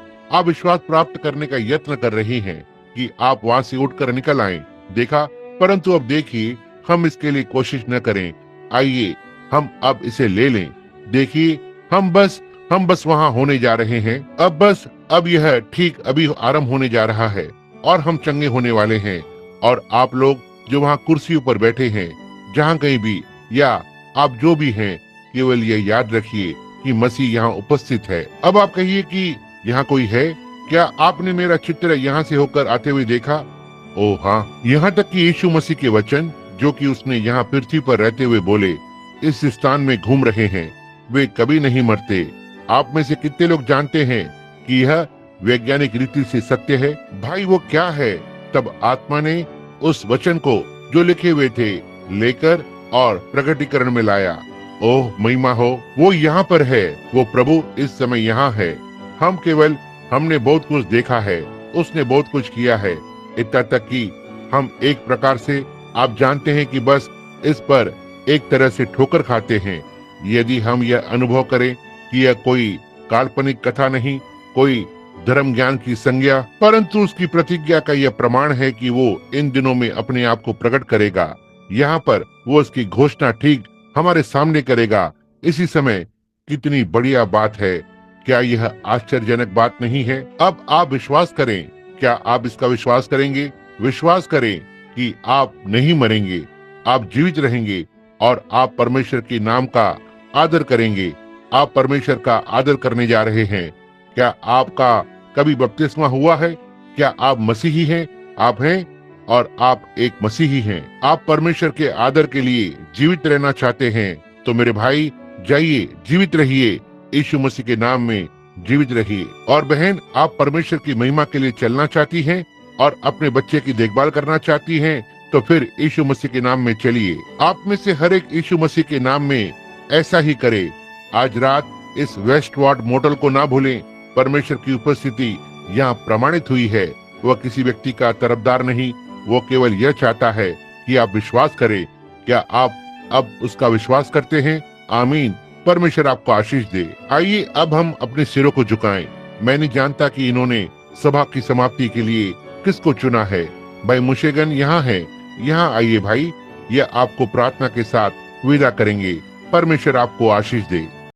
विश्वास प्राप्त करने का यत्न कर रही हैं कि आप वहाँ से उठकर निकल आएं। देखा, परंतु अब देखिए, हम इसके लिए कोशिश न करें। आइए हम अब इसे ले लें। देखिए, हम बस वहाँ होने जा रहे हैं। अब यह ठीक अभी आरंभ होने जा रहा है और हम चंगे होने वाले हैं। और आप लोग जो वहाँ कुर्सियों पर बैठे हैं, जहाँ कहीं भी, या आप जो भी हैं, केवल ये याद रखिए कि मसीह यहाँ उपस्थित है। अब आप कहिए कि यहाँ कोई है? क्या आपने मेरा चित्र यहाँ से होकर आते हुए देखा? ओह हाँ, यहाँ तक कि यीशु मसीह के वचन जो कि उसने यहाँ पृथ्वी पर रहते हुए बोले, इस स्थान में घूम रहे हैं। वे कभी नहीं मरते। आप में से कितने लोग जानते हैं कि यह वैज्ञानिक रीति से सत्य है? भाई, वो क्या है? तब आत्मा ने उस वचन को जो लिखे हुए थे लेकर और प्रकटीकरण में लाया। ओह महिमा हो, वो यहाँ पर है। वो प्रभु इस समय यहाँ है। हमने बहुत कुछ देखा है, उसने बहुत कुछ किया है, इतना तक कि हम एक प्रकार से, आप जानते हैं कि बस इस पर एक तरह से ठोकर खाते हैं। यदि हम यह अनुभव करें कि यह कोई काल्पनिक कथा नहीं, कोई धर्म ज्ञान की संज्ञा, परंतु उसकी प्रतिज्ञा का यह प्रमाण है कि वो इन दिनों में अपने आप को प्रकट करेगा। यहाँ पर वो उसकी घोषणा ठीक हमारे सामने करेगा। इसी समय कितनी बढ़िया बात है। क्या यह आश्चर्यजनक बात नहीं है? अब आप विश्वास करें। क्या आप इसका विश्वास करेंगे? विश्वास करें कि आप नहीं मरेंगे, आप जीवित रहेंगे और आप परमेश्वर के नाम का आदर करेंगे। आप परमेश्वर का आदर करने जा रहे हैं। क्या आपका कभी बपतिस्मा हुआ है? क्या आप मसीही हैं? आप हैं और आप एक मसीही हैं। आप परमेश्वर के आदर के लिए जीवित रहना चाहते हैं, तो मेरे भाई जाइए, जीवित रहिए, यीशु मसीह के नाम में जीवित रहिए। और बहन, आप परमेश्वर की महिमा के लिए चलना चाहती हैं और अपने बच्चे की देखभाल करना चाहती हैं, तो फिर यीशु मसीह के नाम में चलिए। आप में से हर एक यीशु मसीह के नाम में ऐसा ही करे। आज रात इस वेस्ट वार्ड मोटल को ना भूलें। परमेश्वर की उपस्थिति यहाँ प्रमाणित हुई है। वह किसी व्यक्ति का तरफदार नहीं, वो केवल यह चाहता है कि आप विश्वास करें। क्या आप अब उसका विश्वास करते हैं? आमीन। परमेश्वर आपको आशीष दे। आइए अब हम अपने सिरों को झुकाएं। मैं नहीं जानता कि इन्होंने सभा की समाप्ति के लिए किसको चुना है। भाई मुशेगन यहाँ है, यहाँ आइए भाई, यह आपको प्रार्थना के साथ विदा करेंगे। परमेश्वर आपको आशीष दे।